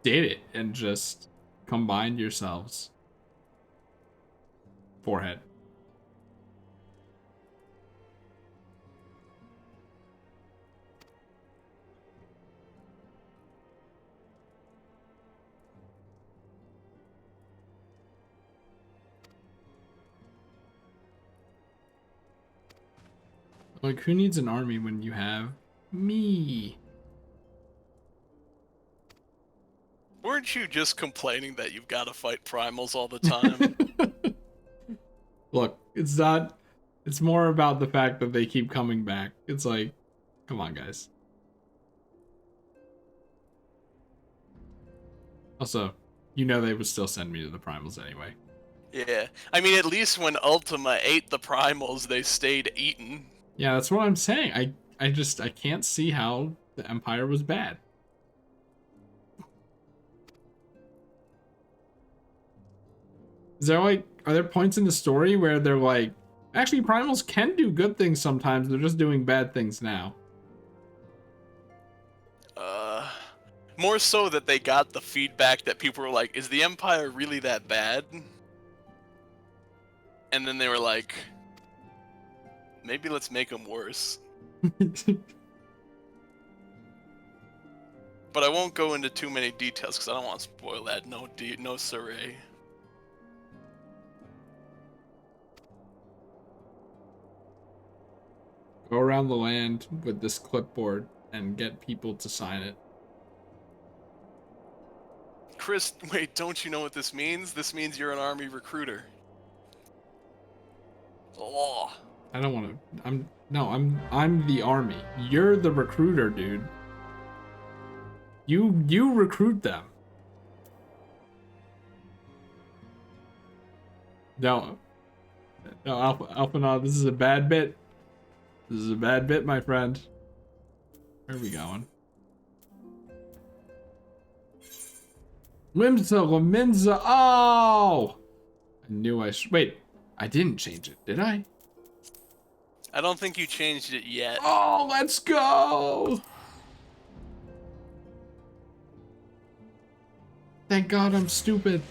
did it and just combined yourselves? Forehead. Like, who needs an army when you have me? Weren't you just complaining that you've got to fight primals all the time? Look, it's not. It's more about the fact that they keep coming back. It's like, come on, guys. Also, you know they would still send me to the primals anyway. Yeah. I mean, at least when Ultima ate the primals, they stayed eaten. Yeah, that's what I'm saying. I can't see how the Empire was bad. Is there like, are there points in the story where they're like, actually primals can do good things sometimes, they're just doing bad things now? More so that they got the feedback that people were like, is the Empire really that bad? And then they were like, maybe let's make them worse. But I won't go into too many details because I don't want to spoil that. No siree. Go around the land with this clipboard and get people to sign it. Chris, wait, don't you know what this means? This means you're an army recruiter. Oh. I don't want to. I'm the army. You're the recruiter, dude. You recruit them. No, Alpha, this is a bad bit. This is a bad bit, my friend. Where are we going? Limsa Laminza. Oh! I knew I should. Wait, I didn't change it, did I? I don't think you changed it yet. Oh, let's go! Thank God I'm stupid.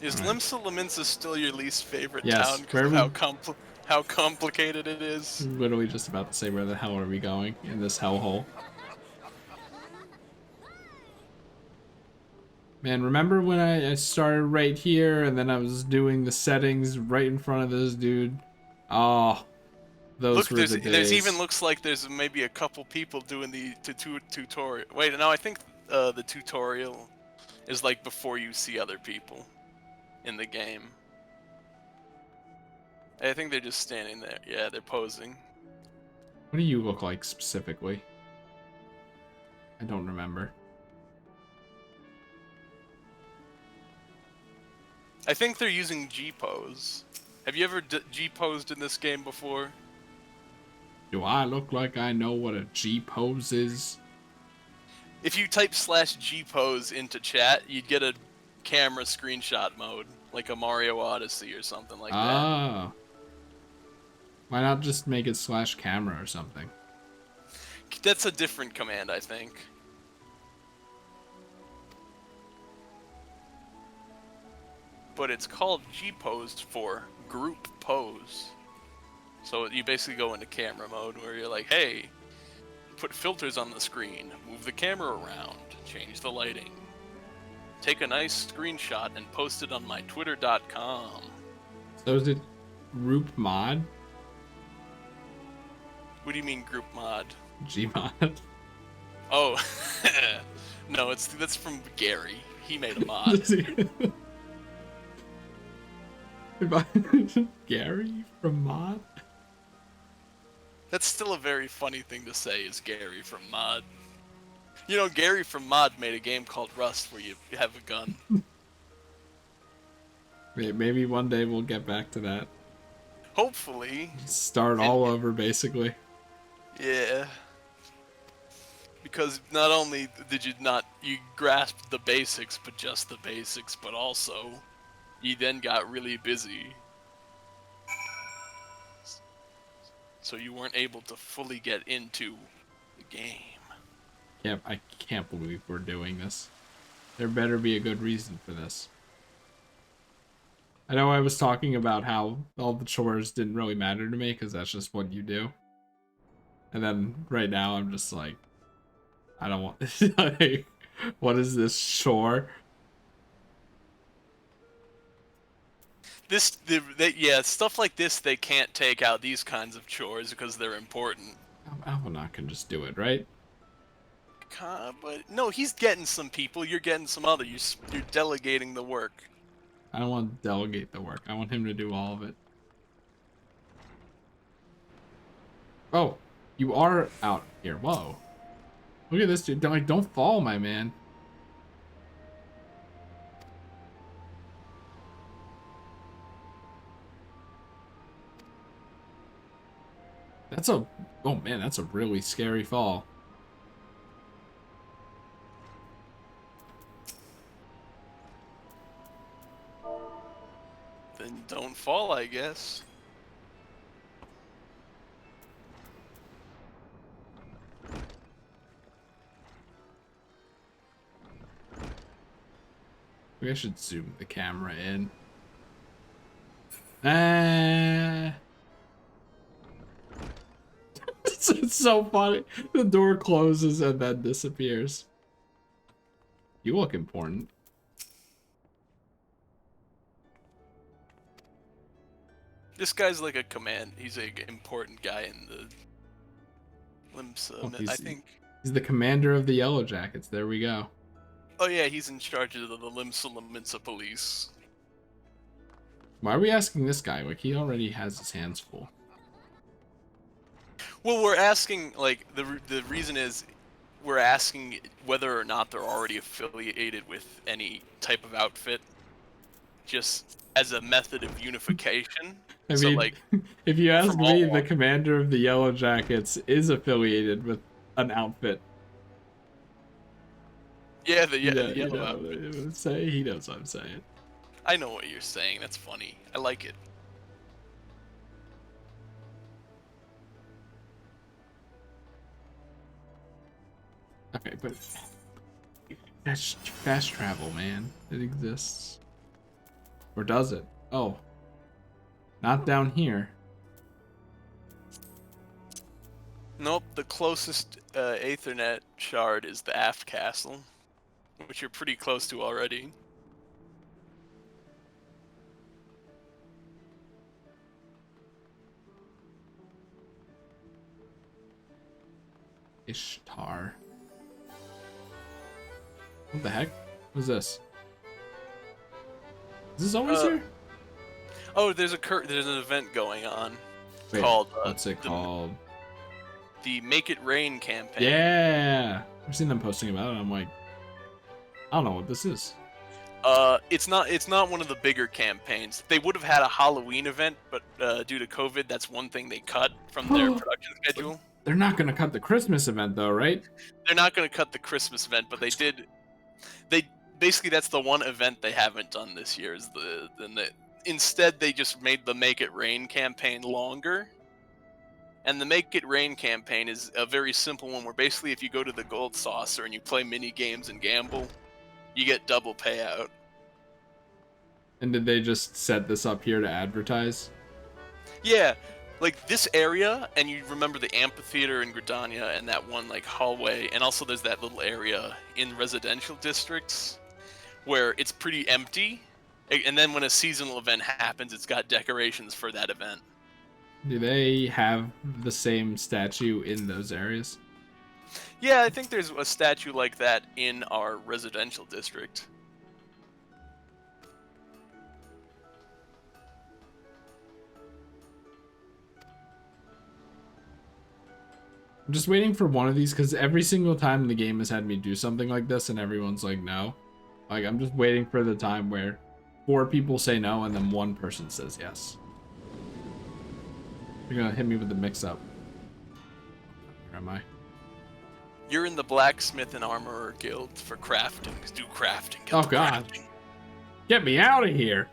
Is Limsa Laminsa still your least favorite Yes, town because of how complicated it is? Literally just about to say, where the hell are we going in this hellhole? Man, remember when I started right here and then I was doing the settings right in front of this dude? Oh, those were the days. There's even looks like there's maybe a couple people doing the tutorial. Wait, no, I think the tutorial is like before you see other people in the game. I think they're just standing there. Yeah, they're posing. What do you look like specifically? I don't remember. I think they're using G-pose. Have you ever G-posed in this game before? Do I look like I know what a G-pose is? If you type /G-pose into chat, you'd get a camera screenshot mode, like a Mario Odyssey or something like that. Oh. Why not just make it /camera or something? That's a different command, I think. But it's called G-posed for group pose. So you basically go into camera mode where you're like, hey, put filters on the screen, move the camera around, change the lighting, take a nice screenshot and post it on my twitter.com. So is it group mod? What do you mean group mod? Gmod? Oh, no, that's from Gary. He made a mod. Gary from mod? That's still a very funny thing to say, is Gary from mod. You know, Gary from mod made a game called Rust where you have a gun. Maybe one day we'll get back to that. Hopefully. Start all over, basically. Yeah. Because not only did you grasped the basics, but just the basics, but also you then got really busy. So you weren't able to fully get into the game. Yep, I can't believe we're doing this. There better be a good reason for this. I know I was talking about how all the chores didn't really matter to me because that's just what you do. And then right now I'm just like, I don't want this. Like, what is this chore? Yeah, stuff like this, they can't take out these kinds of chores because they're important. Almanac can just do it, right? But no, he's getting some people. You're getting some other. You're delegating the work. I don't want to delegate the work. I want him to do all of it. Oh, you are out here. Whoa. Look at this dude. Don't fall, my man. Oh man, that's a really scary fall. Then don't fall, I guess. Maybe I should zoom the camera in. Ah. It's so funny. The door closes and then disappears. You look important. This guy's like a command. He's an important guy in the Limsa. I think. He's the commander of the Yellow Jackets. There we go. Oh yeah, he's in charge of the Limsa police. Why are we asking this guy? Like, he already has his hands full. Well, we're asking, like, the reason is we're asking whether or not they're already affiliated with any type of outfit, just as a method of unification. I mean, like, if you ask me, the commander of the Yellow Jackets is affiliated with an outfit. Yeah, the yellow outfit. He knows what I'm saying. I know what you're saying. That's funny. I like it. Okay, but that's fast travel, man. It exists. Or does it? Oh. Not down here. Nope, the closest Aethernet shard is the aft castle, which you're pretty close to already. Ishtar. What the heck? What's this? Is this always here? Oh, there's an event going on. Wait, called what's it called? The Make It Rain campaign. Yeah, I've seen them posting about it. I'm like, I don't know what this is. It's not one of the bigger campaigns. They would have had a Halloween event, but due to COVID, that's one thing they cut from their production schedule. They're not gonna cut the Christmas event though, right? They're not going to cut the Christmas event, but they did. They basically that's the one event they haven't done this year. Instead they just made the Make It Rain campaign longer. And the Make It Rain campaign is a very simple one where basically if you go to the Gold Saucer and you play mini games and gamble, you get double payout. And did they just set this up here to advertise? Yeah, like this area, and you remember the amphitheater in Gridania and that one like hallway, and also there's that little area in residential districts where it's pretty empty, and then when a seasonal event happens, it's got decorations for that event. Do they have the same statue in those areas? Yeah, I think there's a statue like that in our residential district. I'm just waiting for one of these because every single time the game has had me do something like this and everyone's like no. Like I'm just waiting for the time where 4 people say no and then 1 person says yes. You're gonna hit me with the mix-up. Where am I? You're in the Blacksmith and Armorer Guild for crafting. Do crafting. Get Oh the god. crafting. Get me out of here!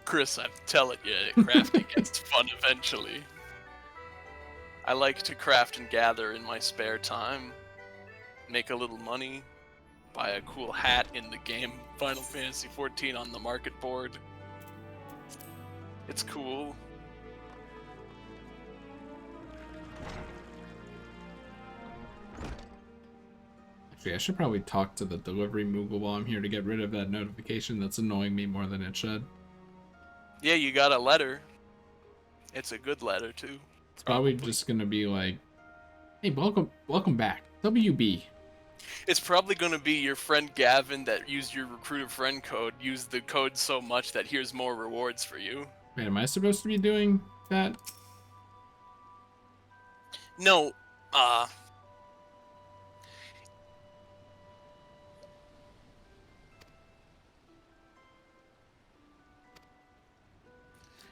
Chris, I'm telling you, crafting gets fun eventually. I like to craft and gather in my spare time. Make a little money. Buy a cool hat in the game Final Fantasy XIV on the market board. It's cool. Actually, I should probably talk to the delivery Moogle while I'm here to get rid of that notification that's annoying me more than it should. Yeah, you got a letter. It's a good letter, too. It's probably just gonna be like, hey, welcome back. WB. It's probably going to be your friend Gavin that used your recruiter friend code, used the code so much that here's more rewards for you. Wait, am I supposed to be doing that? No,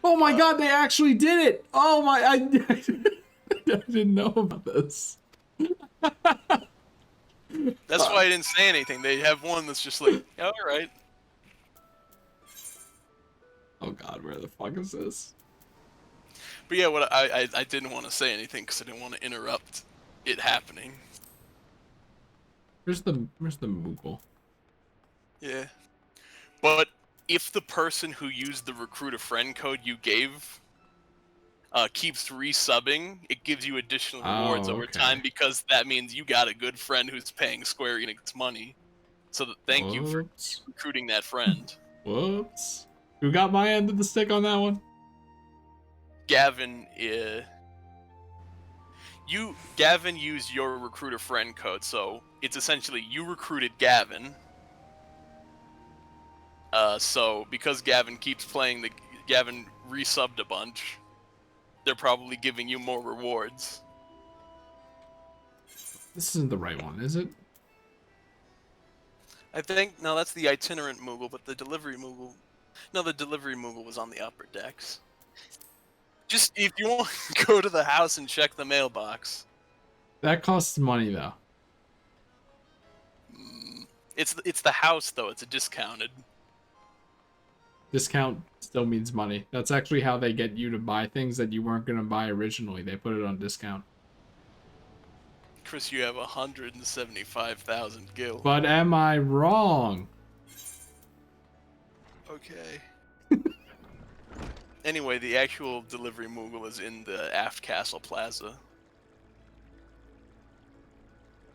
Oh my god, they actually did it! Oh my, I didn't know about this. that's why I didn't say anything. They have one that's just like, yeah, all right. Oh god, where the fuck is this? But yeah, what I didn't want to say anything because I didn't want to interrupt it happening. Where's the Moogle? Yeah. But if the person who used the recruit a friend code you gave keeps resubbing, it gives you additional rewards over time because that means you got a good friend who's paying Square Enix money. So thank you for recruiting that friend. Whoops. Who got my end of the stick on that one? Gavin, Gavin used your recruiter friend code, so it's essentially you recruited Gavin. So because Gavin keeps playing, Gavin resubbed a bunch. They're probably giving you more rewards. This isn't the right one, is it? I think no, that's the itinerant Moogle, but the delivery Moogle. No, the delivery Moogle was on the upper decks. Just if you want, go to the house and check the mailbox. That costs money though. It's the house though. It's a discounted. Discount still means money. That's actually how they get you to buy things that you weren't gonna buy originally. They put it on discount. Chris, you have 175,000 gil. But am I wrong? Okay. Anyway, the actual delivery Moogle is in the Aft Castle Plaza.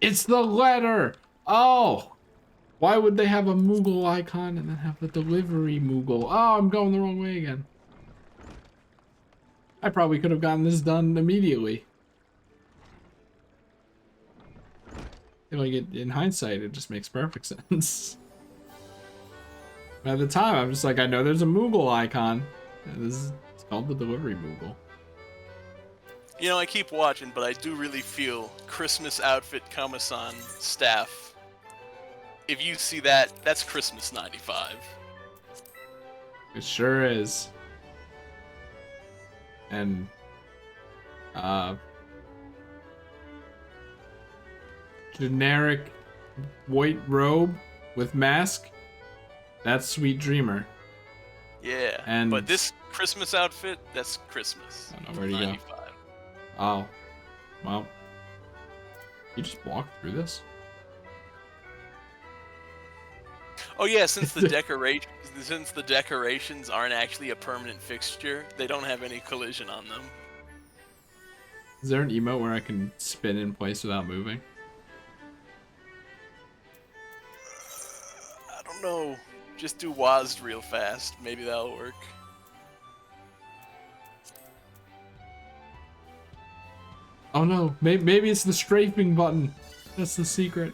It's the letter! Oh! Why would they have a Moogle icon and then have the delivery Moogle? Oh, I'm going the wrong way again. I probably could have gotten this done immediately. Like, in hindsight, it just makes perfect sense. But at the time, I'm just like, I know there's a Moogle icon. It's called the delivery Moogle. You know, I keep watching, but I do really feel Christmas outfit Kamasan staff if you see that, that's Christmas 95. It sure is. And generic white robe with mask. That's Sweet Dreamer. Yeah. And- but this Christmas outfit, that's Christmas. I don't know, where'd he go? 95. Oh, well, you just walked through this. Oh yeah, since the decorations aren't actually a permanent fixture, they don't have any collision on them. Is there an emote where I can spin in place without moving? I don't know. Just do WASD real fast. Maybe that'll work. Oh no, maybe it's the strafing button. That's the secret.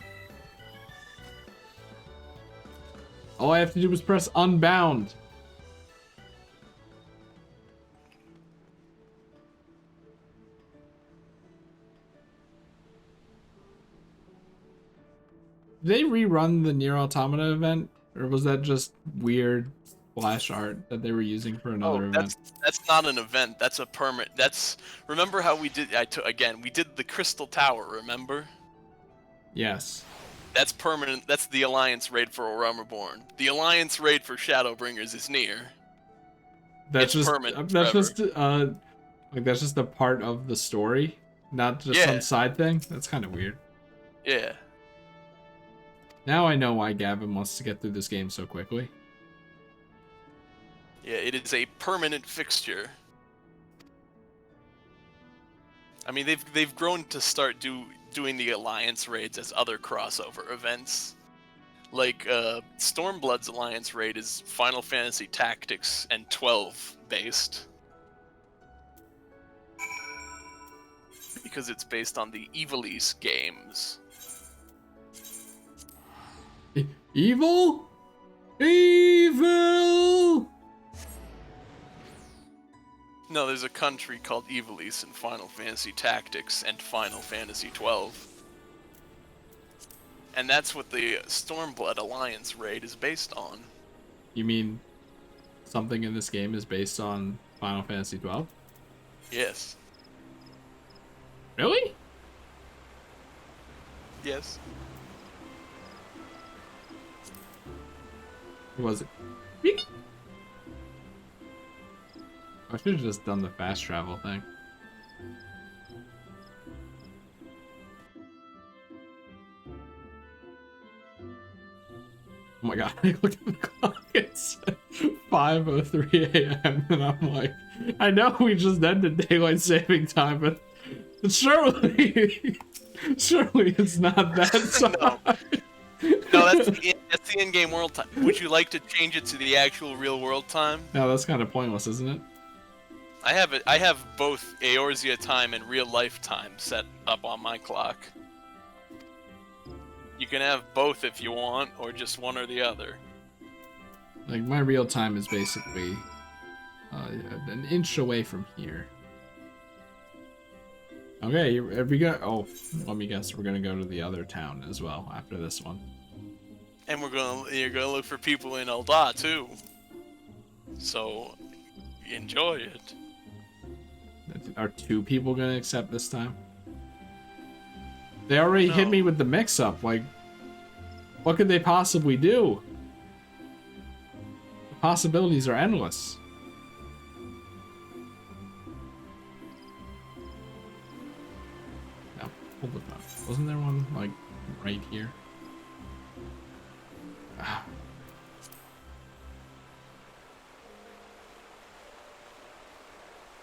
All I have to do is press unbound. Did they rerun the Nier Automata event? Or was that just weird splash art that they were using for another event? That's not an event. That's a permit. Remember how we did? We did the Crystal Tower. Remember? Yes. That's permanent. That's the Alliance raid for A Realm Reborn. The Alliance raid for Shadowbringers is Nier. That's It's just permanent that's forever. just that's just a part of the story, not just some Yeah. side thing. That's kind of weird. Yeah. Now I know why Gavin wants to get through this game so quickly. Yeah, it is a permanent fixture. I mean, they've grown to start doing the Alliance raids as other crossover events. Like Stormblood's Alliance raid is Final Fantasy Tactics and 12 based. Because it's based on the Ivalice games. Evil? Evil! No, there's a country called Ivalice in Final Fantasy Tactics and Final Fantasy 12. And that's what the Stormblood Alliance raid is based on. You mean something in this game is based on Final Fantasy 12? Yes. Really? Yes. Who was it? Beep. I should have just done the fast travel thing. Oh my god, I looked at the clock, it's 5:03 a.m. and I'm like, I know we just ended daylight saving time, but surely it's not that time. No, that's the in-game world time. Would you like to change it to the actual real world time? No, that's kind of pointless, isn't it? I have both Eorzea time and real life time set up on my clock. You can have both if you want, or just one or the other. Like, my real time is basically an inch away from here. Okay, have we got... Oh, let me guess, we're gonna go to the other town as well after this one. And you're gonna look for people in Ul'dah too. So enjoy it. Are two people gonna accept this time? They already hit me with the mix-up. Like, what could they possibly do? The possibilities are endless. No, hold it up. Wasn't there one, like, right here? Ah.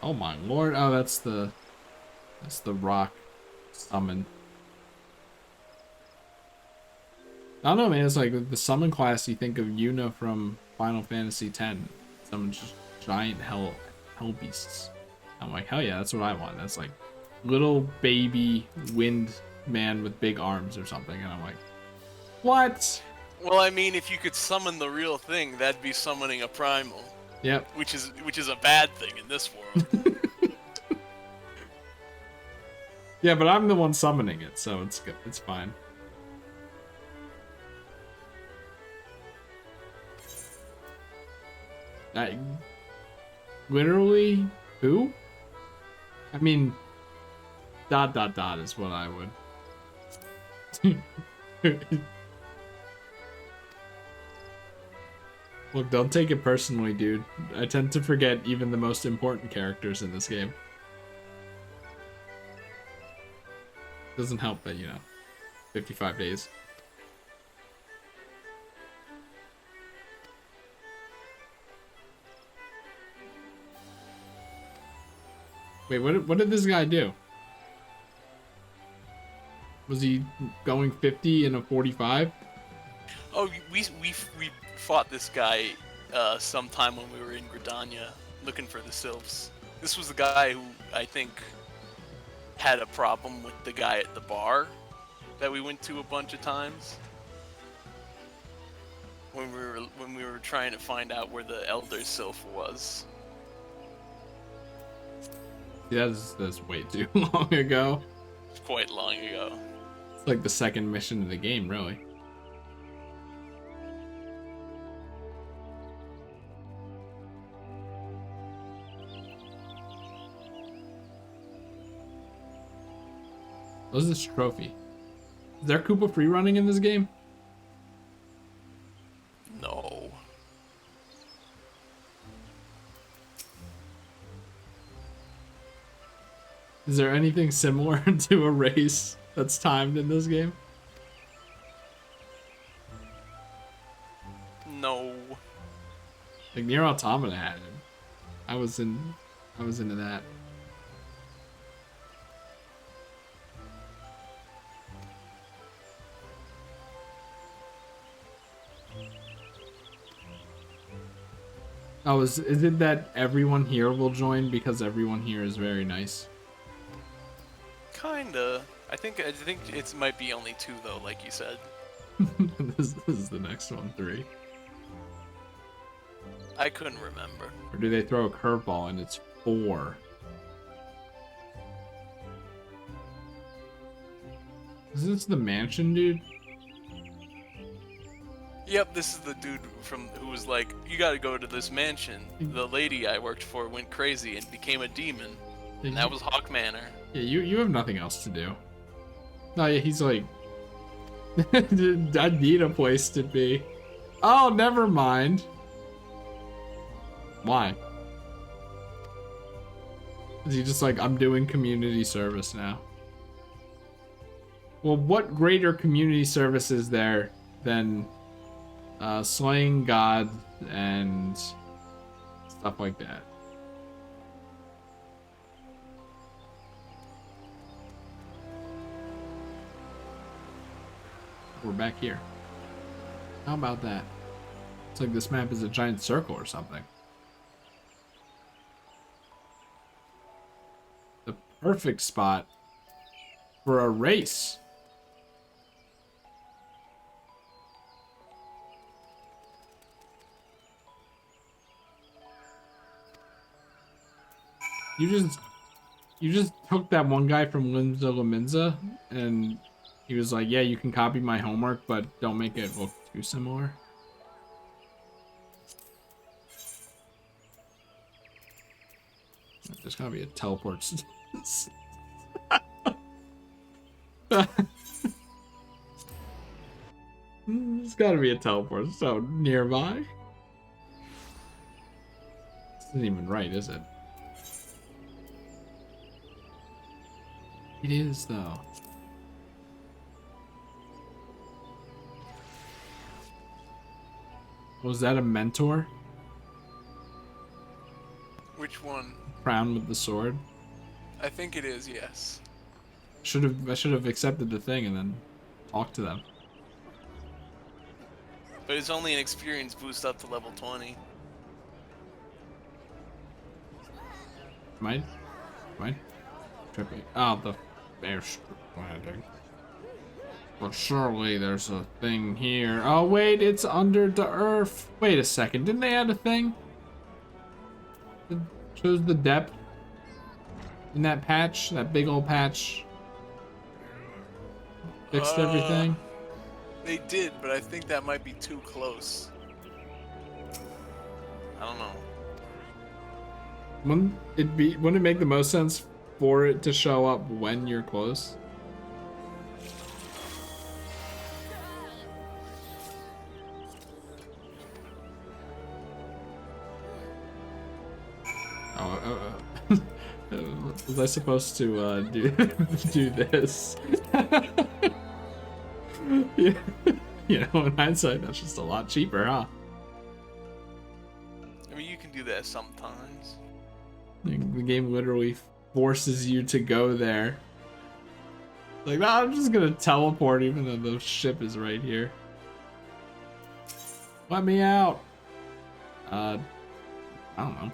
Oh my lord. Oh, that's the rock summon. I don't know, man. It's like the summon class. You think of Yuna from Final Fantasy X. Some just giant hell beasts. I'm like, hell yeah, that's what I want. That's like little baby wind man with big arms or something. And I'm like, what? Well, I mean, if you could summon the real thing, that'd be summoning a primal. Yep. Which is a bad thing in this world. Yeah, but I'm the one summoning it, so it's good. It's fine. Literally, who? I mean, ... is what I would. Look, don't take it personally, dude. I tend to forget even the most important characters in this game. Doesn't help that, 55 days. Wait, what did this guy do? Was he going 50 in a 45? Oh, we fought this guy sometime when we were in Gridania looking for the sylphs. This was the guy who I think had a problem with the guy at the bar that we went to a bunch of times when we were trying to find out where the Elder Sylph was. That's way too long ago. It's quite long ago. It's like the second mission of the game, really. What's this trophy? Is there Koopa free running in this game? No. Is there anything similar to a race that's timed in this game? No. Like Nier Automata had it. I was into that. Oh, is it that everyone here will join because everyone here is very nice? Kinda. I think it might be only 2 though, like you said. This is the next one, 3. I couldn't remember. Or do they throw a curveball and it's 4? Is this the mansion, dude? Yep, this is the dude who was like, you gotta go to this mansion. The lady I worked for went crazy and became a demon. And that was Hawk Manor. Yeah, you have nothing else to do. No, yeah, he's like, I need a place to be. Oh, never mind. Why? Is he just like, I'm doing community service now? Well, what greater community service is there than slaying gods and stuff like that? We're back here. How about that? It's like this map is a giant circle or something. The perfect spot for a race. You just took that one guy from Linza Laminza and he was like, yeah, you can copy my homework, but don't make it look too similar. There's gotta be a teleport. There's gotta be a teleport so nearby. This isn't even right, is it? It is, though. Was that a mentor? Which one? Crown with the sword? I think it is, yes. I should have accepted the thing and then talked to them. But it's only an experience boost up to level 20. Am I tripping? Oh, the bear landing. But surely there's a thing here. Oh wait, it's under the earth. Wait a second, didn't they add a thing? It shows the depth in that patch, that big old patch. Fixed everything. They did, but I think that might be too close. I don't know. Wouldn't it make the most sense for it to show up when you're close? Was I supposed to do do this? Yeah. You know, in hindsight, that's just a lot cheaper, huh? I mean, you can do that sometimes. Like, the game literally forces you to go there. Like, no, I'm just gonna teleport even though the ship is right here. Let me out. I don't know.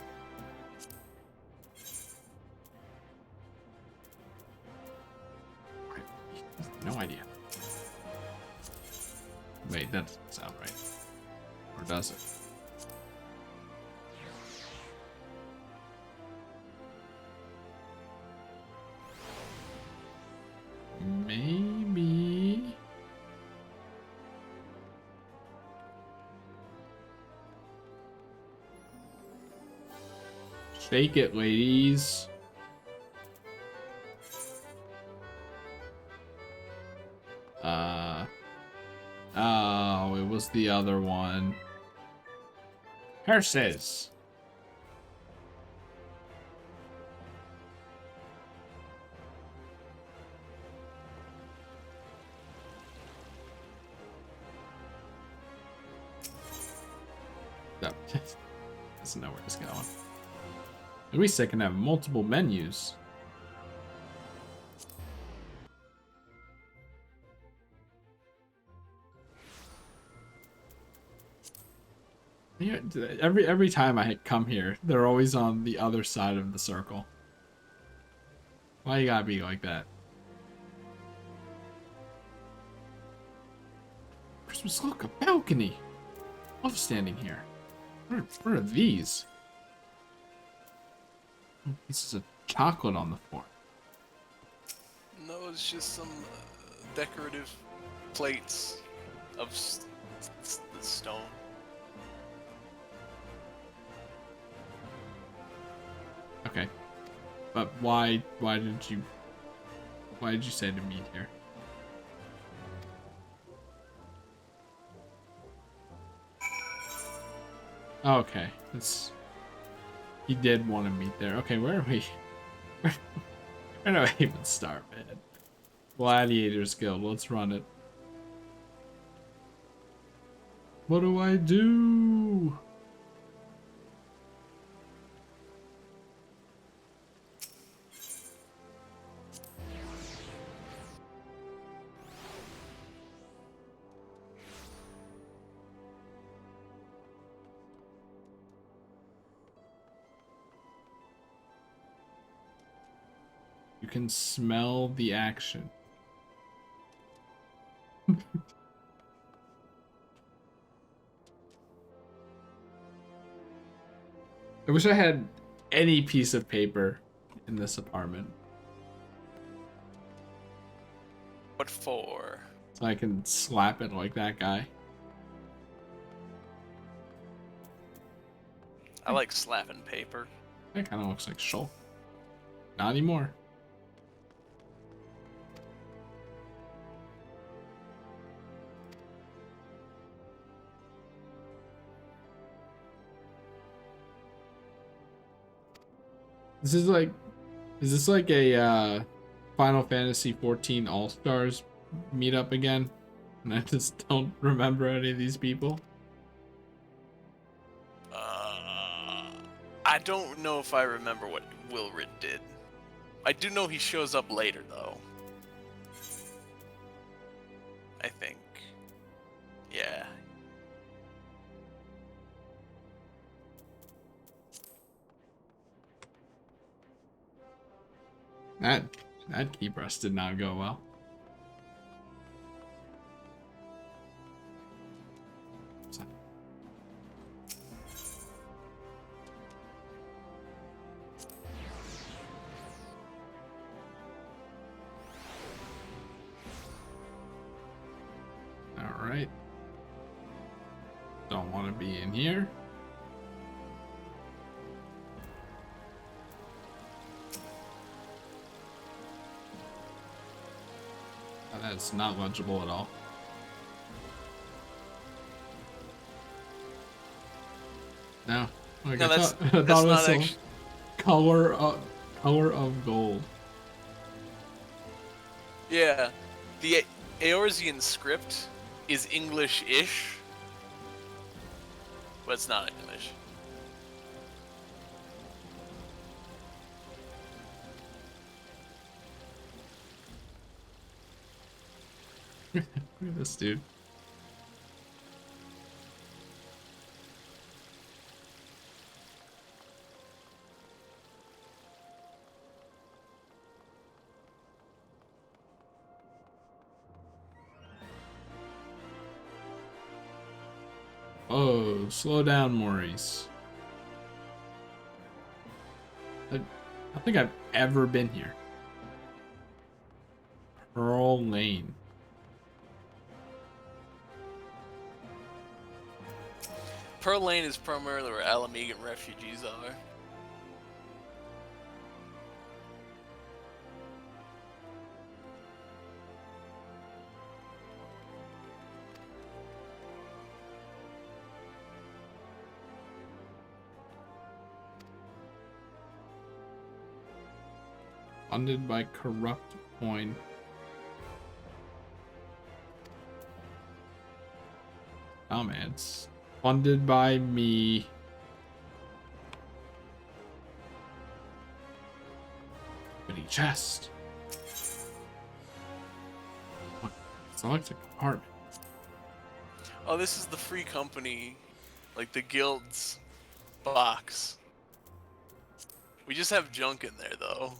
No idea. Wait, that doesn't sound right. Or does it? Maybe. Shake it, ladies. Oh, it was the other one. Curses. No, doesn't know where it's going. At least I can have multiple menus. Yeah, every time I come here, they're always on the other side of the circle. Why you gotta be like that? Christmas, look, a balcony. Love standing here. What are these? Pieces of chocolate on the floor. No, it's just some decorative plates of stone. Okay, but why did you say to meet here? Okay, he did want to meet there. Okay, where are we? Where do I even start, man? Gladiators Guild, let's run it. What do I do? You can smell the action. I wish I had any piece of paper in this apartment. What for? So I can slap it like that guy. I like slapping paper. That kind of looks like Shulk. Not anymore. Is this like a Final Fantasy 14 All-Stars meetup again? And I just don't remember any of these people. I don't know if I remember what Wilrid did. I do know he shows up later, though. I think. Yeah. That key press did not go well. All right. Don't want to be in here. That's not legible at all. No. Like No, I that's thought, I thought it not was actually. color of gold. Yeah, the Eorzean script is English-ish, but it's not English. Look at this dude. Oh, slow down, Maurice. I don't think I've ever been here. Pearl Lane. Pearl Lane is primarily where Alamegan refugees are. Funded by corrupt coin. Oh man, it's funded by me. Mini chest. What? Select a compartment. Oh, this is the free company, like the guild's box. We just have junk in there though,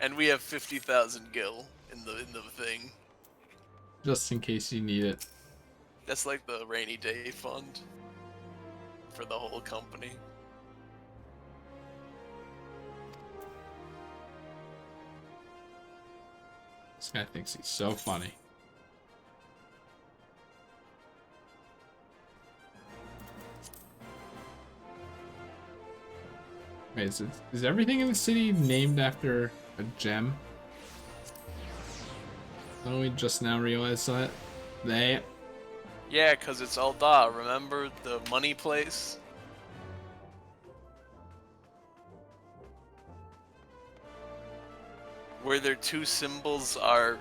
and we have 50,000 gil in the thing. Just in case you need it. That's like the rainy day fund for the whole company. This guy thinks he's so funny. Wait, is everything in the city named after a gem? Don't we just now realize that? Yeah, cause it's Ul'dah. Remember the money place? Where their two symbols are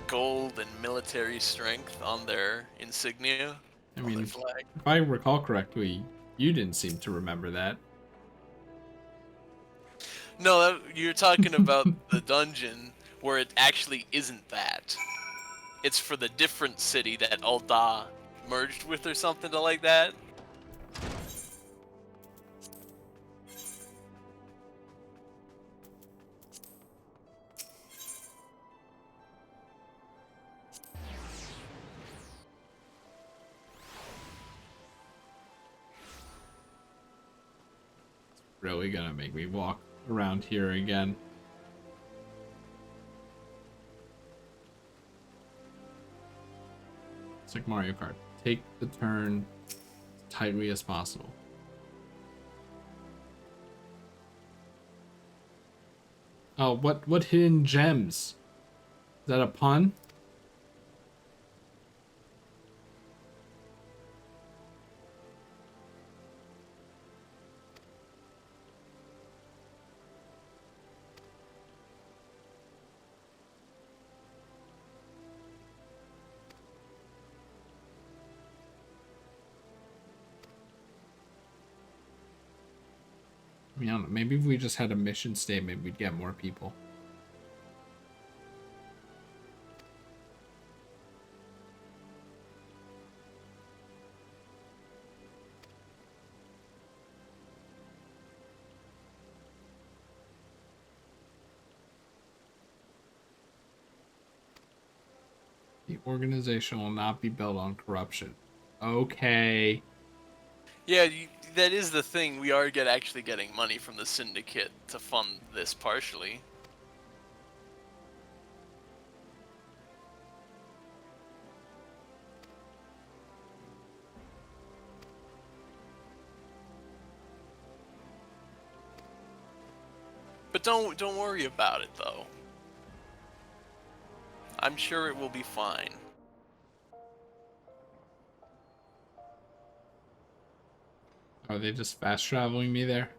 gold and military strength on their insignia. I on mean, their flag. if I recall correctly, you didn't seem to remember that. No, you're talking about the dungeon where it actually isn't that. It's for the different city that Ul'dah merged with or something like that. Really gonna make me walk around here again. It's like Mario Kart. Take the turn as tightly as possible. Oh, what hidden gems? Is that a pun? I mean, I don't know. Maybe if we just had a mission statement, we'd get more people. The organization will not be built on corruption. Okay. Yeah, that is the thing. We are actually getting money from the syndicate to fund this partially. But don't worry about it though. I'm sure it will be fine. Are they just fast traveling me there?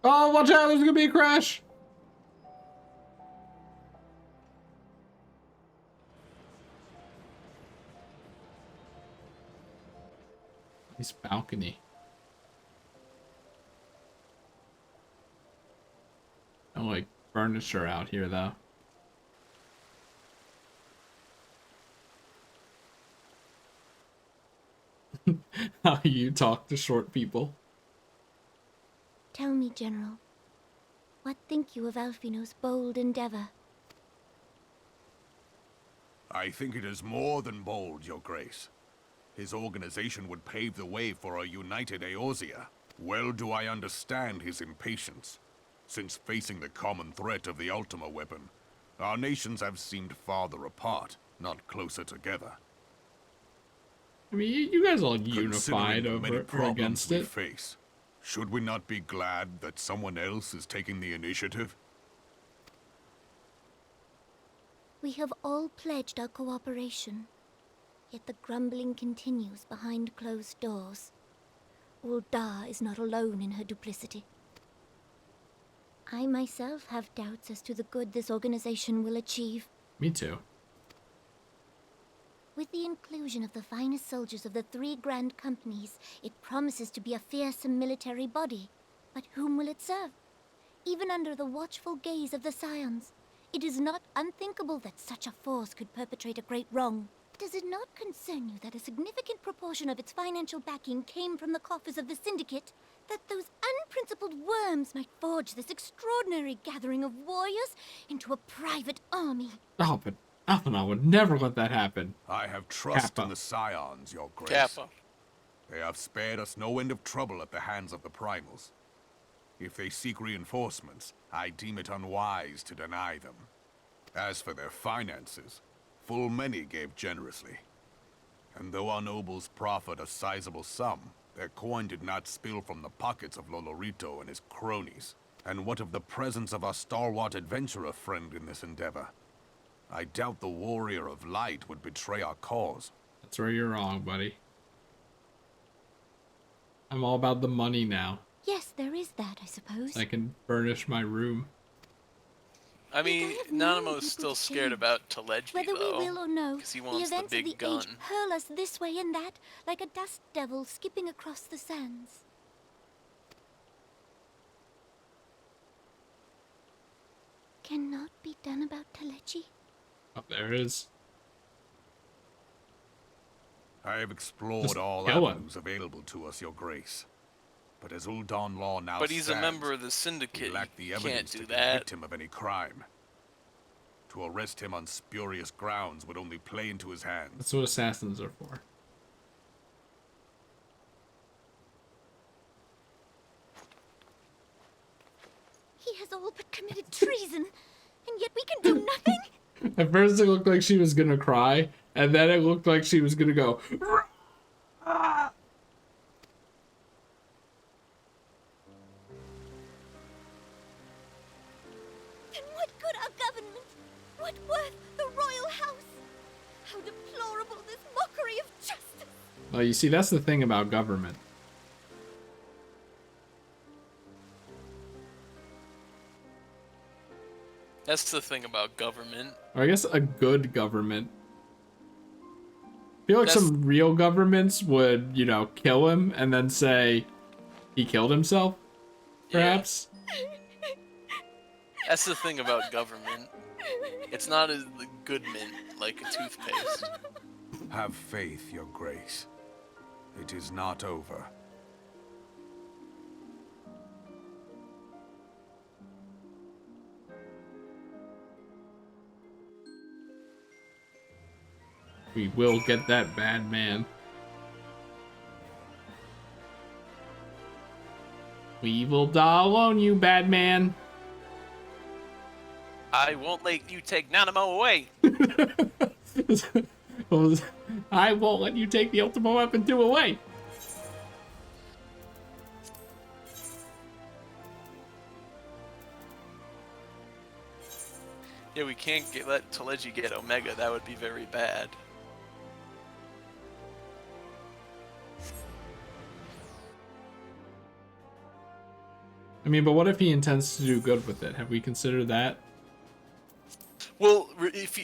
Oh, watch out! There's gonna be a crash. Nice balcony. I like furniture out here though. How you talk to short people. Tell me, General, what think you of Alfino's bold endeavor? I think it is more than bold, Your Grace. His organization would pave the way for a united Eorzea. Well do I understand his impatience. Since facing the common threat of the Ultima weapon, our nations have seemed farther apart, not closer together. I mean, you guys all Considering unified the many over or problems against we it. face, should we not be glad that someone else is taking the initiative? We have all pledged our cooperation, yet the grumbling continues behind closed doors. Ul'dah is not alone in her duplicity. I myself have doubts as to the good this organization will achieve. Me too. With the inclusion of the finest soldiers of the 3 grand companies, it promises to be a fearsome military body. But whom will it serve? Even under the watchful gaze of the Scions, it is not unthinkable that such a force could perpetrate a great wrong. Does it not concern you that a significant proportion of its financial backing came from the coffers of the Syndicate? That those unprincipled worms might forge this extraordinary gathering of warriors into a private army? Oh, but Alphinaud would never let that happen. I have trust Kappa. in the Scions, Your Grace. Kappa. They have spared us no end of trouble at the hands of the Primals. If they seek reinforcements, I deem it unwise to deny them. As for their finances, full many gave generously. And though our nobles proffered a sizable sum, their coin did not spill from the pockets of Lolorito and his cronies. And what of the presence of our stalwart adventurer friend in this endeavor? I doubt the Warrior of Light would betray our cause. That's where you're wrong, buddy. I'm all about the money now. Yes, there is that, I suppose. I can furnish my room. I mean, I have known Nanamo's people still to scared change. about Teledji, Whether though. we will or no, 'cause he the wants the events big of the gun. age hurl us this way and that, like a dust devil skipping across the sands. Cannot be done about Teledji? Oh, there it is. I have explored Just all kill him. avenues available to us, Your Grace. But as Ul'dah law now But he's a stands, member of the we Syndicate. lack the You can't evidence do to that. convict him of any crime. To arrest him on spurious grounds would only play into his hands. That's what assassins are for. He has all but committed treason, and yet we can do nothing? At first it looked like she was gonna cry, and then it looked like she was gonna go. Then what good our government? What worth the royal house? How deplorable this mockery of justice! Well, you see, that's the thing about government. That's the thing about government. Or I guess a good government. I feel like That's- some real governments would, you know, kill him and then say he killed himself, perhaps. That's the thing about government. It's not as good mint like a toothpaste. Have faith, Your Grace. It is not over. We will get that bad man. We will die alone, you bad man. I won't let you take Nanamo away. I won't let you take the Ultima Weapon 2 away. Yeah, we can't let Teleji get Omega. That would be very bad. I mean, but what if he intends to do good with it? Have we considered that? Well,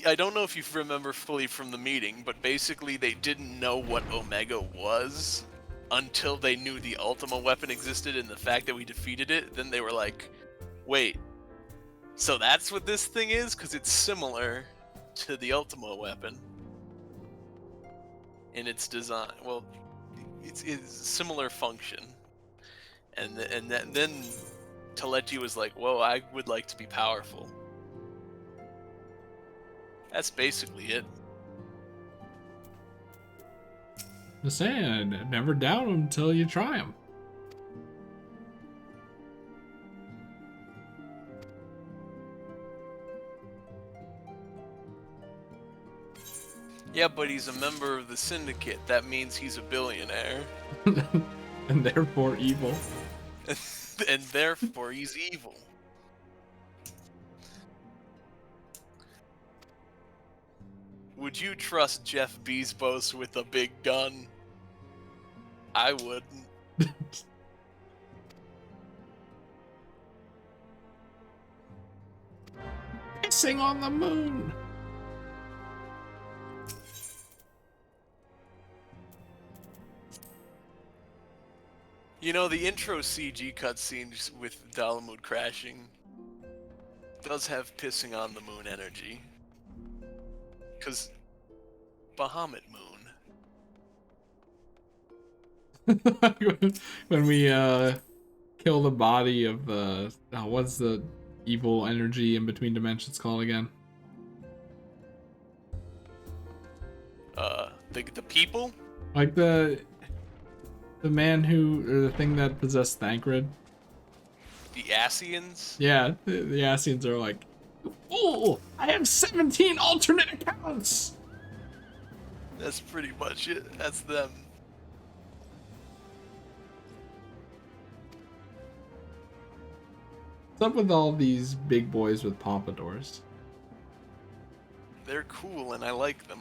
I don't know if you remember fully from the meeting, but basically they didn't know what Omega was until they knew the Ultima weapon existed and the fact that we defeated it. Then they were like, wait, so that's what this thing is? Because it's similar to the Ultima weapon in its design. Well, it's similar function. And then Teleji was like, whoa, I would like to be powerful. That's basically it. Just saying, never doubt him until you try him. Yeah, but he's a member of the Syndicate. That means he's a billionaire. And therefore evil. And therefore he's evil. Would you trust Jeff Bezos with a big gun? I wouldn't. Pissing on the moon. You know, the intro CG cutscenes with Dalamud crashing does have pissing on the moon energy. Because Bahamut Moon. When we kill the body of what's the evil energy in between dimensions called again? The people? Like the man who, or the thing that possessed Thancred. The Asians? Yeah, the Asians are like, oh, I have 17 alternate accounts. That's pretty much it. That's them. What's up with all these big boys with pompadours? They're cool and I like them.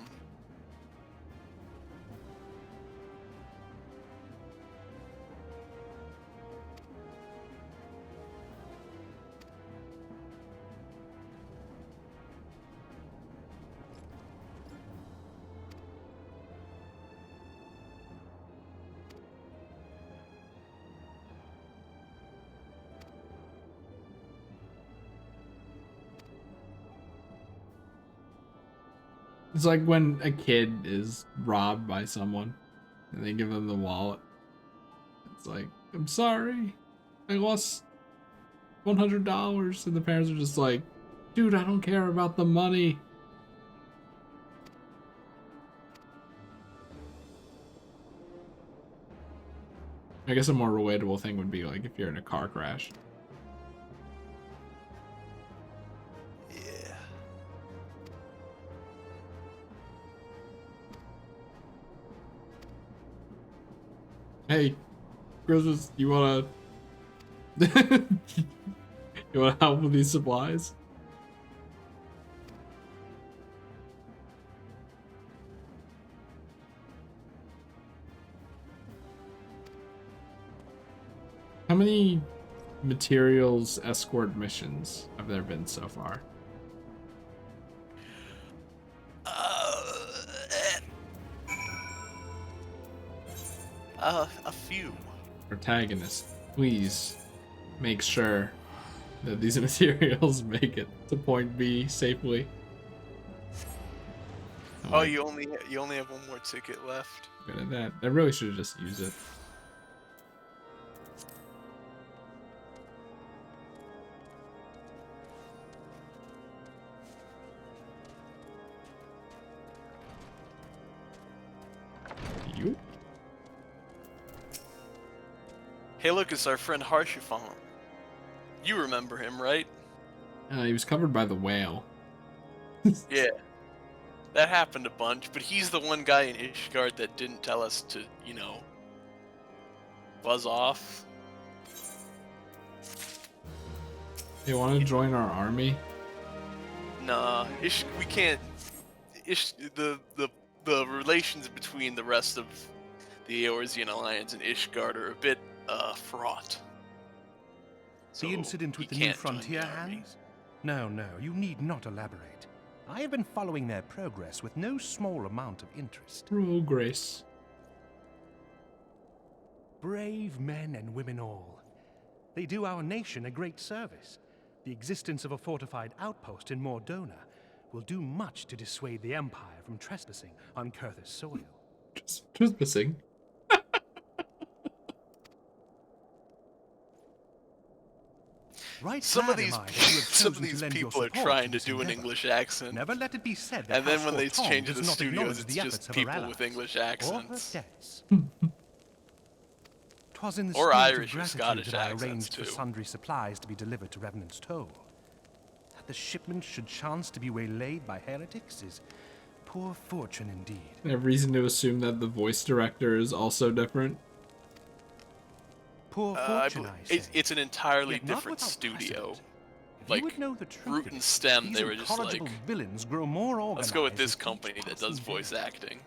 It's like when a kid is robbed by someone and they give them the wallet. It's like, I'm sorry, I lost $100. And the parents are just like, dude, I don't care about the money. I guess a more relatable thing would be like if you're in a car crash. Hey, Christmas, you wanna you wanna help with these supplies? How many materials escort missions have there been so far? A few. Protagonist, please make sure that these materials make it to point B safely. Oh, you only have one more ticket left. Good at that. I really should have just used it. You? Hey, look, it's our friend Harshifon. You remember him, right? He was covered by the whale. Yeah. That happened a bunch, but he's the one guy in Ishgard that didn't tell us to, you know, buzz off. They want to join our army? Nah, we can't. The relations between the rest of the Eorzean Alliance and Ishgard are a bit fraught. So The incident with you the new can't join frontier army. hands? No, you need not elaborate. I have been following their progress with no small amount of interest. Progress. Brave men and women all. They do our nation a great service. The existence of a fortified outpost in Mordona will do much to dissuade the Empire from trespassing on Kurthus soil. Trespassing. Right Some of glad am these I that you have some of chosen to these lend your people are support trying to this do an endeavor. English accent, Never let it be said that and then House when they Forton change to does the not studios, acknowledge it's the efforts just of her people with allies English or her accents. debts. 'Twas in the Or spirit Irish of or gratitude Scottish that I accents, arranged for too. sundry supplies to be delivered to Revenant's Toll. That the shipment should chance to be waylaid by heretics is poor fortune indeed. I have reason to assume that the voice director is also different. Poor I fortune, bel- I say. it's an entirely Yet not different without studio. precedent. If Like, you would know the truth Root of and it, Stem, these they were just incorrigible like, villains grow more organized. let's go with this each company that passing does voice day. acting.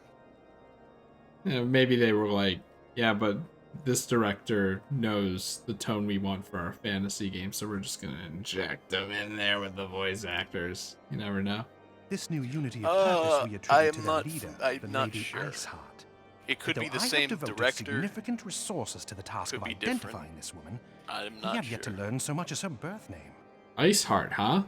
Yeah, maybe they were like, yeah, but this director knows the tone we want for our fantasy game, so we're just gonna inject them in there with the voice actors. You never know. This new unity of purpose we attribute I am to their not- leader, I'm the not Lady sure. Iceheart. It could But be though the I have same devoted director. significant resources to the task Could of be different. identifying this woman, I'm we not have sure. yet to learn so much as her birth name. Iceheart, huh?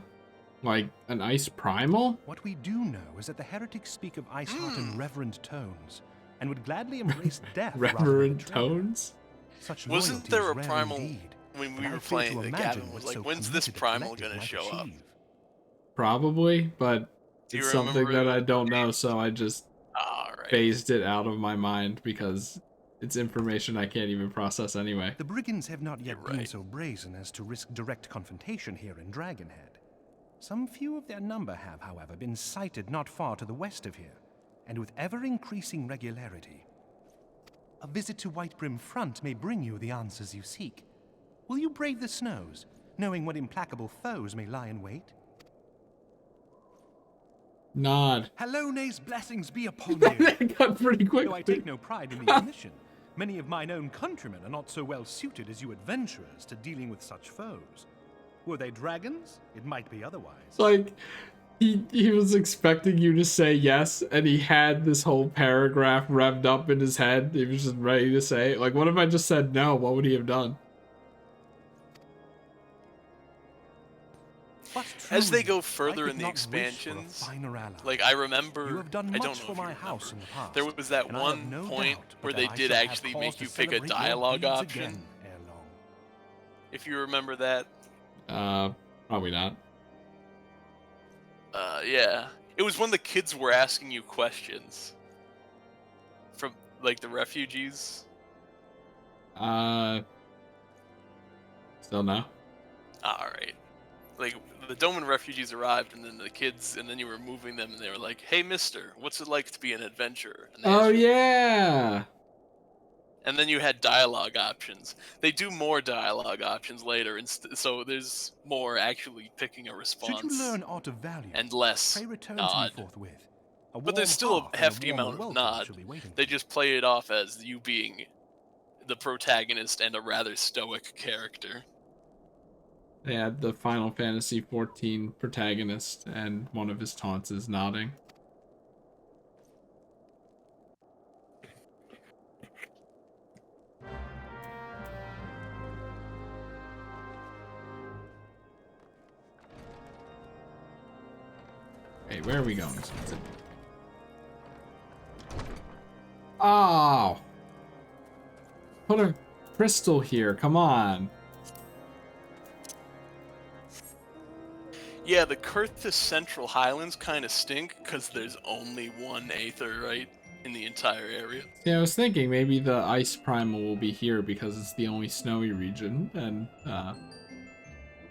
Like an ice primal? What we do know is that the heretics speak of Iceheart in reverent tones, and would gladly embrace death rather than Reverent betrayal. tones? Such Wasn't loyalty there is a rare primal indeed, when but we I were fail to playing? The imagine Gavin was what like, so "When's this committed a primal collective gonna might show up?" achieve. Probably, but Do you it's something remember that it? I don't know, so I just Alright. phased it out of my mind because it's information I can't even process anyway. The brigands have not yet You're been right. so brazen as to risk direct confrontation here in Dragonhead. Some few of their number have, however, been sighted not far to the west of here, and with ever-increasing regularity. A visit to Whitebrim Front may bring you the answers you seek. Will you brave the snows, knowing what implacable foes may lie in wait? Nod. Hallone's blessings be upon you! That got pretty quick. Though I take no pride in the omission, many of mine own countrymen are not so well suited as you adventurers to dealing with such foes. Were they dragons? It might be otherwise. Like, he was expecting you to say yes, and he had this whole paragraph revved up in his head. He was just ready to say it. Like, what if I just said no? What would he have done? But As they truly, go further I could in the not wish for a expansions, finer ally. like I remember, You have done I much don't know for if you my house remember, in the past, there was that and I have one no point doubt where that they I did shall have actually cause make to you pick a celebrate your dialogue deeds option. again ere long. If you remember that, Probably not. yeah, it was when the kids were asking you questions from like the refugees. Still no. All right, like the Doman refugees arrived, and then the kids, and then you were moving them, and they were like, "Hey, Mister, what's it like to be an adventurer?" And they Oh asked you- yeah. And then you had dialogue options. They do more dialogue options later, and so there's more actually picking a response. Should you learn aught of value, and less pray return to nod. me forthwith. But there's still a hefty amount of welcome nod. shall be waiting They for you. just play it off as you being the protagonist and a rather stoic character. They had the Final Fantasy XIV protagonist, and one of his taunts is nodding. Hey, where are we going? Oh! Put a crystal here, come on. Yeah, the Kurthus Central Highlands kind of stink because there's only one Aetheryte in the entire area. Yeah, I was thinking maybe the Ice Primal will be here because it's the only snowy region, and,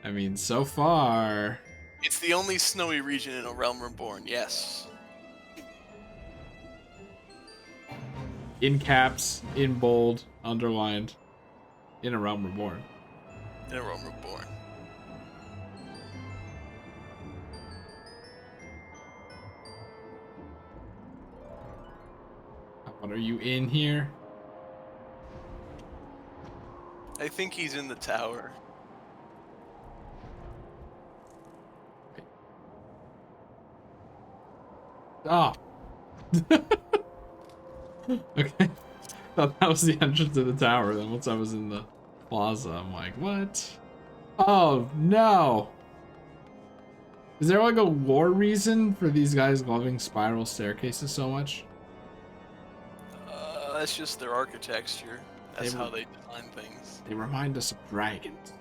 I mean, so far... It's the only snowy region in A Realm Reborn, yes. In caps, in bold, underlined, in A Realm Reborn. In A Realm Reborn. What, are you in here? I think he's in the tower. Oh. Okay. Thought that was the entrance to the tower. Then once I was in the plaza, I'm like, what? Oh no. Is there like a lore reason for these guys loving spiral staircases so much? That's just their architecture. That's how they design things. They remind us of dragons.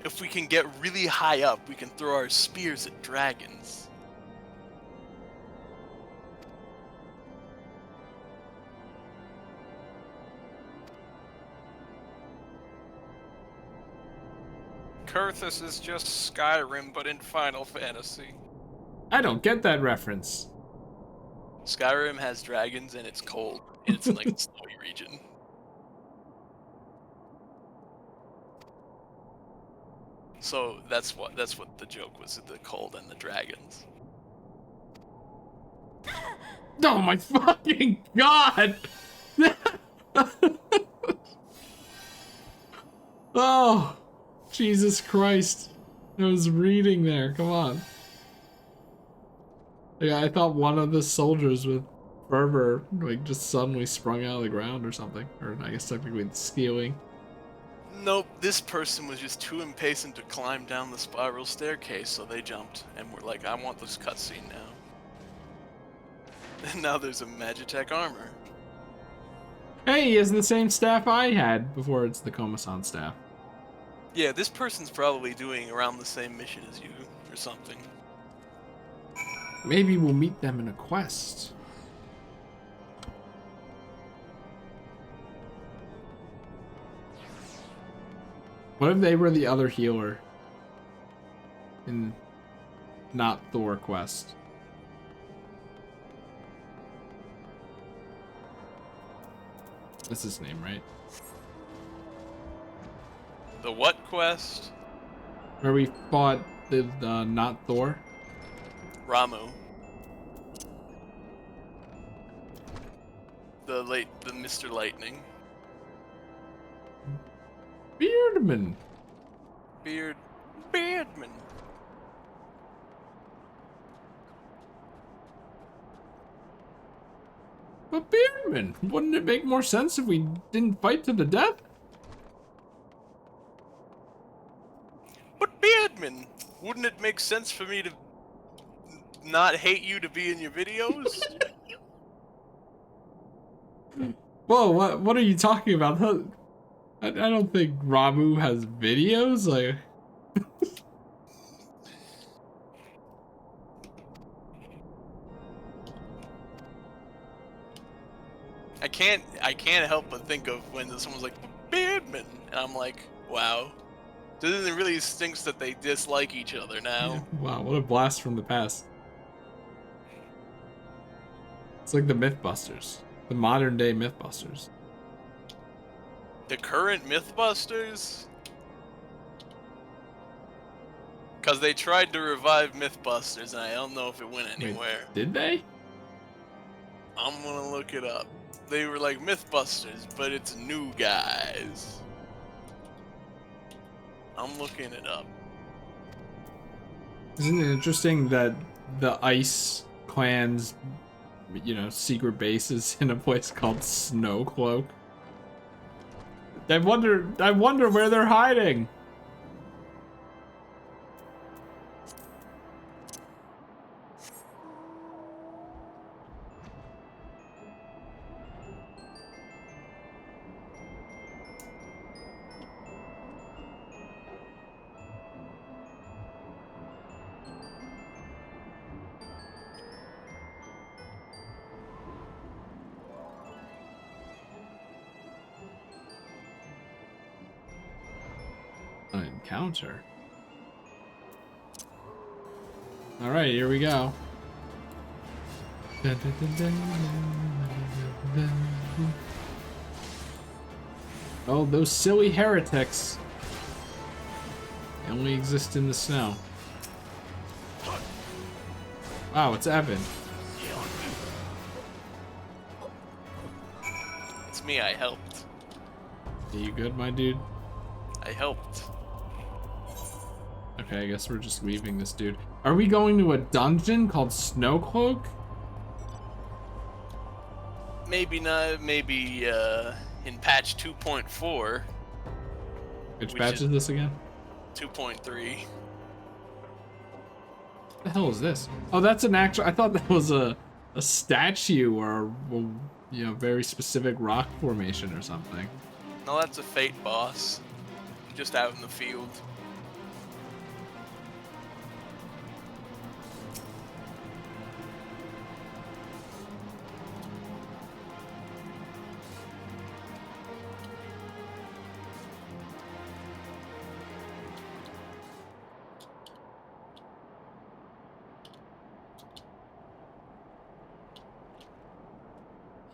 If we can get really high up, we can throw our spears at dragons. Kurthus is just Skyrim, but in Final Fantasy. I don't get that reference. Skyrim has dragons and it's cold. And it's in like a snowy region. So that's what the joke was, the cold and the dragons. Oh my fucking god! Oh, Jesus Christ. I was reading there, come on. Yeah, I thought one of the soldiers with fervor like just suddenly sprung out of the ground or something. Or I guess technically scaling. Nope, this person was just too impatient to climb down the spiral staircase, so they jumped and were like, I want this cutscene now. And now there's a Magitech armor. Hey, he has the same staff I had before it's the Komasan staff. Yeah, this person's probably doing around the same mission as you, or something. Maybe we'll meet them in a quest. What if they were the other healer in not Thor quest? That's his name, right? The what quest? Where we fought the not Thor? Ramu. The Mr. Lightning. Beardman. Beardman. But Beardman, wouldn't it make more sense if we didn't fight to the death? But Beardman, wouldn't it make sense for me to not hate you to be in your videos? Whoa, what are you talking about? I don't think Ramu has videos, like... I can't help but think of when someone's like, Beardman, and I'm like, wow. Doesn't it really stinks that they dislike each other now? Wow, what a blast from the past. It's like the Mythbusters. The modern day Mythbusters. The current Mythbusters? Because they tried to revive Mythbusters, and I don't know if it went anywhere. Wait, did they? I'm gonna look it up. They were like Mythbusters, but it's new guys. I'm looking it up. Isn't it interesting that the Ice Clan's, you know, secret base is in a place called Snowcloak? I wonder where they're hiding. An encounter. All right, here we go. Oh, those silly heretics. They only exist in the snow. Wow, it's Evan. It's me, I helped. Are you good, my dude? I helped. Okay, I guess we're just leaving this dude. Are we going to a dungeon called Snowcloak? Maybe not, maybe in patch 2.4. Which patch is this again? 2.3. What the hell is this? Oh, that's an actual. I thought that was a statue or you know, very specific rock formation or something. No, that's a Fate boss. Just out in the field.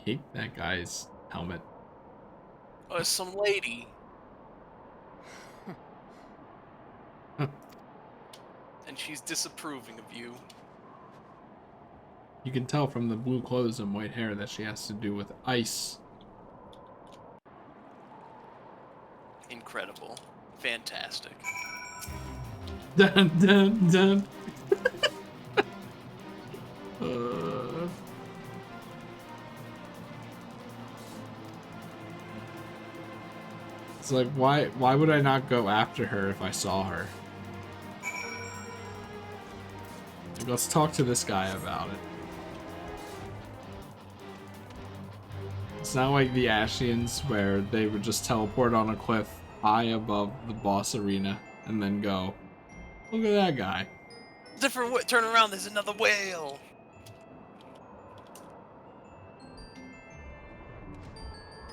Hate that guy's helmet. Oh, it's some lady. And she's disapproving of you. You can tell from the blue clothes and white hair that she has to do with ice. Incredible. Fantastic. Dun dun dun. It's like, why would I not go after her if I saw her? Like, let's talk to this guy about it. It's not like the Ashians where they would just teleport on a cliff high above the boss arena and then go, look at that guy. Different way. Turn around, there's another whale.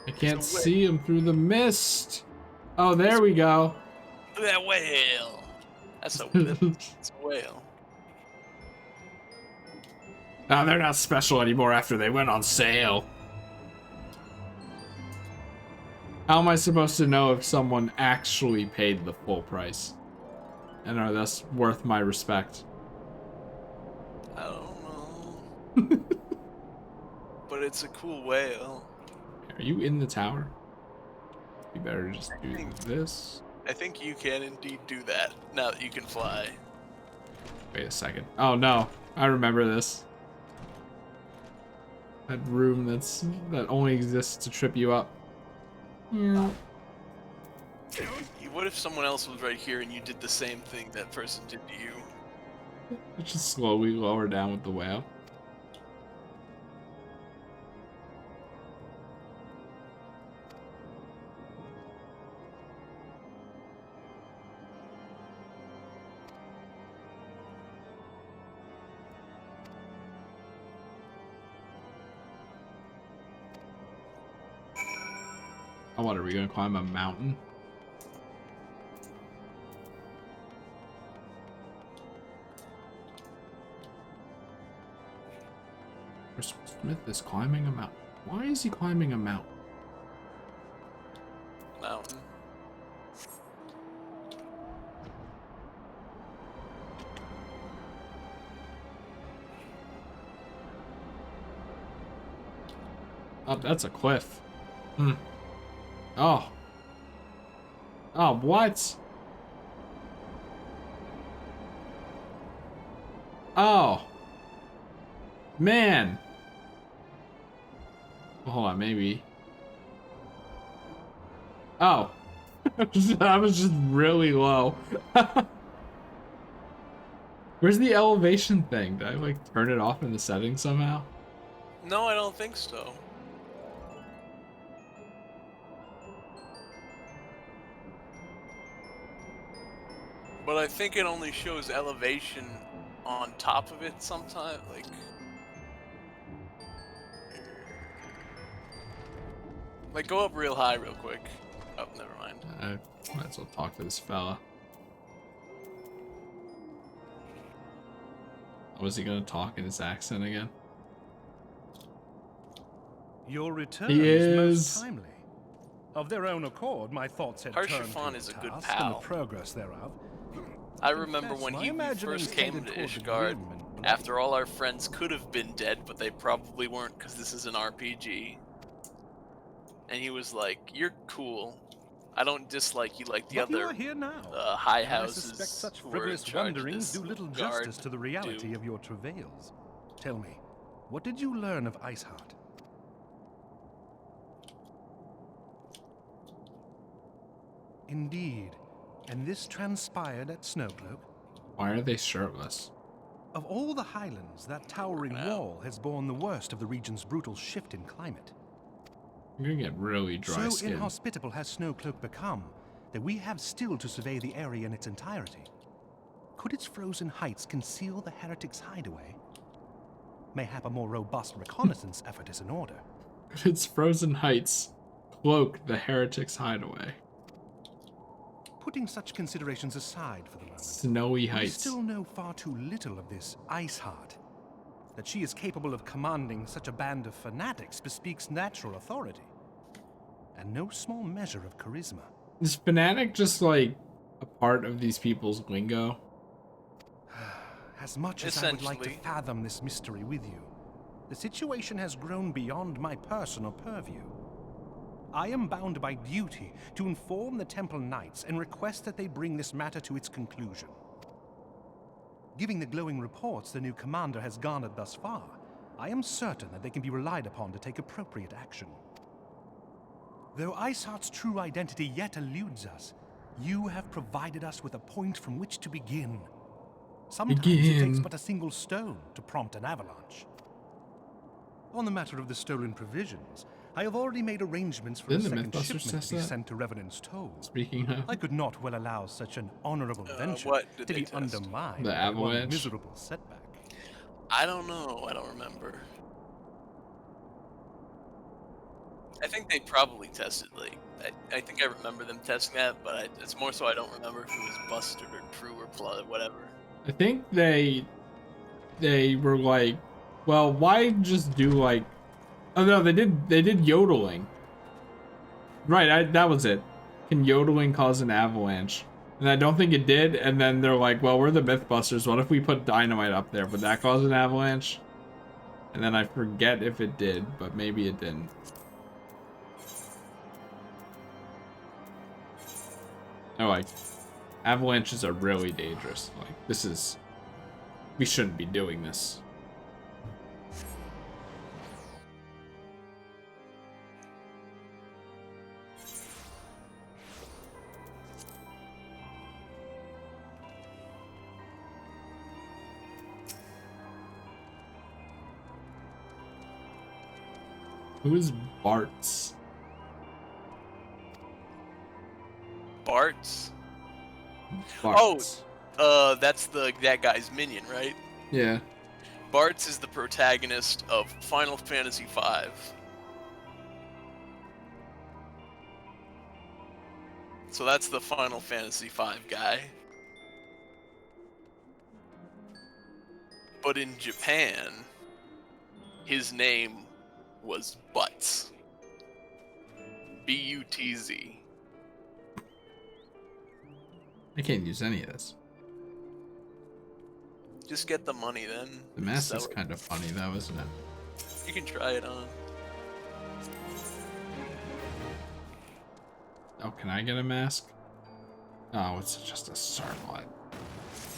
I can't see him through the mist. Oh, there we go. Look at that whale. That's it's a whale. Oh, they're not special anymore after they went on sale. How am I supposed to know if someone actually paid the full price? And are thus worth my respect? I don't know. But it's a cool whale. Are you in the tower? You better just do this. I think you can indeed do that, now that you can fly. Wait a second. Oh no, I remember this. That room that only exists to trip you up. Yeah. What if someone else was right here and you did the same thing that person did to you? Just slowly lower down with the whale. Oh, what, are we gonna climb a mountain? Smith is climbing a mountain. Why is he climbing a mountain? Mountain. Oh, that's a cliff. Hmm. Oh. Oh, what? Oh. Man. Well, hold on, maybe. Oh. That was just really low. Where's the elevation thing? Did I, like, turn it off in the settings somehow? No, I don't think so. But I think it only shows elevation on top of it sometimes, like go up real high real quick. Oh, never mind. I might as well talk to this fella. Was he gonna talk in his accent again? Your return He is most is. timely. Of their own accord, my thoughts had turned to Harshaphon is a the good task and pal. the progress thereof. I remember when my he imaginings first came tended to toward the Ishgard, grim and after all our friends could have been dead, but they probably weren't because this is an RPG. and he was like, "You're cool. I don't dislike you like the But you other are here now. high and houses I suspect such who were in frivolous charge of wanderings this do little guard justice to the reality do." of your travails. Tell me, what did you learn of Iceheart? Indeed. And this transpired at Snowcloak? Why are they shirtless? Of all the highlands, that towering wall has borne the worst of the region's brutal shift in climate. I'm gonna get really dry So skin. inhospitable has Snowcloak become that we have still to survey the area in its entirety. Could its frozen heights conceal the heretics' hideaway? Mayhap a more robust reconnaissance effort is in order. Could its frozen heights cloak the heretics' hideaway? Putting such considerations aside for the moment, Snowy we heights. still know far too little of this Iceheart. That she is capable of commanding such a band of fanatics bespeaks natural authority, and no small measure of charisma. Is fanatic just like a part of these people's lingo? As much as I would like to Essentially. fathom this mystery with you, the situation has grown beyond my personal purview. I am bound by duty to inform the Temple Knights and request that they bring this matter to its conclusion. Given the glowing reports the new commander has garnered thus far, I am certain that they can be relied upon to take appropriate action. Though Iceheart's true identity yet eludes us, you have provided us with a point from which to begin. Sometimes it takes but a single stone to prompt an avalanche. On the matter of the stolen provisions, I have already made arrangements for Didn't a the second Mythbusters shipment test to be that? sent to Revenant's Toll. Speaking of I could not well allow such an honorable venture what did to they be test? undermined The by one avalanche? miserable setback. I don't know. I don't remember. I think they probably tested, like, I think I remember them testing that, but it's more so I don't remember if it was busted or true or flood, whatever. I think they were like, well, why just do like, oh no, they did yodeling. Right, that was it. Can yodeling cause an avalanche? And I don't think it did, and then they're like, well, we're the Mythbusters, what if we put dynamite up there? Would that cause an avalanche? And then I forget if it did, but maybe it didn't. Oh, like, avalanches are really dangerous. Like, this is... We shouldn't be doing this. Who is Bartz? Bartz? Bartz. That's that guy's minion, right? Yeah. Bartz is the protagonist of Final Fantasy V. So that's the Final Fantasy V guy. But in Japan, his name was Butz. B-U-T-Z. I can't use any of this. Just get the money then. The mask Sell is it. kind of funny though, isn't it? You can try it on. Oh, can I get a mask? Oh, it's just a circlet.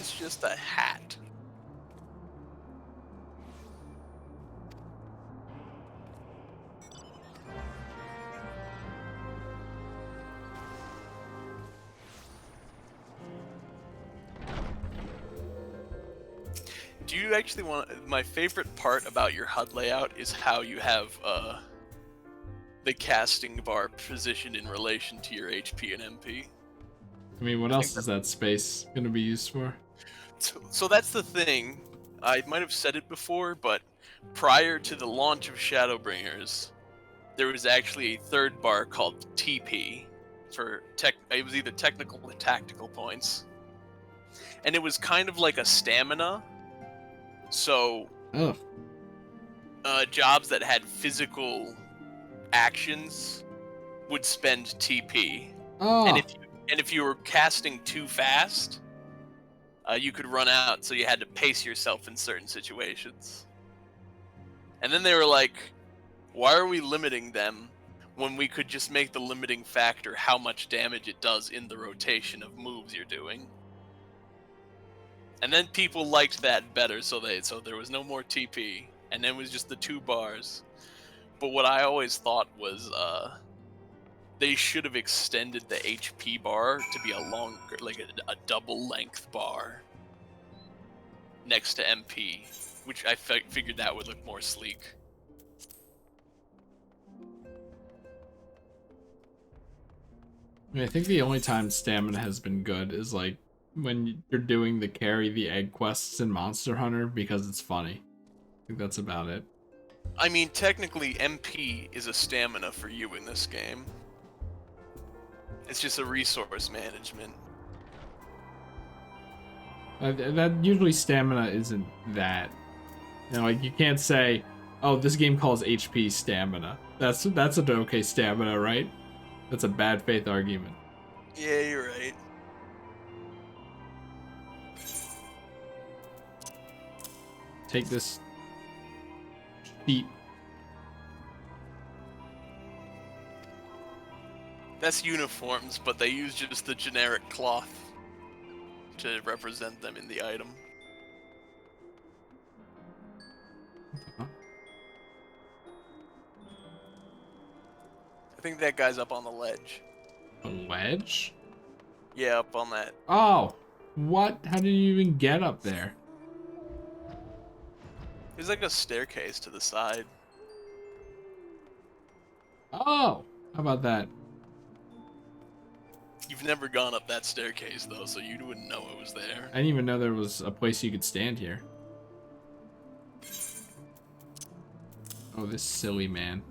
It's just a hat. Do you actually want... My favorite part about your HUD layout is how you have the casting bar positioned in relation to your HP and MP. I mean, what else is that space gonna be used for? So that's the thing. I might have said it before, but prior to the launch of Shadowbringers, there was actually a third bar called TP for it was either technical or tactical points. And it was kind of like a stamina. So jobs that had physical actions would spend TP. Oh. And if you were casting too fast, you could run out, so you had to pace yourself in certain situations. And then they were like, why are we limiting them when we could just make the limiting factor how much damage it does in the rotation of moves you're doing. And then people liked that better, so there was no more TP, and then it was just the 2 bars. But what I always thought was they should have extended the HP bar to be a longer, like a double length bar next to MP, which I figured that would look more sleek. I mean, I think the only time stamina has been good is like when you're doing the carry the egg quests in Monster Hunter because it's funny. I think that's about it. I mean, technically MP is a stamina for you in this game. It's just a resource management. That usually stamina isn't that. You know, like you can't say, "Oh, this game calls HP stamina." That's an okay stamina, right? That's a bad faith argument. Yeah, you're right. Take this sheep. That's uniforms, but they use just the generic cloth to represent them in the item. I think that guy's up on the ledge. A ledge? Yeah, up on that. Oh, what? How did you even get up there? There's like a staircase to the side. Oh, how about that? You've never gone up that staircase though, so you wouldn't know it was there. I didn't even know there was a place you could stand here. Oh, this silly man.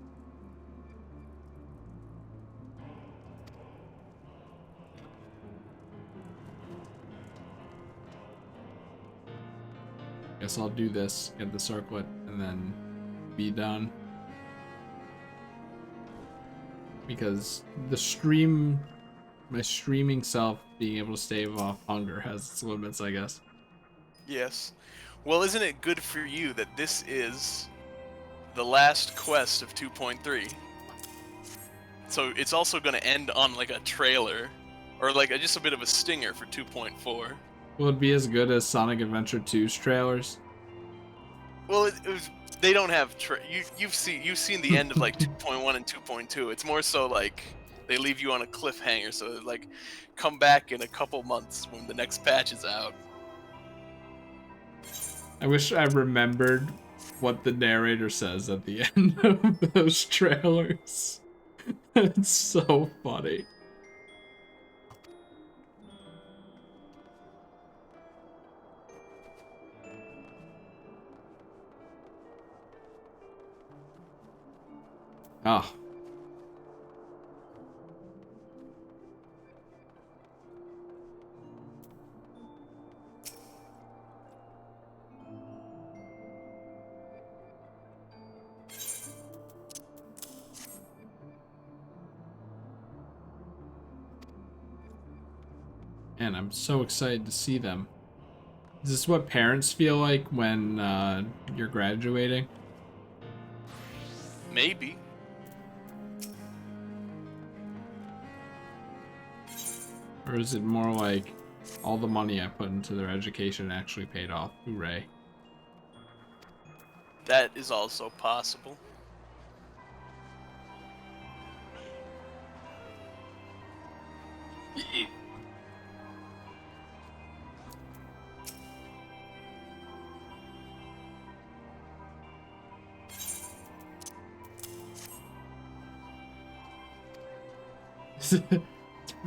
Guess I'll do this, get the circlet, and then be done. Because my streaming self being able to stave off hunger has its limits, I guess. Yes. Well, isn't it good for you that this is the last quest of 2.3? So it's also going to end on like a trailer, or like just a bit of a stinger for 2.4. Will it be as good as Sonic Adventure 2's trailers? Well, they don't have you've seen the end of like 2.1 and 2.2. It's more so like they leave you on a cliffhanger, so like come back in a couple months when the next patch is out. I wish I remembered what the narrator says at the end of those trailers. It's so funny. Ah. Man, I'm so excited to see them. Is this what parents feel like when you're graduating? Maybe. Or is it more like all the money I put into their education actually paid off? Hooray. That is also possible.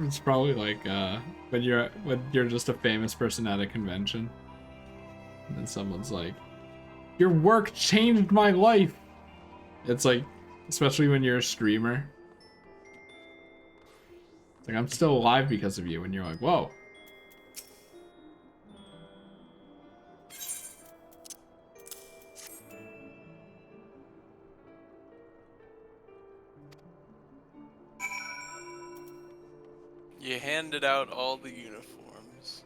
It's probably like when you're just a famous person at a convention, and then someone's like, "Your work changed my life." It's like, especially when you're a streamer. It's like, I'm still alive because of you, and you're like, "Whoa." You handed out all the uniforms.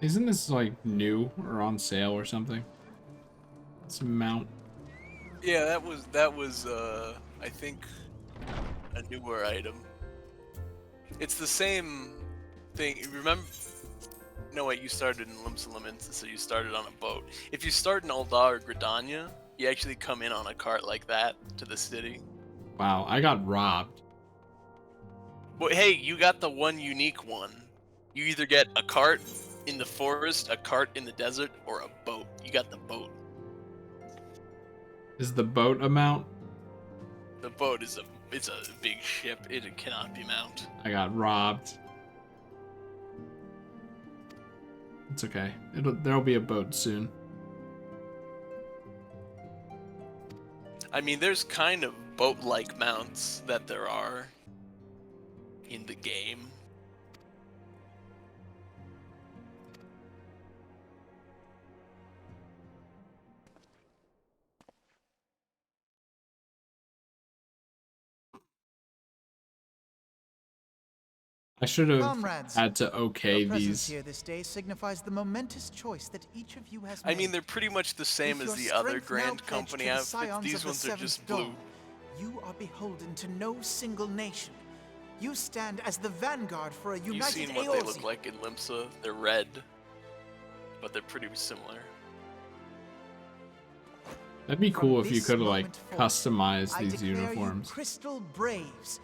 They Isn't this like new or on sale or something? This mount. Yeah, that was I think a newer item. It's the same thing. Remember? No, wait. You started in Limsa, so you started on a boat. If you start in Ul'dah or Gridania, you actually come in on a cart like that to the city. Wow, I got robbed. Well, hey, you got the one unique one. You either get a cart in the forest, a cart in the desert, or a boat. You got the boat. Is the boat a mount? The boat is it's a big ship. It cannot be mount. I got robbed. It's okay. There'll be a boat soon. I mean, there's kind of boat-like mounts that there are in the game. I should have Comrades, had to okay your presence these. here this day signifies the momentous choice that each of you has I mean, made. they're pretty much the same With as your the other strength now Grand pledged Company to the outfits. scions These of the ones are Seventh just Dawn, blue. You are beholden to no single nation. You stand as the vanguard for a You've united seen what they Eorzea. look like in Limsa. They're red, but they're pretty similar. That'd be From cool if you this could like moment forward, customize I these declare uniforms. You crystal braves.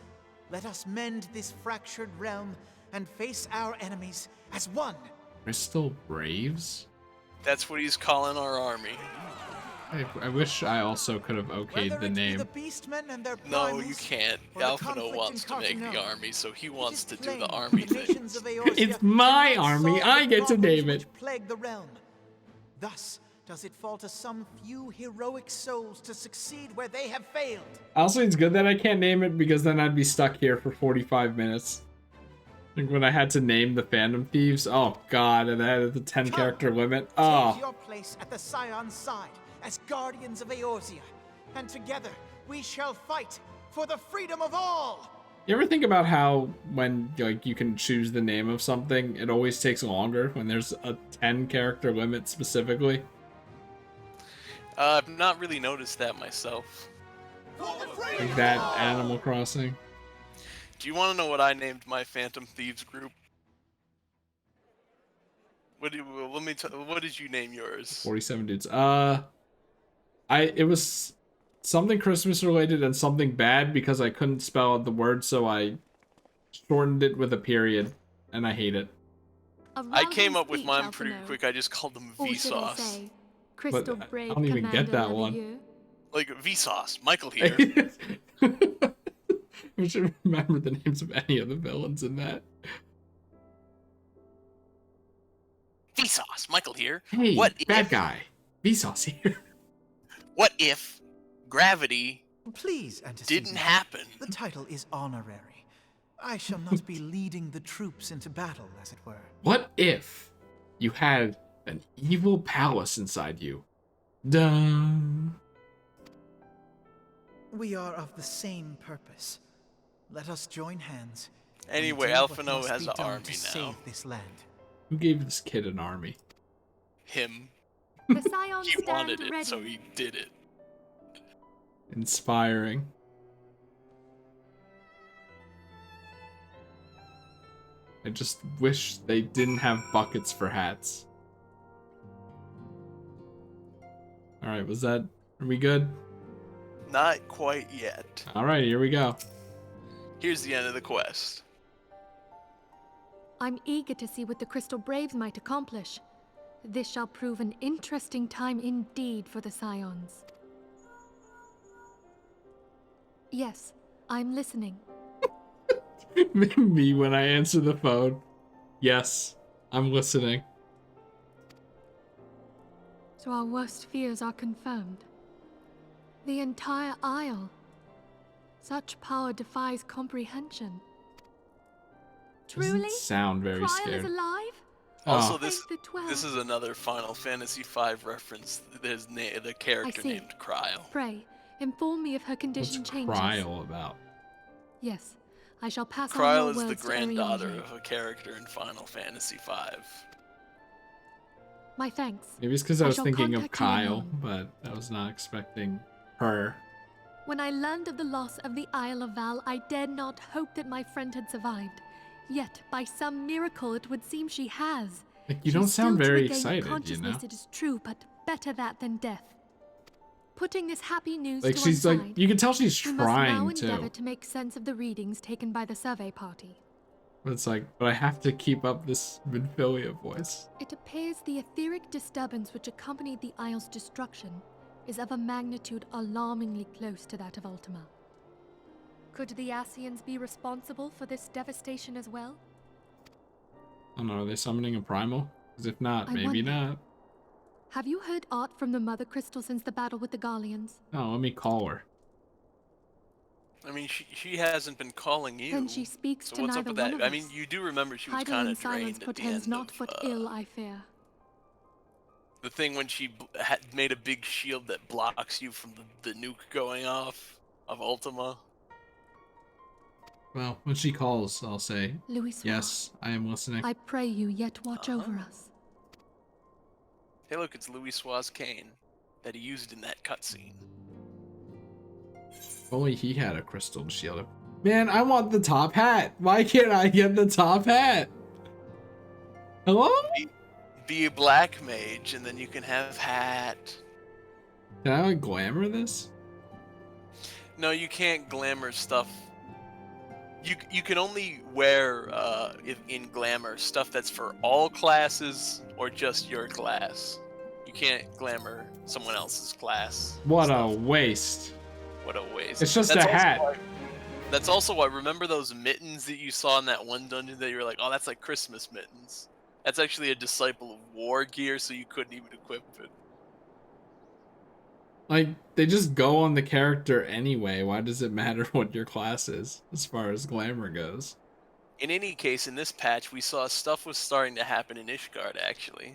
Let us mend this fractured realm and face our enemies as one. Crystal Braves? That's what he's calling our army. I wish I also could have okayed Whether the it be name. the beastmen and their No, primals, you can't. or the Alphino conflict wants in to make the Carcosa, army, so he it wants is to do plain the army the thing. nations of Eorzea It's my cannot army. solve I the get to problems name it. which plague the realm. Thus does it fall to some few heroic souls to succeed where they have failed. Also, it's good that I can't name it because then I'd be stuck here for 45 minutes. Like when I had to name the Phantom Thieves. Oh god, and I had the 10 character limit. Take Oh. your place at the Scion's side as guardians of Eorzea, and together we shall fight for the freedom of all. You ever think about how when like you can choose the name of something, it always takes longer when there's a 10 character limit specifically? I've not really noticed that myself. Like that Animal Crossing. Do you want to know what I named my Phantom Thieves group? What did you name yours? 47 dudes. It was something Christmas related and something bad because I couldn't spell out the word, so I shortened it with a period, and I hate it. I came up with mine pretty quick. I just called them Vsauce. Crystal But Brave I don't even get Commander that one. Leveilleur. Like Vsauce. Michael here. I should remember the names of any of the villains in that. Vsauce. Michael here. Hey, What bad if, guy. Vsauce here. What if gravity Please, didn't Antecedent. happen? The title is honorary. I shall not be leading the troops into battle, as it were. What if you had an evil palace inside you? Dun. We are of the same purpose. Let us join hands. and Anyway, do what Alphino must has be an done army to now. save this land. Who gave this kid an army? Him. The Scions He stand wanted it, ready. so he did it. Inspiring. I just wish they didn't have buckets for hats. Alright, are we good? Not quite yet. Alright, here we go. Here's the end of the quest. I'm eager to see what the Crystal Braves might accomplish. This shall prove an interesting time indeed for the Scions. Yes, I'm listening. Me when I answer the phone. Yes, I'm listening. So our worst fears are confirmed. The entire Isle. Such power defies comprehension. Doesn't Truly? sound very Kryl scared. is alive? Also, Oh. this The 12. this is another Final Fantasy V reference. There's the character see. named Kryl. Pray, inform me if her What's condition changes. Kryl about? Yes, I shall pass on Kryl your is the words to granddaughter Ariane. of a character in Final Fantasy V. My thanks. Maybe it's because I was shall thinking of contact you Kyle, alone. but I was not expecting her. When I learned of the loss of the Isle of Val, I dared not hope that my friend had survived. Yet, by some miracle, it would seem she has. Like, you She's don't still sound to very regain excited, you consciousness, know? it is true, but better that than death. Putting this happy news Like, to she's one like, side, you can tell she's we must now trying endeavor to. to make sense of the readings taken by the survey party. But it's like, but I have to keep up this Minfilia voice. It appears the etheric disturbance which accompanied the Isle's destruction is of a magnitude alarmingly close to that of Ultima. Could the Ascians be responsible for this devastation as well? I don't know, are they summoning a primal? Because if not, maybe not. Have you heard aught from the Mother Crystal since the battle with the Garleans? No, let me call her. I mean, she hasn't been calling you. Then she speaks so to what's neither up with one that? of I mean, us. you do remember she was Hiding kind in of silence drained at the portends end not of, but ill, I fear. the thing when she had made a big shield that blocks you from the nuke going off of Ultima. Well, when she calls, I'll say, Louis, yes, I am listening. I pray you yet watch over us. Hey, look, it's Louis Suarez Kane that he used in that cutscene. If only he had a crystal shield. Man, I want the top hat. Why can't I get the top hat? Hello? Be a black mage, and then you can have hat. Can I like glamour this? No, you can't glamour stuff. You can only wear in glamour stuff that's for all classes or just your class. You can't glamour someone else's class. What a waste. What a waste. It's just That's a also hat. That's also why, remember those mittens that you saw in that one dungeon that you were like, oh, that's like Christmas mittens. That's actually a disciple of war gear, so you couldn't even equip it. Like, they just go on the character anyway. Why does it matter what your class is, as far as glamour goes? In any case, in this patch, we saw stuff was starting to happen in Ishgard, actually.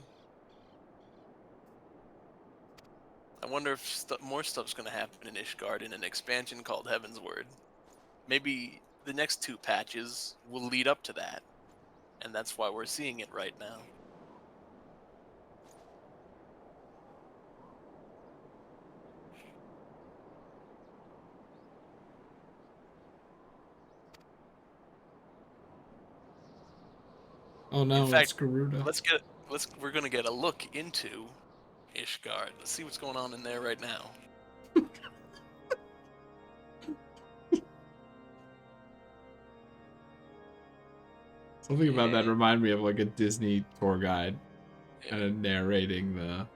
I wonder if more stuff's going to happen in Ishgard in an expansion called Heavensward. Maybe the next 2 patches will lead up to that. And that's why we're seeing it right now. Oh no, In fact, it's Garuda. we're gonna get a look into Ishgard. Let's see what's going on in there right now. Something about that reminded me of like a Disney tour guide kind of narrating the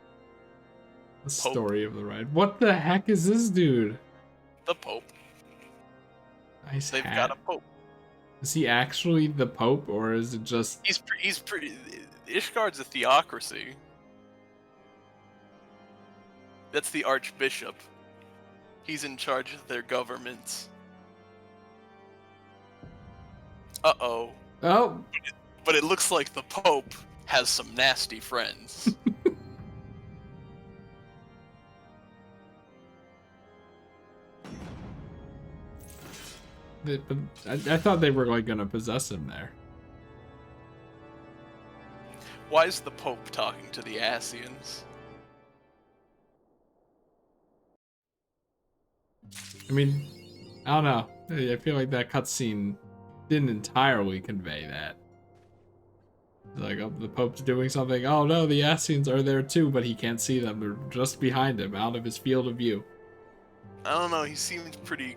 story of the ride. What the heck is this dude? The Pope. Nice They've hat. got a Pope. Is he actually the Pope, or is it just... He's pretty... Ishgard's a theocracy. That's the Archbishop. He's in charge of their government. Uh-oh. Oh! But it looks like the Pope has some nasty friends. But I thought they were like gonna possess him there. Why is the Pope talking to the Ascians? I mean, I don't know. I feel like that cutscene didn't entirely convey that. Like, oh, the Pope's doing something. Oh no, the Ascians are there too, but he can't see them. They're just behind him, out of his field of view. I don't know. He seemed pretty.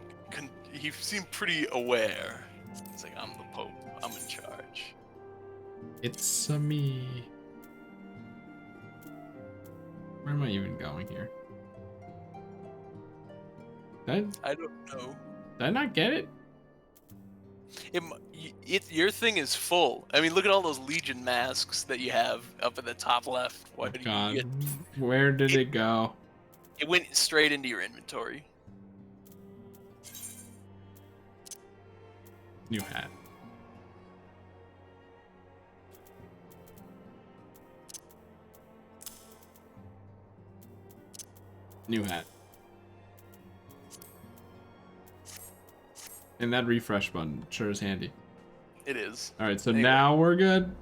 He seemed pretty aware. It's like, I'm the Pope. I'm in charge. It's me. Where am I even going here? I don't know. Did I not get it? Your thing is full. I mean, look at all those Legion masks that you have up at the top left. Why did God, you get... where did it go? It went straight into your inventory. New hat. New hat. And that refresh button sure is handy. It is. Alright, so Anyway. now we're good?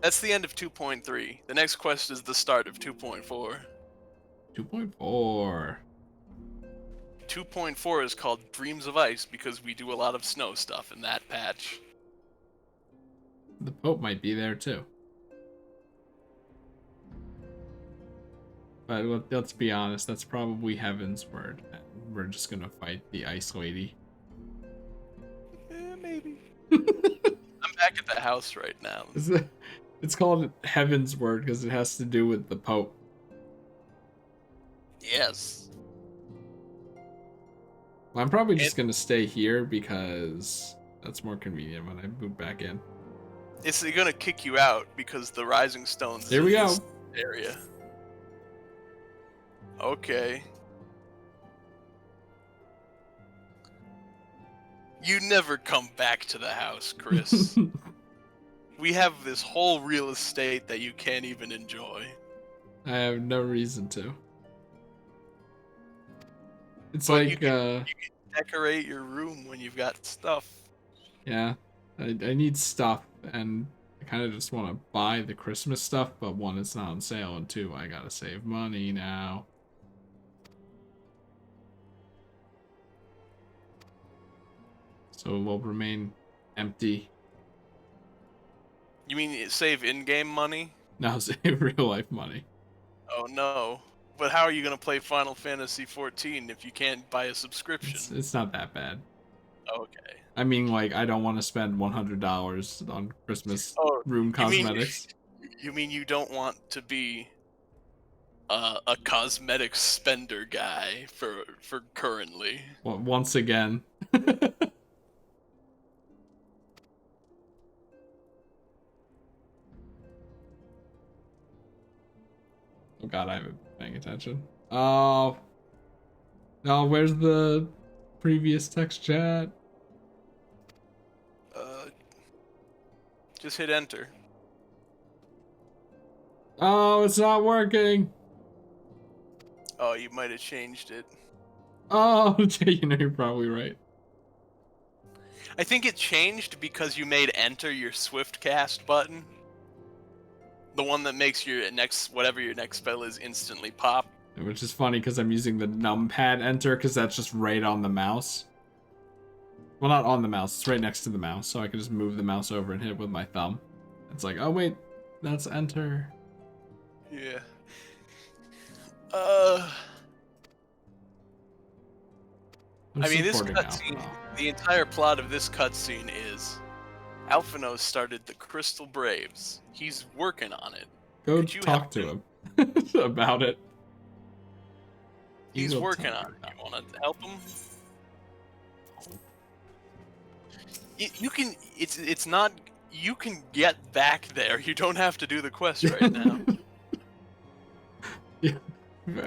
That's the end of 2.3. The next quest is the start of 2.4. 2.4. 2.4 is called Dreams of Ice because we do a lot of snow stuff in that patch. The Pope might be there too. But let's be honest, that's probably Heaven's Word. And we're just gonna fight the Ice Lady. Maybe. I'm back at the house right now. It's called Heaven's Word because it has to do with the Pope. Yes. Well, I'm probably just gonna stay here because that's more convenient when I move back in. It's gonna kick you out because the Rising Stones Here we in go. this area. Okay. You never come back to the house, Chris. We have this whole real estate that you can't even enjoy. I have no reason to. It's But like, you can decorate your room when you've got stuff. yeah, I need stuff, and I kind of just want to buy the Christmas stuff, but one, it's not on sale, and two, I gotta save money now. So it will remain empty. You mean save in-game money? Now save real life money. Oh no. But how are you going to play Final Fantasy XIV if you can't buy a subscription? It's not that bad. Okay. I mean, like, I don't want to spend $100 on Christmas room You mean- cosmetics. You mean you don't want to be a cosmetics spender guy for currently? Well, once again. Oh god, I haven't been paying attention. Oh. No, where's the previous text chat? Just hit enter. Oh, it's not working. Oh, you might have changed it. Oh, Jay, you know you're probably right. I think it changed because you made enter your Swift cast button. The one that makes your whatever your next spell is instantly pop. Which is funny because I'm using the numpad enter because that's just right on the mouse. Well, not on the mouse, it's right next to the mouse, so I can just move the mouse over and hit it with my thumb. It's like, oh wait, that's enter. Yeah. I'm I mean, this supporting cutscene, Alphino. the entire plot of this cutscene is Alphino started the Crystal Braves. He's working on it. Go Could you talk to him about it. He He's will working tell on it. You want to help him? You can. It's not. You can get back there. You don't have to do the quest right now. Yeah,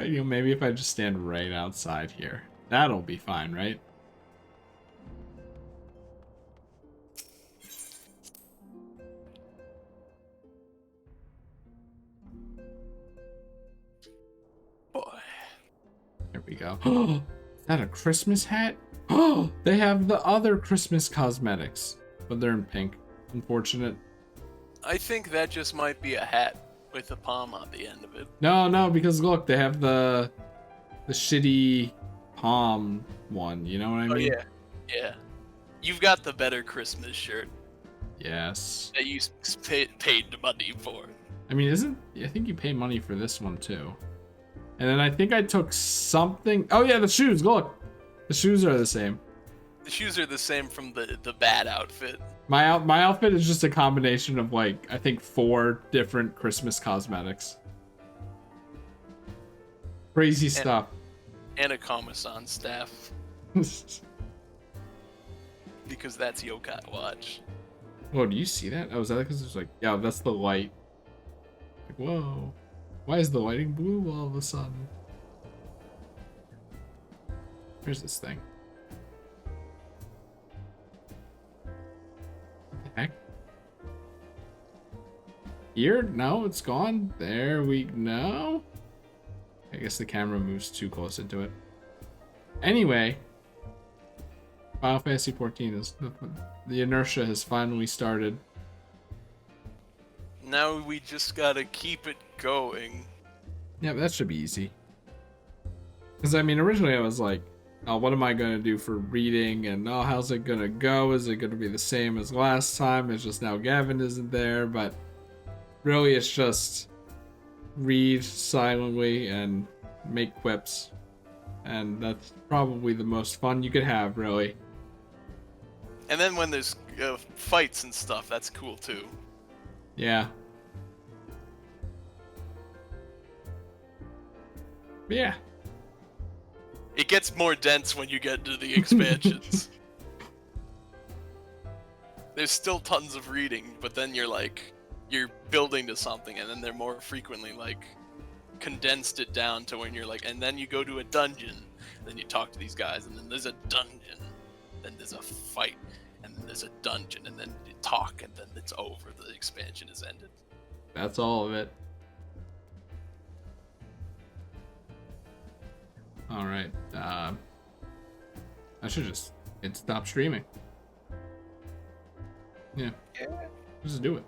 you know, maybe if I just stand right outside here, that'll be fine, right? Boy. There we go. Is that a Christmas hat? Oh, they have the other Christmas cosmetics, but they're in pink. Unfortunate. I think that just might be a hat with a palm on the end of it. No, because look, they have the shitty palm one. You know what I mean? Oh yeah. You've got the better Christmas shirt Yes. that you paid the money for. I mean, I think you pay money for this one too. And then I think I took something. Oh yeah, the shoes. Look, the shoes are the same. The shoes are the same from the bad outfit. My outfit is just a combination of like I think 4 different Christmas cosmetics. Crazy stuff. And a Kama-san staff. Because that's Yokai Watch. Whoa, do you see that? Oh, is that because there's like, yeah, that's the light. Like, whoa. Why is the lighting blue all of a sudden? Here's this thing. What the heck? Here? No, it's gone. There we go. I guess the camera moves too close into it. Anyway, Final Fantasy XIV is the inertia has finally started. Now we just gotta keep it going. Yeah, that should be easy. Because, I mean, originally I was like, oh, what am I going to do for reading? And, oh, how's it going to go? Is it going to be the same as last time? It's just now Gavin isn't there. But really, it's just read silently and make quips. And that's probably the most fun you could have, really. And then when there's fights and stuff, that's cool too. Yeah. Yeah. It gets more dense when you get to the expansions. There's still tons of reading, but then you're building to something, and then they're more frequently condensed it down to when you're and then you go to a dungeon, then you talk to these guys, and then there's a dungeon, then there's a fight, and then there's a dungeon, and then you talk, and then it's over. The expansion is ended. That's all of it. All right. I should just stop streaming. Yeah. Just do it.